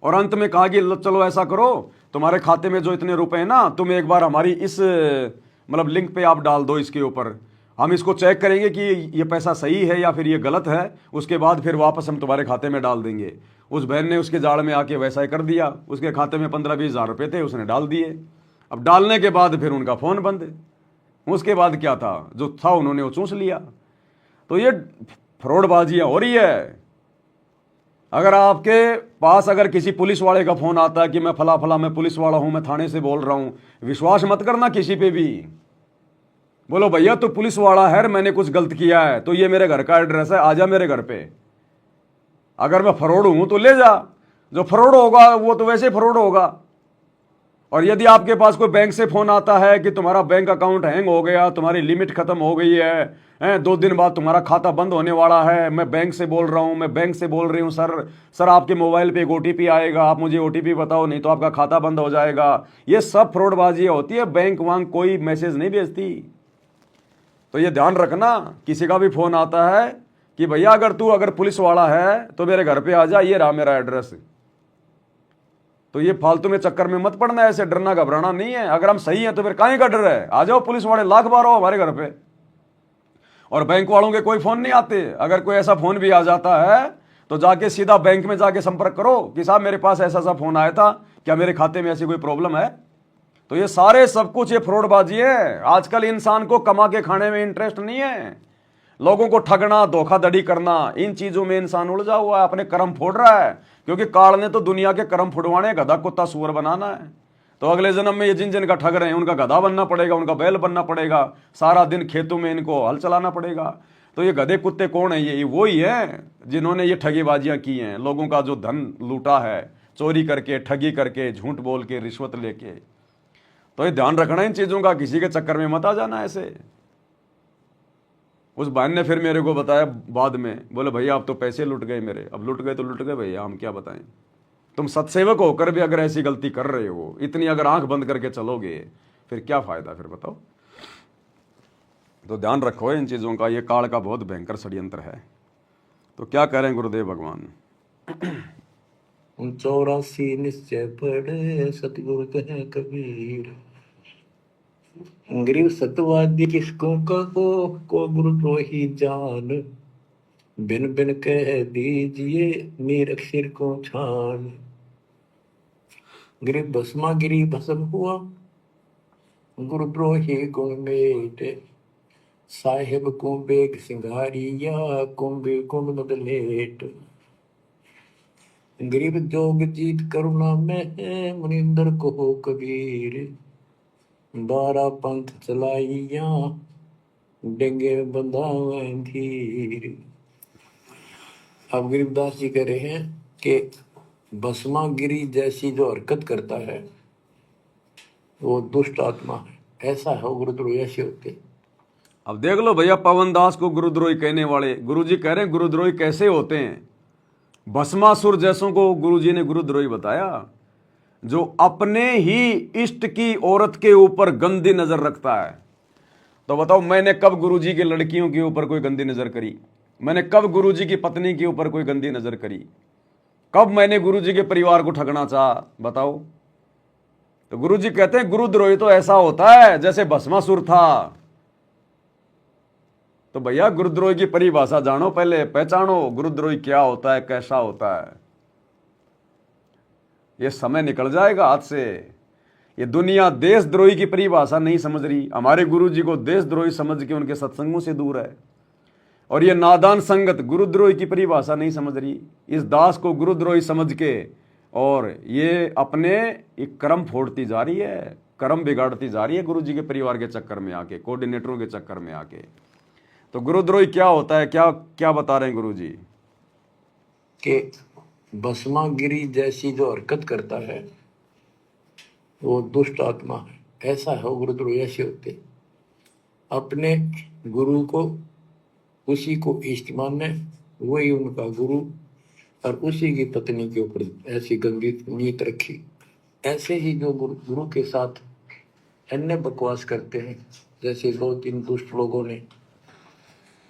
Speaker 1: और अंत में कहा कि चलो ऐसा करो, तुम्हारे खाते में जो इतने रुपए हैं ना, तुम एक बार हमारी इस मतलब लिंक पे आप डाल दो, इसके ऊपर हम इसको चेक करेंगे कि ये पैसा सही है या फिर ये गलत है, उसके बाद फिर वापस हम तुम्हारे खाते में डाल देंगे। उस बहन ने उसके जाड़ में आके वैसा ही कर दिया। उसके खाते में 15-20 हज़ार रुपये थे, उसने डाल दिए। अब डालने के बाद फिर उनका फ़ोन बंद। उसके बाद क्या था, जो था उन्होंने वो चूस लिया। तो ये फ्रॉडबाजियाँ हो रही है। अगर आपके पास अगर किसी पुलिस वाले का फ़ोन आता है कि मैं फला मैं पुलिस वाला हूँ, मैं थाने से बोल रहा हूँ, विश्वास मत करना किसी पे भी। बोलो भैया तो पुलिस वाला है, मैंने कुछ गलत किया है तो ये मेरे घर का एड्रेस है, आजा मेरे घर पे। अगर मैं फ्रॉड हूं तो ले जा, जो फ्रॉड होगा वो तो वैसे फ्रॉड होगा। और यदि आपके पास कोई बैंक से फोन आता है कि तुम्हारा बैंक अकाउंट हैंग हो गया, तुम्हारी लिमिट खत्म हो गई है, 2 दिन बाद तुम्हारा खाता बंद होने वाला है, मैं बैंक से बोल रहा हूं, मैं बैंक से बोल रही हूं, सर आपके मोबाइल पे एक OTP आएगा, आप मुझे OTP बताओ नहीं तो आपका खाता बंद हो जाएगा, ये सब फ्रॉडबाजी होती है। बैंक वांग कोई मैसेज नहीं भेजती। तो ये ध्यान रखना, किसी का भी फोन आता है कि भैया अगर पुलिस वाला है तो मेरे घर पे आ जा, ये रहा मेरा एड्रेस। तो ये फालतू में चक्कर में मत पड़ना, ऐसे डरना घबराना नहीं है। अगर हम सही हैं तो फिर काहे का डर है, आ जाओ, पुलिस वाले लाख बार हो हमारे घर पे। और बैंक वालों के कोई फोन नहीं आते। अगर कोई ऐसा फोन भी आ जाता है तो जाके सीधा बैंक में जाके संपर्क करो कि साहब मेरे पास ऐसा सा फोन आया था, क्या मेरे खाते में ऐसी कोई प्रॉब्लम है। तो ये सारे सब कुछ ये फ्रॉडबाजी है। आजकल इंसान को कमा के खाने में इंटरेस्ट नहीं है, लोगों को ठगना, धोखाधड़ी करना, इन चीजों में इंसान उलझा हुआ है, अपने कर्म फोड़ रहा है। क्योंकि काल ने तो दुनिया के कर्म फुड़वाने, गधा कुत्ता सुअर बनाना है। तो अगले जन्म में ये जिन जिन का ठग रहे हैं उनका गधा बनना पड़ेगा, उनका बैल बनना पड़ेगा, सारा दिन खेतों में इनको हल चलाना पड़ेगा। तो ये गधे कुत्ते कौन है? ये वो ही है जिन्होंने ये ठगीबाजियां की हैं, लोगों का जो धन लूटा है, चोरी करके, ठगी करके, झूठ बोल के, रिश्वत लेके। तो ये ध्यान रखना इन चीजों का, किसी के चक्कर में मत आ जाना ऐसे। उस बहन ने फिर मेरे को बताया बाद में, बोले भैया अब तो पैसे लुट गए मेरे। अब लुट गए तो लुट गए भैया, हम क्या बताएं। तुम सत्सेवक होकर भी अगर ऐसी गलती कर रहे हो, इतनी अगर आंख बंद करके चलोगे, फिर क्या फायदा, फिर बताओ। तो ध्यान रखो इन चीजों का, ये काल का बहुत भयंकर षड्यंत्र है। तो क्या करें गुरुदेव भगवान।
Speaker 2: 84 निश्चय पढ़े सतगुरु कहे कबीर, गरीब सतवादी किसको को गुरु तो ही जान, बिन बिन कह दीजिए मेरे सिर को छान। गरीब भस्मा गिरी भस्म हुआ, गुरु द्रोही गुण मेटे, साहेब को बेग सिंगारिया, कुंभे कुंभ बदलेट। गरीब जोग जीत करुणा में, मुनिंदर को हो कबीर, 12 पंथ चलाइया, डेंगे बंधावे धीर। अब गरीबदास जी कह रहे हैं कि भस्मा गिरी जैसी जो हरकत करता है वो दुष्ट आत्मा है, ऐसा है गुरुद्रोही ऐसे होते।
Speaker 1: अब देख लो भैया, पवन दास को गुरुद्रोही कहने वाले, गुरुजी कह रहे हैं गुरुद्रोही कैसे होते हैं। भस्मासुर जैसों को गुरुजी ने गुरुद्रोही बताया, जो अपने ही इष्ट की औरत के ऊपर गंदी नजर रखता है। तो बताओ, मैंने कब गुरुजी की लड़कियों के ऊपर कोई गंदी नजर करी? मैंने कब गुरुजी की पत्नी के ऊपर कोई गंदी नजर करी? कब मैंने गुरुजी के परिवार को ठगना चाहा? बताओ। तो गुरुजी कहते हैं गुरुद्रोही तो ऐसा होता है जैसे भस्मासुर था। तो भैया गुरुद्रोही की परिभाषा जानो, पहले पहचानो गुरुद्रोही क्या होता है, कैसा होता है। ये समय निकल जाएगा हाथ से। ये दुनिया देशद्रोही की परिभाषा नहीं समझ रही, हमारे गुरुजी को देशद्रोही समझ के उनके सत्संगों से दूर है। और ये नादान संगत गुरुद्रोही की परिभाषा नहीं समझ रही, इस दास को गुरुद्रोही समझ के, और ये अपने एक कर्म फोड़ती जा रही है, कर्म बिगाड़ती जा रही है गुरुजी के परिवार के चक्कर में आके, कोऑर्डिनेटरों के चक्कर में आके। तो गुरुद्रोही क्या होता है, क्या क्या बता रहे हैं गुरुजी
Speaker 2: कि भस्मा गिरी जैसी जो हरकत करता है वो दुष्ट आत्मा है, ऐसा है गुरुद्रोही ऐसे होते। अपने गुरु को, उसी को इष्ट माने, वही उनका गुरु, और उसी की पत्नी के ऊपर ऐसी गंदी नीयत रखी। ऐसे ही जो गुरु के साथ अन्य बकवास करते हैं, जैसे 2-3 दुष्ट लोगों ने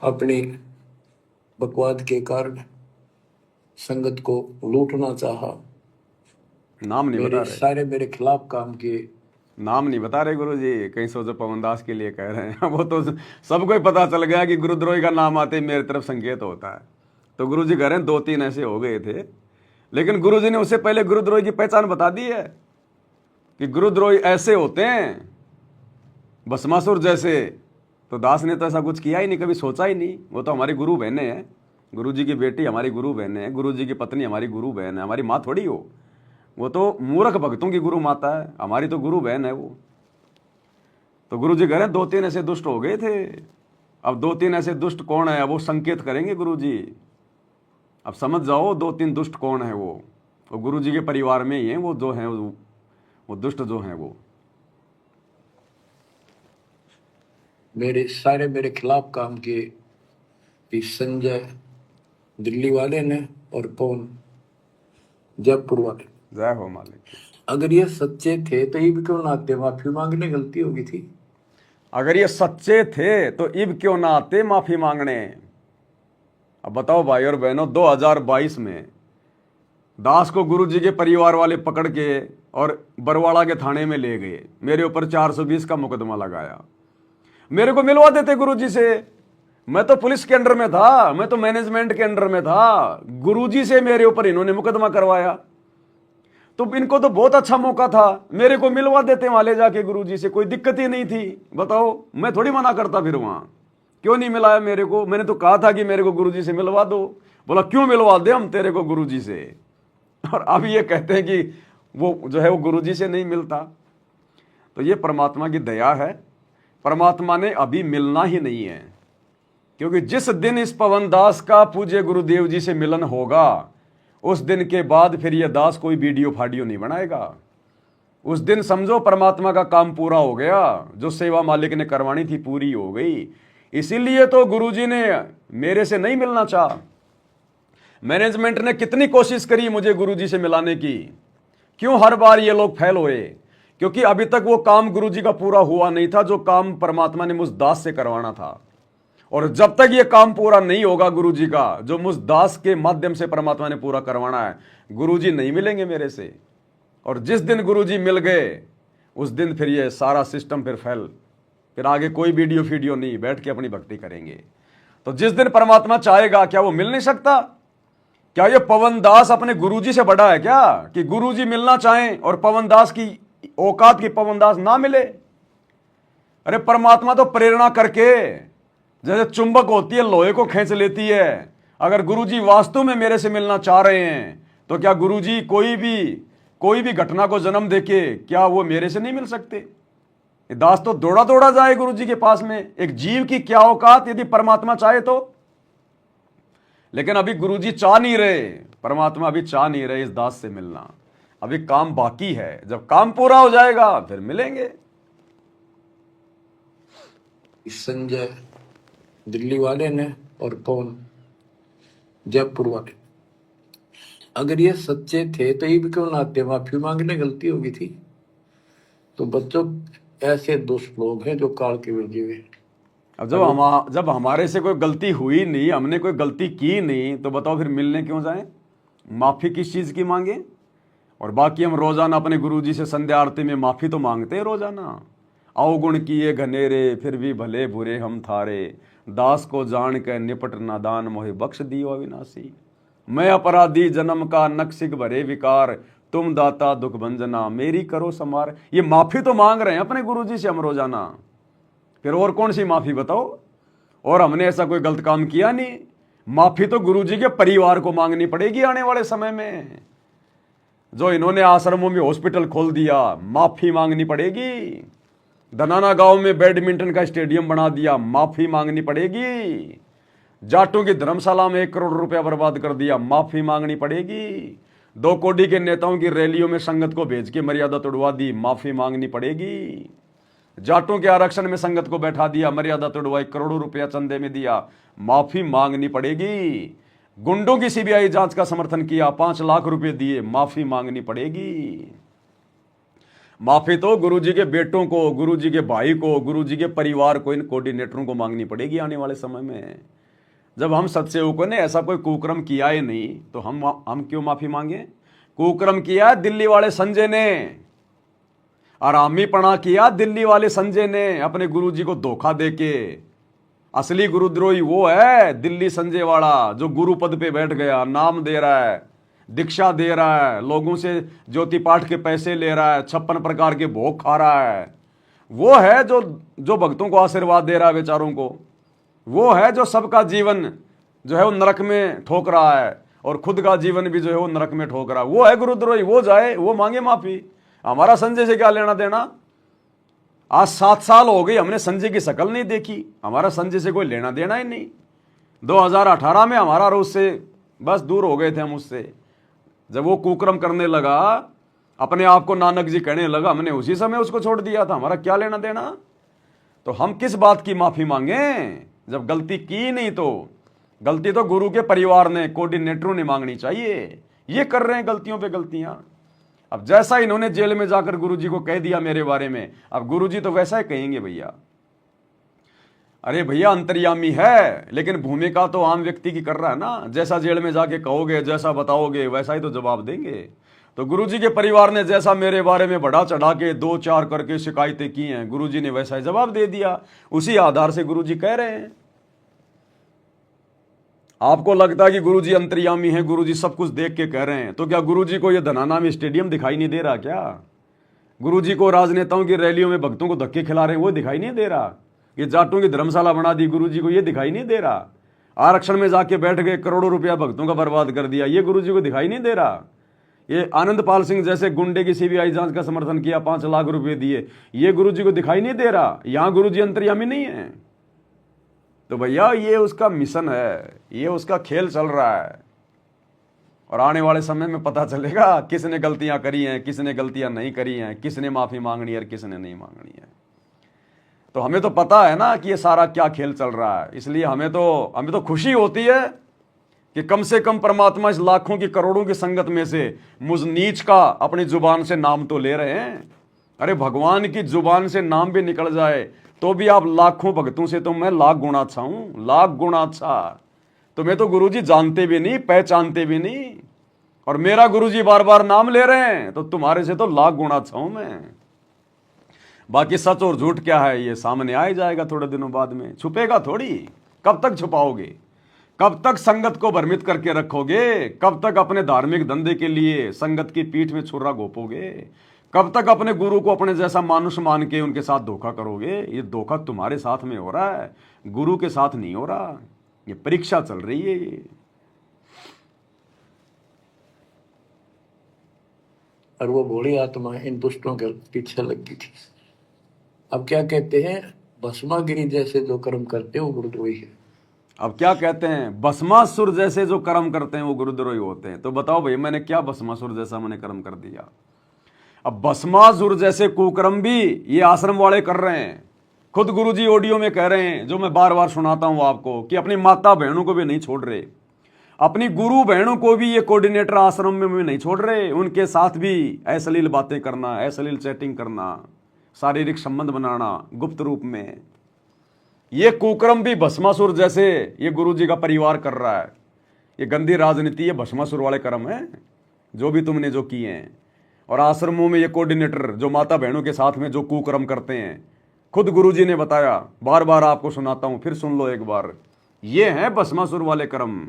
Speaker 2: अपने बकवाद के कारण संगत को लूटना चाहा,
Speaker 1: नाम नहीं बता रहे,
Speaker 2: सारे मेरे खिलाफ काम किए।
Speaker 1: नाम नहीं बता रहे गुरुजी, कहीं सोचो पवन दास के लिए कह रहे हैं। वो तो सबको ही पता चल गया कि गुरुद्रोही का नाम आते ही मेरी तरफ संकेत होता है। तो गुरुजी कह रहे हैं 2-3 ऐसे हो गए थे, लेकिन गुरुजी ने उससे पहले गुरुद्रोही की पहचान बता दी है कि गुरुद्रोही ऐसे होते हैं, भस्मासुर जैसे। तो दास ने तो ऐसा कुछ किया ही नहीं, कभी सोचा ही नहीं। वो तो हमारी गुरु बहनें हैं, गुरुजी की बेटी हमारी गुरु बहनें हैं, गुरुजी की पत्नी हमारी गुरु बहन है, हमारी माँ थोड़ी हो। वो तो मूर्ख भक्तों की गुरु माता है, हमारी तो गुरु बहन है वो। तो गुरुजी कह रहे हैं 2-3 ऐसे दुष्ट हो गए थे। अब 2-3 ऐसे दुष्ट कौन है, अब वो संकेत करेंगे गुरुजी। अब समझ जाओ 2-3 दुष्ट कौन है। वो गुरुजी के परिवार में ही है, वो जो है वो दुष्ट जो हैं वो।
Speaker 2: मेरे खिलाफ काम किए इस संजय दिल्ली वाले ने और पवन जयपुर वाले।
Speaker 1: जय हो मालिक।
Speaker 2: अगर ये सच्चे थे तो ये भी क्यों ना आते, माफी मांगने, गलती होगी थी।
Speaker 1: अगर ये सच्चे थे तो इब क्यों ना आते माफी मांगने। अब बताओ भाई और बहनों, 2022 में दास को गुरुजी के परिवार वाले पकड़ के और बरवाड़ा के थाने में ले गए, मेरे ऊपर 420 का मुकदमा लगाया। मेरे को मिलवा देते गुरुजी से, मैं तो पुलिस के अंडर में था, मैं तो मैनेजमेंट के अंडर में था, गुरुजी से मेरे ऊपर इन्होंने मुकदमा करवाया। तो इनको तो बहुत अच्छा मौका था, मेरे को मिलवा देते वहां ले जाके गुरुजी से, कोई दिक्कत ही नहीं थी। बताओ, मैं थोड़ी मना करता फिर वहां, क्यों नहीं मिलाया मेरे को। मैंने तो कहा था कि मेरे को गुरुजी से मिलवा दो, बोला क्यों मिलवा दे हम तेरे को गुरुजी से। और अब ये कहते हैं कि वो जो है वो गुरुजी से नहीं मिलता। तो ये परमात्मा की दया है, परमात्मा ने अभी मिलना ही नहीं है, क्योंकि जिस दिन इस पवन दास का पूज्य गुरुदेव जी से मिलन होगा, उस दिन के बाद फिर यह दास कोई वीडियो फाडियो नहीं बनाएगा। उस दिन समझो परमात्मा का काम पूरा हो गया, जो सेवा मालिक ने करवानी थी पूरी हो गई। इसीलिए तो गुरुजी ने मेरे से नहीं मिलना चाहा। मैनेजमेंट ने कितनी कोशिश करी मुझे गुरुजी से मिलाने की, क्यों हर बार ये लोग फेल हुए, क्योंकि अभी तक वो काम गुरुजी का पूरा हुआ नहीं था जो काम परमात्मा ने मुझ दास से करवाना था। और जब तक ये काम पूरा नहीं होगा गुरुजी का, जो मुझ दास के माध्यम से परमात्मा ने पूरा करवाना है, गुरुजी नहीं मिलेंगे मेरे से। और जिस दिन गुरुजी मिल गए उस दिन फिर ये सारा सिस्टम फिर फेल, फिर आगे कोई वीडियो फीडियो नहीं, बैठ के अपनी भक्ति करेंगे। तो जिस दिन परमात्मा चाहेगा, क्या वो मिल नहीं सकता? क्या ये पवन दास अपने गुरुजी से बड़ा है क्या, कि गुरुजी मिलना चाहें और पवन दास की औकात की पवन दास ना मिले? अरे परमात्मा तो प्रेरणा करके, जैसे चुंबक होती है लोहे को खींच लेती है। अगर गुरुजी वास्तव में मेरे से मिलना चाह रहे हैं तो क्या गुरुजी कोई भी घटना को जन्म देके क्या वो मेरे से नहीं मिल सकते? ये दास तो दौड़ा दौड़ा जाए गुरुजी के पास में। एक जीव की क्या औकात यदि परमात्मा चाहे तो। लेकिन अभी गुरुजी चाह नहीं रहे, परमात्मा अभी चाह नहीं रहे इस दास से मिलना। अभी काम बाकी है, जब काम पूरा हो जाएगा फिर मिलेंगे।
Speaker 2: संजय दिल्ली वाले ने और पवन जयपुर वाले। अगर ये सच्चे थे तो ये भी क्यों ना आते, माफी मांगने, गलती होगी थी। तो बच्चों, ऐसे दुष्ट लोग हैं जो काल के भेजे हुए।
Speaker 1: अब जब हमारे से कोई गलती हुई नहीं, हमने कोई गलती की नहीं, तो बताओ फिर मिलने क्यों जाएं? माफी किस चीज की मांगे? और बाकी हम रोजाना अपने गुरुजी से संध्या आरती में माफी तो मांगते हैं रोजाना। अवगुण किए घनेरे फिर भी भले बुरे हम थारे, दास को जान के निपट नादान मोहि बख्श दियो अविनाशी। मैं अपराधी जन्म का नक्सिक भरे विकार, तुम दाता दुख भंजना मेरी करो समार। ये माफी तो मांग रहे हैं अपने गुरुजी से हम रोजाना, फिर और कौन सी माफी बताओ? और हमने ऐसा कोई गलत काम किया नहीं। माफी तो गुरुजी के परिवार को मांगनी पड़ेगी आने वाले समय में। जो इन्होंने आश्रमों में हॉस्पिटल खोल दिया, माफी मांगनी पड़ेगी। धनाना गांव में बैडमिंटन का स्टेडियम बना दिया, माफी मांगनी पड़ेगी। जाटों की धर्मशाला में 1 करोड़ रुपया बर्बाद कर दिया, माफी मांगनी पड़ेगी। 2 कोड़ी के नेताओं की रैलियों में संगत को भेज के मर्यादा तोड़वा दी, माफी मांगनी पड़ेगी। जाटों के आरक्षण में संगत को बैठा दिया, मर्यादा तोड़वाई, करोड़ों रुपया चंदे में दिया, माफी मांगनी पड़ेगी। गुंडों की सीबीआई जांच का समर्थन किया, 5 लाख रुपए दिए, माफी मांगनी पड़ेगी। माफी तो गुरुजी के बेटों को, गुरुजी के भाई को, गुरुजी के परिवार को, इन कोऑर्डिनेटरों को मांगनी पड़ेगी आने वाले समय में। जब हम सत्सेवकों ने ऐसा कोई कुक्रम किया ही नहीं तो हम क्यों माफी मांगे? कुक्रम किया दिल्ली वाले संजय ने, आरामीपना किया दिल्ली वाले संजय ने अपने गुरुजी को धोखा देके। असली गुरुद्रोही वो है दिल्ली संजय वाला, जो गुरु पद पे बैठ गया, नाम दे रहा है, दीक्षा दे रहा है, लोगों से ज्योति पाठ के पैसे ले रहा है, 56 प्रकार के भोग खा रहा है। वो है जो भक्तों को आशीर्वाद दे रहा है बेचारों को। वो है जो सबका जीवन जो है वो नरक में ठोक रहा है और खुद का जीवन भी जो है वो नरक में ठोक रहा है। वो है गुरुद्रोही, वो जाए, वो मांगे माफी। हमारा संजय से क्या लेना देना? आज 7 साल हो गई हमने संजय की शक्ल नहीं देखी, हमारा संजय से कोई लेना देना ही नहीं। 2018 में हमारा उससे बस दूर हो गए थे हम उससे। जब वो कुक्रम करने लगा अपने आप को नानक जी कहने लगा, हमने उसी समय उसको छोड़ दिया था, हमारा क्या लेना देना। तो हम किस बात की माफी मांगे जब गलती की नहीं? तो गलती तो गुरु के परिवार ने, कोऑर्डिनेटरों ने मांगनी चाहिए। ये कर रहे हैं गलतियों पे गलतियां। अब जैसा इन्होंने जेल में जाकर गुरुजी को कह दिया मेरे बारे में, अब गुरुजी तो वैसा ही कहेंगे भैया। अरे भैया अंतर्यामी है, लेकिन भूमिका तो आम व्यक्ति की कर रहा है ना। जैसा जेल में जाके कहोगे, जैसा बताओगे, वैसा ही तो जवाब देंगे। तो गुरुजी के परिवार ने जैसा मेरे बारे में बढ़ा चढ़ा के 2-4 करके शिकायतें की हैं, गुरुजी ने वैसा ही जवाब दे दिया। उसी आधार से गुरुजी कह रहे हैं। आपको लगता है कि गुरुजी अंतर्यामी है, गुरुजी सब कुछ देख के कह रहे हैं, तो क्या गुरुजी को यह धनाना में स्टेडियम दिखाई नहीं दे रहा क्या? गुरुजी को राजनेताओं की रैलियों में भक्तों को धक्के खिला रहे हैं, वो दिखाई नहीं दे रहा? ये जाटों की धर्मशाला बना दी, गुरुजी को ये दिखाई नहीं दे रहा? आरक्षण में जाके बैठ गए, करोड़ों रुपया भक्तों का बर्बाद कर दिया, ये गुरुजी को दिखाई नहीं दे रहा? ये आनंदपाल सिंह जैसे गुंडे की सीबीआई जांच का समर्थन किया, 5 लाख रुपए दिए, ये गुरुजी को दिखाई नहीं दे रहा? यहां गुरुजी अंतर्यामी नहीं है? तो भैया ये उसका मिशन है, ये उसका खेल चल रहा है। और आने वाले समय में पता चलेगा किसने गलतियां करी हैं, किसने गलतियां नहीं करी हैं, किसने माफी मांगनी है और किसने नहीं मांगनी है। तो हमें तो पता है ना कि ये सारा क्या खेल चल रहा है। इसलिए हमें तो खुशी होती है कि कम से कम परमात्मा इस लाखों की करोड़ों की संगत में से मुझ नीच का अपनी जुबान से नाम तो ले रहे हैं। अरे भगवान की जुबान से नाम भी निकल जाए तो भी आप लाखों भक्तों से तो मैं लाख गुना अच्छा हूं, लाख गुना अच्छा। तुम्हें तो गुरुजी जानते भी नहीं, पहचानते भी नहीं, और मेरा गुरुजी बार बार नाम ले रहे हैं, तो तुम्हारे से तो लाख गुना अच्छा हूं मैं। बाकी सच और झूठ क्या है ये सामने आ ही जाएगा थोड़े दिनों बाद में, छुपेगा थोड़ी। कब तक छुपाओगे? कब तक संगत को भ्रमित करके रखोगे? कब तक अपने धार्मिक धंधे के लिए संगत की पीठ में छुरा घोपोगे? कब तक अपने गुरु को अपने जैसा मानुष मान के उनके साथ धोखा करोगे? ये धोखा तुम्हारे साथ में हो रहा है, गुरु के साथ नहीं हो रहा। ये परीक्षा चल रही है ये।
Speaker 2: और वो भोली आत्मा इन दुष्टों के पीछे लग गई थी। अब क्या कहते हैं, भस्मागिरी जैसे जो कर्म करते हैं वो गुरुद्रोही है।
Speaker 1: अब क्या कहते हैं, भस्मासुर जैसे जो कर्म करते हैं वो गुरुद्रोही होते हैं। तो बताओ भाई मैंने क्या भस्मासुर जैसा मैंने कर्म कर दिया? अब भस्मासुर जैसे कुकर्म भी ये आश्रम वाले कर रहे हैं। खुद गुरुजी ऑडियो में कह रहे हैं, जो मैं बार बार सुनाता हूं आपको, कि अपनी माता बहनों को भी नहीं छोड़ रहे, अपनी गुरु बहनों को भी ये कोऑर्डिनेटर आश्रम में भी नहीं छोड़ रहे। उनके साथ भी अश्लील बातें करना, अश्लील चैटिंग करना, शारीरिक संबंध बनाना गुप्त रूप में, ये कुकर्म भी भस्मासुर जैसे ये गुरुजी का परिवार कर रहा है। ये गंदी राजनीति, ये भस्मासुर वाले कर्म है जो भी तुमने जो किए हैं। और आश्रमों में ये कोऑर्डिनेटर जो माता बहनों के साथ में जो कुकर्म करते हैं, खुद गुरुजी ने बताया, बार बार आपको सुनाता हूं, फिर सुन लो एक बार। ये हैं भस्मासुर वाले कर्म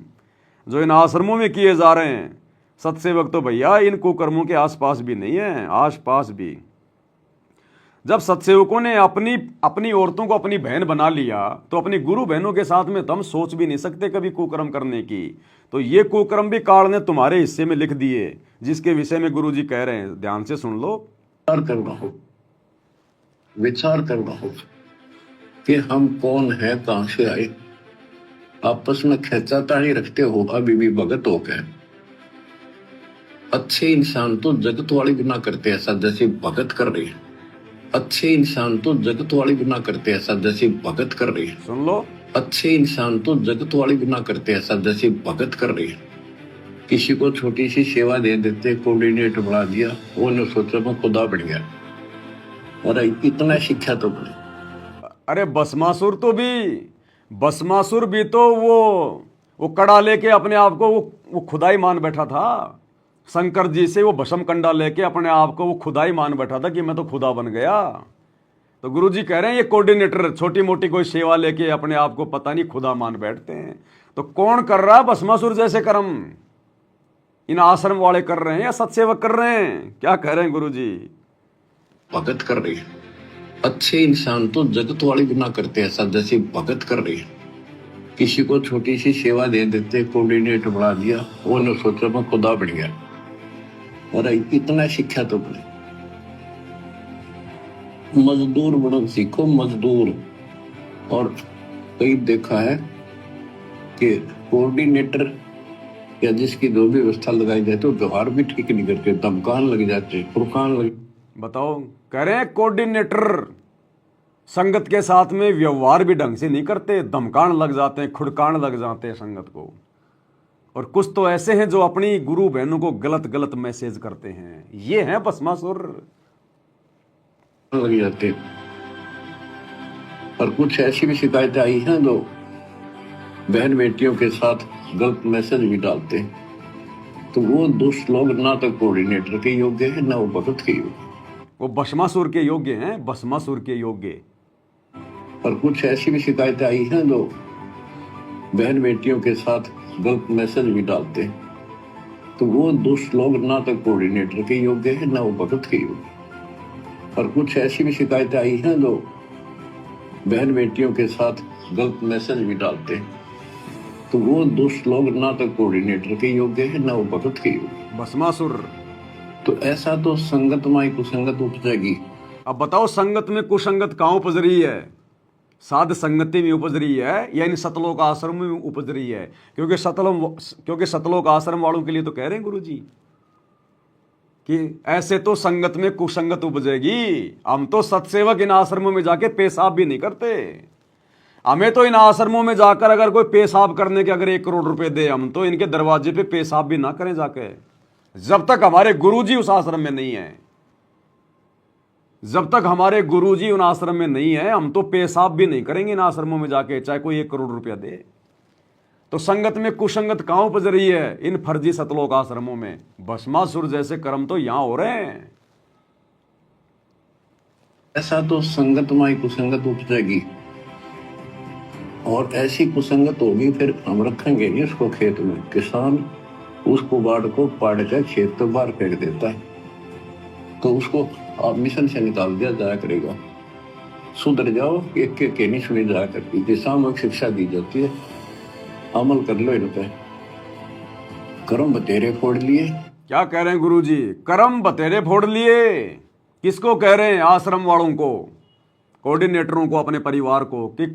Speaker 1: जो इन आश्रमों में किए जा रहे हैं। सत्सेवक तो भैया इन कुकर्मों के आसपास भी नहीं है, आसपास भी। जब सत्सेवकों ने अपनी औरतों को अपनी बहन बना लिया, तो अपनी गुरु बहनों के साथ में तुम सोच भी नहीं सकते कभी कुकर्म करने की। तो ये कुकर्म भी काल ने तुम्हारे हिस्से में लिख दिए, जिसके विषय में गुरुजी कह रहे हैं। ध्यान से सुन लो।
Speaker 2: विचार करना हो कि हम कौन है, कहां से आए। आपस में खेचातानी रखते हो अभी भी भगत हो गए। अच्छे इंसान तो जगत वाली बिना करते ऐसा जैसे भगत कर रहे हैं। अच्छे इंसान तो जगत वाली बिना करते ऐसा जैसे भगत कर रहे हैं।
Speaker 1: सुन लो।
Speaker 2: अच्छे इंसान तो जगत वाली बिना करते ऐसा जैसे भगत कर रहे हैं। किसी को छोटी सी सेवा दे देते, कोऑर्डिनेटर बना दिया, वो ने सोचा मैं खुदा बन गया। और इतना शिक्षा तो बने।
Speaker 1: अरे भस्मासुर भी तो वो कड़ा लेके अपने आप को वो खुदाई मान बैठा था। शंकर जी से वो भस्म कंडा लेके अपने आप को वो खुदाई मान बैठा था कि मैं तो खुदा बन गया। तो गुरुजी कह रहे हैं ये कोऑर्डिनेटर छोटी मोटी कोई सेवा लेके अपने आप को पता नहीं खुदा मान बैठते हैं। तो कौन कर रहा है भस्मासुर जैसे कर्म? इन आश्रम वाले कर रहे हैं या सत्सेवक कर रहे हैं? क्या कह रहे हैं गुरुजी?
Speaker 2: भगत कर रहे हैं। अच्छे इंसान तो जगत वाली बिना करते ऐसा जैसे भगत कर रहे हैं। किसी को छोटी सी सेवा दे देते, कोऑर्डिनेटर बना दिया, वो ने सोचा मैं खुदा बन गया। और इतना शिक्षा तो बने। मजदूर बनो सीखो, मजदूर। और कई देखा है कि कोऑर्डिनेटर या जिसकी जो भी व्यवस्था लगाई जाए तो व्यवहार भी ठीक नहीं करते, धमकान लग जाते, फुरकान लग।
Speaker 1: बताओ, कह रहे हैं कोऑर्डिनेटर संगत के साथ में व्यवहार भी ढंग से नहीं करते, धमकान लग जाते हैं, खुड़कान लग जाते हैं संगत को। और कुछ तो ऐसे हैं जो अपनी गुरु बहनों को गलत गलत मैसेज करते हैं। ये हैं भस्मासुर।
Speaker 2: लग जाते। और कुछ ऐसी भी शिकायतें आई हैं जो बहन बेटियों के साथ गलत मैसेज भी डालते हैं, तो वो दुष्ट लोग ना तो कोऑर्डिनेटर के योग्य है ना वो भगत के योग्य,
Speaker 1: वो भस्मासुर के योग्य हैं, भस्मासुर के योग्य।
Speaker 2: और कुछ ऐसी भी शिकायतें आई हैं जो बहन बेटियों के साथ गलत मैसेज भी डालते हैं, तो वो दुष्ट लोग ना तो कोऑर्डिनेटर के योग्य है ना वो भगत के योग्य। और कुछ ऐसी भी शिकायतें आई हैं जो बहन बेटियों के साथ गलत मैसेज भी डालते हैं, तो वो दुष्ट लोग ना तो कोऑर्डिनेटर के योग्य है ना वो भगत के योग्य।
Speaker 1: भस्मासुर।
Speaker 2: तो ऐसा तो संगत माई कुसंगत उपजेगी।
Speaker 1: अब बताओ, संगत में कुसंगत कहाँ उपज रही है? साध संगति में उपज रही है या इन सतलोक आश्रम में उपज रही है? क्योंकि सतलोक आश्रम वालों के लिए तो कह रहे हैं गुरु जी कि ऐसे तो संगत में कुसंगत उपजेगी। हम तो सत्सेवक इन आश्रमों में जाके पेशाब भी नहीं करते। हमें तो इन आश्रमों में जाकर अगर कोई पेशाब करने के अगर 1 करोड़ रुपए दे, हम तो इनके दरवाजे पे पेशाब भी ना करें जाके, जब तक हमारे गुरुजी उस आश्रम में नहीं है। जब तक हमारे गुरुजी उन आश्रम में नहीं है, हम तो पेशाब भी नहीं करेंगे इन आश्रमों में जाके, चाहे कोई 1 करोड़ रुपया दे। तो संगत में कुसंगत कहां उपज रही है? इन फर्जी सतलोक आश्रमों में। भस्मासुर जैसे कर्म तो यहां हो रहे हैं।
Speaker 2: ऐसा तो संगत माई कुसंगत उपजेगी, और ऐसी कुसंगत होगी फिर हम रखेंगे नहीं उसको खेत में। किसान उस कुबाड़ को पाड़ कर खेत तो बाहर फेंक देता है, तो उसको आप मिशन से निकाल दिया जाया करेगा। सुधर जाओ, एक के नहीं सुनी जाया करती, सामूहिक शिक्षा दी जाती है, अमल कर लो इन पे। कर्म बतेरे फोड़ लिए।
Speaker 1: क्या कह रहे हैं गुरु जी? कर्म बतेरे फोड़ लिए। किसको कह रहे हैं? आश्रम वालों को, कोऑर्डिनेटरों को, अपने परिवार को, कि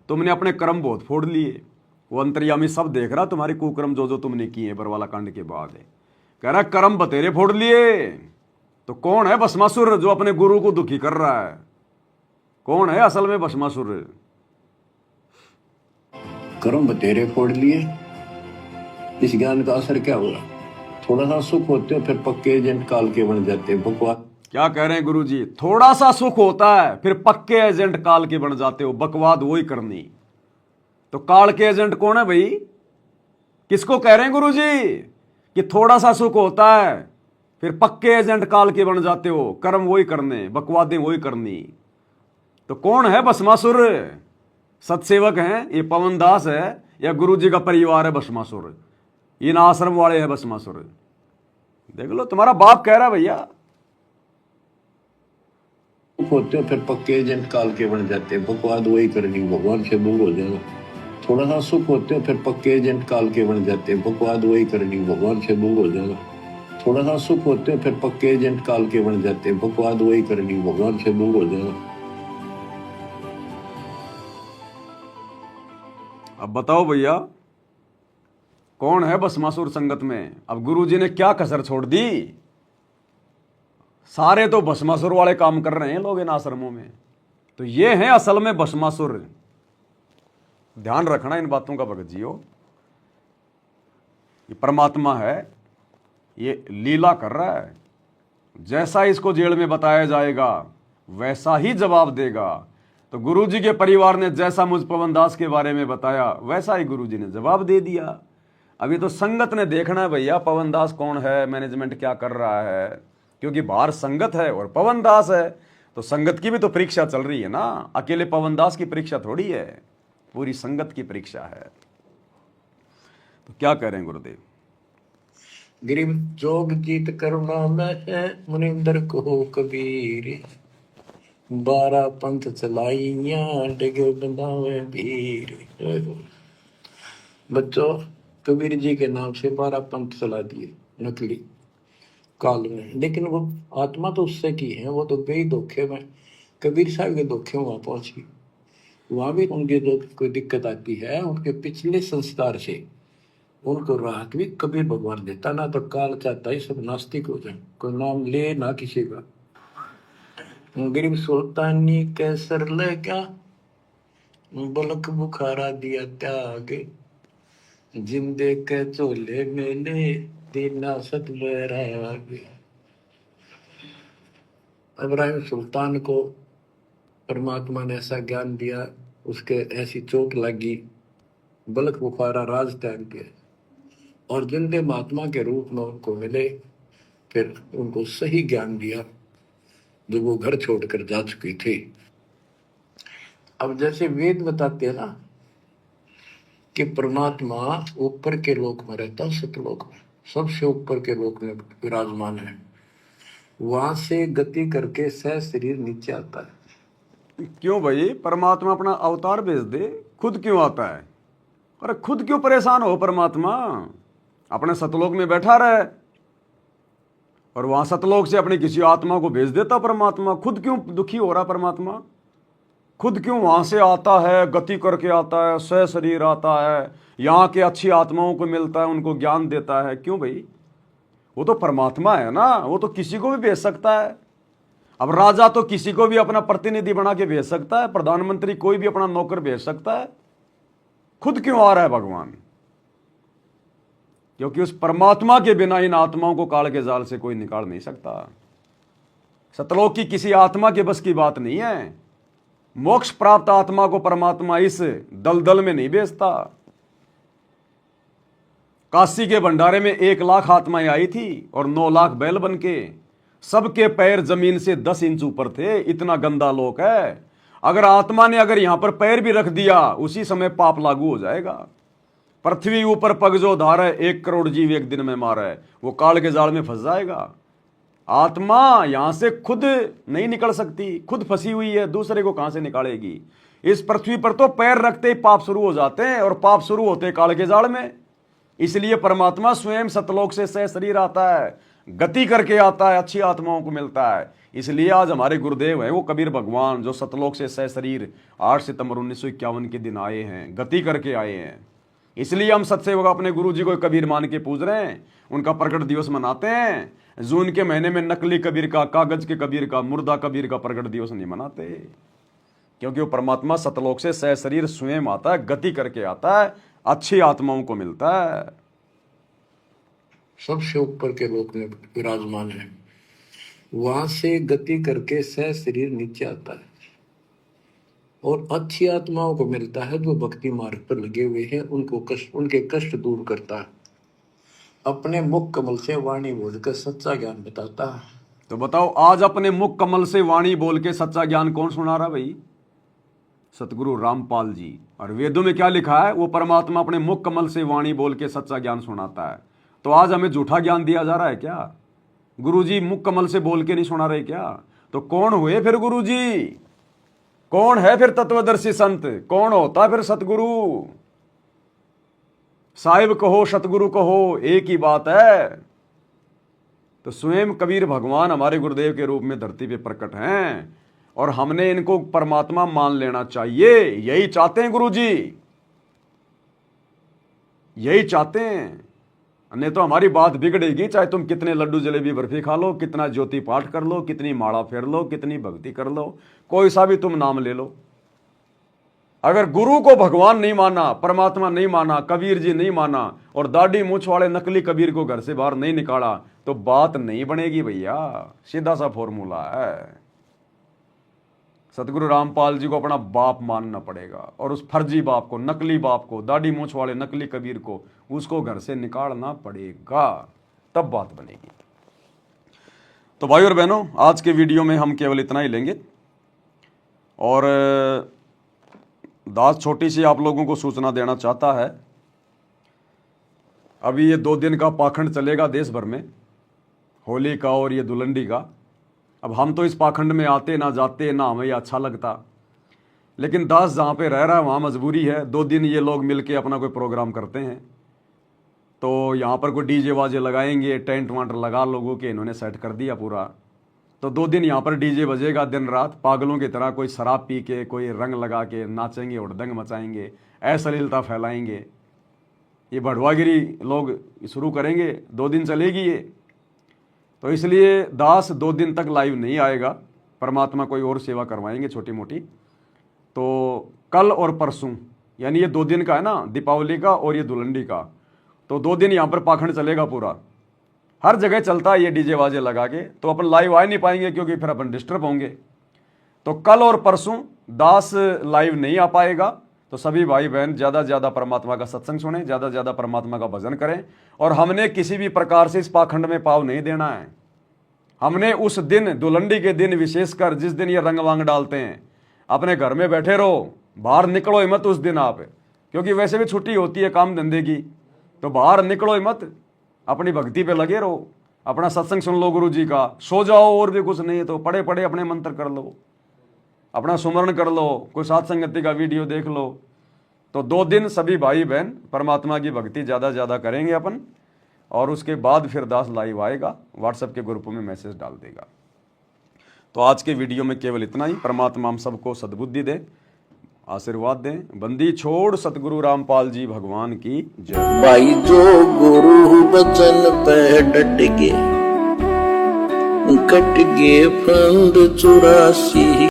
Speaker 1: तुमने अपने कर्म बहुत फोड़ लिए। वो अंतर्यामी सब देख रहा, तुम्हारे कुकर्म जो जो तुमने किए बरवाला कांड के बाद है। कह रहा कर्म बतेरे फोड़ लिए। तो कौन है भस्मासुर जो अपने गुरु को दुखी कर रहा है? कौन है असल में भस्मासुर?
Speaker 2: कर्म बतेरे फोड़ लिए। इस ज्ञान का असर क्या हुआ? थोड़ा सा सुख होते हो फिर पक्के एजेंट काल के बन जाते हैं। बकवाद। क्या
Speaker 1: कह रहे हैं गुरु जी? थोड़ा सा सुख होता है फिर पक्के एजेंट काल के बन जाते हो। बकवाद वही करनी। तो काल के एजेंट कौन है भाई? किसको कह रहे हैं गुरु जी कि थोड़ा सा सुख होता है फिर पक्के एजेंट काल के बन जाते हो? कर्म वही करने, बकवादें वही करनी। तो कौन है भस्मासुर? सत्सेवक हैं ये पवनदास है या गुरु जी का परिवार है भस्मासुर? इन आश्रम वाले हैं भस्मासुर। देख लो, तुम्हारा बाप कह रहा है भैया।
Speaker 2: होते हो फिर पक्के एजेंट काल के बन जाते हैं। बकवाद वही करनी, भगवान से दूर हो जाना। थोड़ा सा सुख होते हो फिर पक्के एजेंट काल के बन जाते हैं। बकवाद वही करनी, भगवान से दूर हो जाना। थोड़ा सा सुख होते हो फिर पक्के एजेंट काल के बन जाते हैं। बकवाद वही करनी, भगवान से दूर हो जाना।
Speaker 1: अब बताओ भैया, कौन है भस्मासुर संगत में? अब गुरुजी ने क्या कसर छोड़ दी? सारे तो भस्मासुर वाले काम कर रहे हैं लोग इन आश्रमों में। तो ये हैं असल में भस्मासुर। ध्यान रखना इन बातों का भगत जियो। ये परमात्मा है, ये लीला कर रहा है। जैसा इसको जेल में बताया जाएगा वैसा ही जवाब देगा। तो गुरुजी के परिवार ने जैसा मुझ पवनदास के बारे में बताया वैसा ही गुरुजी ने जवाब दे दिया। अभी तो संगत ने देखना है भैया पवनदास कौन है, मैनेजमेंट क्या कर रहा है, क्योंकि बाहर संगत है और पवनदास है। तो संगत की भी तो परीक्षा चल रही है ना। अकेले पवनदास की परीक्षा थोड़ी है, पूरी संगत की परीक्षा है। तो क्या कह रहे हैं गुरुदेव?
Speaker 2: गिरिव जोग जीत करुणा में है मुनिंदर को कबीर। 12 पंथ चलाइया डगे बंधावे भीर। बच्चों, कबीर जी के नाम से 12 पंथ चला दिए नकली काल में, लेकिन वो आत्मा तो उससे की है। वो तो गई धोखे में, कबीर साहब के धोखे वहां पहुंची। वहां भी उनके जो कोई दिक्कत आती है उनके पिछले संस्कार से, उनको राहत भी कबीर भगवान देता, ना तो काल चाहता ही सब नास्तिक हो जाए, कोई नाम ले ना किसी का। गरीब सुल्तानी कैसर ले क्या, बलक बुखारा दिया त्याग, जिंदे के चोले मेले दीना सत बैराग। इब्राहिम सुल्तान को परमात्मा ने ऐसा ज्ञान दिया, उसके ऐसी चोट लगी, बलक बुखारा राज त्याग के, और जिंदे महात्मा के रूप में उनको मिले, फिर उनको सही ज्ञान दिया जो वो घर छोड़कर जा चुकी थी। अब जैसे वेद बताते हैं ना कि परमात्मा ऊपर के लोक में रहता है, सतलोक में, सबसे ऊपर के लोक में विराजमान है, वहां से गति करके सह शरीर नीचे आता है।
Speaker 1: क्यों भाई, परमात्मा अपना अवतार भेज दे, खुद क्यों आता है? अरे खुद क्यों परेशान हो? परमात्मा अपने सतलोक में बैठा रहे और वहां सतलोक से अपनी किसी आत्मा को भेज देता परमात्मा। खुद क्यों दुखी हो रहा परमात्मा? खुद क्यों वहां से आता है, गति करके आता है, सह शरीर आता है, यहाँ के अच्छी आत्माओं को मिलता है, उनको ज्ञान देता है? क्यों भाई? वो तो परमात्मा है ना, वो तो किसी को भी भेज सकता है। अब राजा तो किसी को भी अपना प्रतिनिधि बना के भेज सकता है, प्रधानमंत्री कोई भी अपना नौकर भेज सकता है। खुद क्यों आ रहा है भगवान? क्योंकि उस परमात्मा के बिना इन आत्माओं को काल के जाल से कोई निकाल नहीं सकता। सतलोक की किसी आत्मा के बस की बात नहीं है। मोक्ष प्राप्त आत्मा को परमात्मा इस दलदल में नहीं भेजता। काशी के भंडारे में 1 लाख आत्माएं आई थी और 9 लाख बैल बनके, सबके पैर जमीन से 10 इंच ऊपर थे। इतना गंदा लोक है। अगर आत्मा ने अगर यहां पर पैर भी रख दिया, उसी समय पाप लागू हो जाएगा। पृथ्वी ऊपर पग जो धार है, 1 करोड़ जीव एक दिन में मारा है, वो काल के जाल में फंस जाएगा। आत्मा यहां से खुद नहीं निकल सकती, खुद फंसी हुई है, दूसरे को कहां से निकालेगी? इस पृथ्वी पर तो पैर रखते ही पाप शुरू हो जाते हैं, और पाप शुरू होते हैं काल के जाल में। इसलिए परमात्मा स्वयं सतलोक से सह शरीर आता है, गति करके आता है, अच्छी आत्माओं को मिलता है। इसलिए आज हमारे गुरुदेव हैं वो कबीर भगवान, जो सतलोक से सह शरीर 8 सितंबर 1951 के दिन आए हैं, गति करके आए हैं। इसलिए हम सत्सेवक अपने गुरु जी को कबीर मान के पूज रहे हैं, उनका प्रकट दिवस मनाते हैं। जून के महीने में नकली कबीर का, कागज के कबीर का, मुर्दा कबीर का प्रकट दिवस नहीं मनाते, क्योंकि वो परमात्मा सतलोक से सह शरीर स्वयं आता है, गति करके आता है, अच्छी आत्माओं को मिलता है।
Speaker 2: सबसे ऊपर के लोक में विराजमान है, वहां से गति करके सह शरीर नीचे आता है, और अच्छी आत्माओं को मिलता है जो भक्ति मार्ग पर लगे हुए हैं, उनको कष्ट, उनके कष्ट दूर करता है, अपने मुख कमल से वाणी बोलकर सच्चा ज्ञान बताता है।
Speaker 1: तो बताओ, आज अपने मुख कमल से वाणी बोल के सच्चा ज्ञान कौन सुना रहा भाई? सतगुरु रामपाल जी। और वेदों में क्या लिखा है? वो परमात्मा अपने मुख कमल से वाणी बोल के सच्चा ज्ञान सुनाता है। तो आज हमें झूठा ज्ञान दिया जा रहा है क्या? गुरुजी मुख कमल से बोल के नहीं सुना रहे क्या? तो कौन हुए फिर गुरुजी? कौन है फिर तत्वदर्शी संत? कौन होता फिर सतगुरु? साहिब कहो सतगुरु कहो, एक ही बात है। तो स्वयं कबीर भगवान हमारे गुरुदेव के रूप में धरती पे प्रकट हैं, और हमने इनको परमात्मा मान लेना चाहिए। यही चाहते हैं गुरुजी, यही चाहते हैं। नहीं तो हमारी बात बिगड़ेगी, चाहे तुम कितने लड्डू जलेबी बर्फी खा लो, कितना ज्योति पाठ कर लो, कितनी माला फेर लो, कितनी भक्ति कर लो, कोई सा भी तुम नाम ले लो। अगर गुरु को भगवान नहीं माना, परमात्मा नहीं माना, कबीर जी नहीं माना, और दाढ़ी मूछ वाले नकली कबीर को घर से बाहर नहीं निकाला, तो बात नहीं बनेगी भैया। सीधा सा फॉर्मूला है। सतगुरु रामपाल जी को अपना बाप मानना पड़ेगा, और उस फर्जी बाप को, नकली बाप को, दाढ़ी मूछ वाले नकली कबीर को, उसको घर से निकालना पड़ेगा, तब बात बनेगी। तो भाई और बहनों, आज के वीडियो में हम केवल इतना ही लेंगे। और दास छोटी सी आप लोगों को सूचना देना चाहता है। अभी ये 2 दिन का पाखंड चलेगा देश भर में, होली का और ये दुलंडी का। अब हम तो इस पाखंड में आते ना जाते, ना हमें ये अच्छा लगता, लेकिन दास जहाँ पे रह रहा है वहाँ मजबूरी है। 2 दिन ये लोग मिलके अपना कोई प्रोग्राम करते हैं, तो यहाँ पर कोई डीजे वाजे लगाएंगे, टेंट वांट लगा लोगों के इन्होंने सेट कर दिया पूरा। तो 2 दिन यहाँ पर डीजे बजेगा दिन रात, पागलों की तरह। कोई शराब पी के, कोई रंग लगा के नाचेंगे, उड़दंग मचाएंगे, अश्लीलता फैलाएंगे। ये बढ़वागिरी लोग शुरू करेंगे, 2 दिन चलेगी ये। तो इसलिए दास 2 दिन तक लाइव नहीं आएगा, परमात्मा कोई और सेवा करवाएंगे छोटी मोटी। तो कल और परसों यानी ये 2 दिन का है ना, दीपावली का और ये धुलंडी का, तो 2 दिन यहाँ पर पाखंड चलेगा पूरा, हर जगह चलता है ये डीजे वाजे लगा के। तो अपन लाइव आ नहीं पाएंगे क्योंकि फिर अपन डिस्टर्ब होंगे। तो कल और परसों दास लाइव नहीं आ पाएगा। तो सभी भाई बहन ज़्यादा से ज़्यादा परमात्मा का सत्संग सुने, ज़्यादा से ज़्यादा परमात्मा का भजन करें। और हमने किसी भी प्रकार से इस पाखंड में पाव नहीं देना है। हमने उस दिन धुलंडी के दिन विशेषकर जिस दिन ये रंग वांग डालते हैं, अपने घर में बैठे रहो, बाहर निकलो ही मत उस दिन आप, क्योंकि वैसे भी छुट्टी होती है काम धंधे की। तो बाहर निकलो ही मत, अपनी भक्ति पे लगे रहो, अपना सत्संग सुन लो गुरु जी का, सो जाओ, और भी कुछ नहीं तो पड़े पड़े अपने मंत्र कर लो, अपना सुमरण कर लो, कोई साथ संगति का वीडियो देख लो। तो 2 दिन सभी भाई बहन परमात्मा की भक्ति ज़्यादा ज़्यादा करेंगे अपन, और उसके बाद फिर दास लाइव आएगा, व्हाट्सएप के ग्रुप में मैसेज डाल देगा। तो आज के वीडियो में केवल इतना ही। परमात्मा हम सबको सद्बुद्धि दे, आशीर्वाद दें। बंदी छोड़ सतगुरु रामपाल जी भगवान की जय।
Speaker 4: भाई जो गुरु बचन पे डट गे, कट गे फंद 84।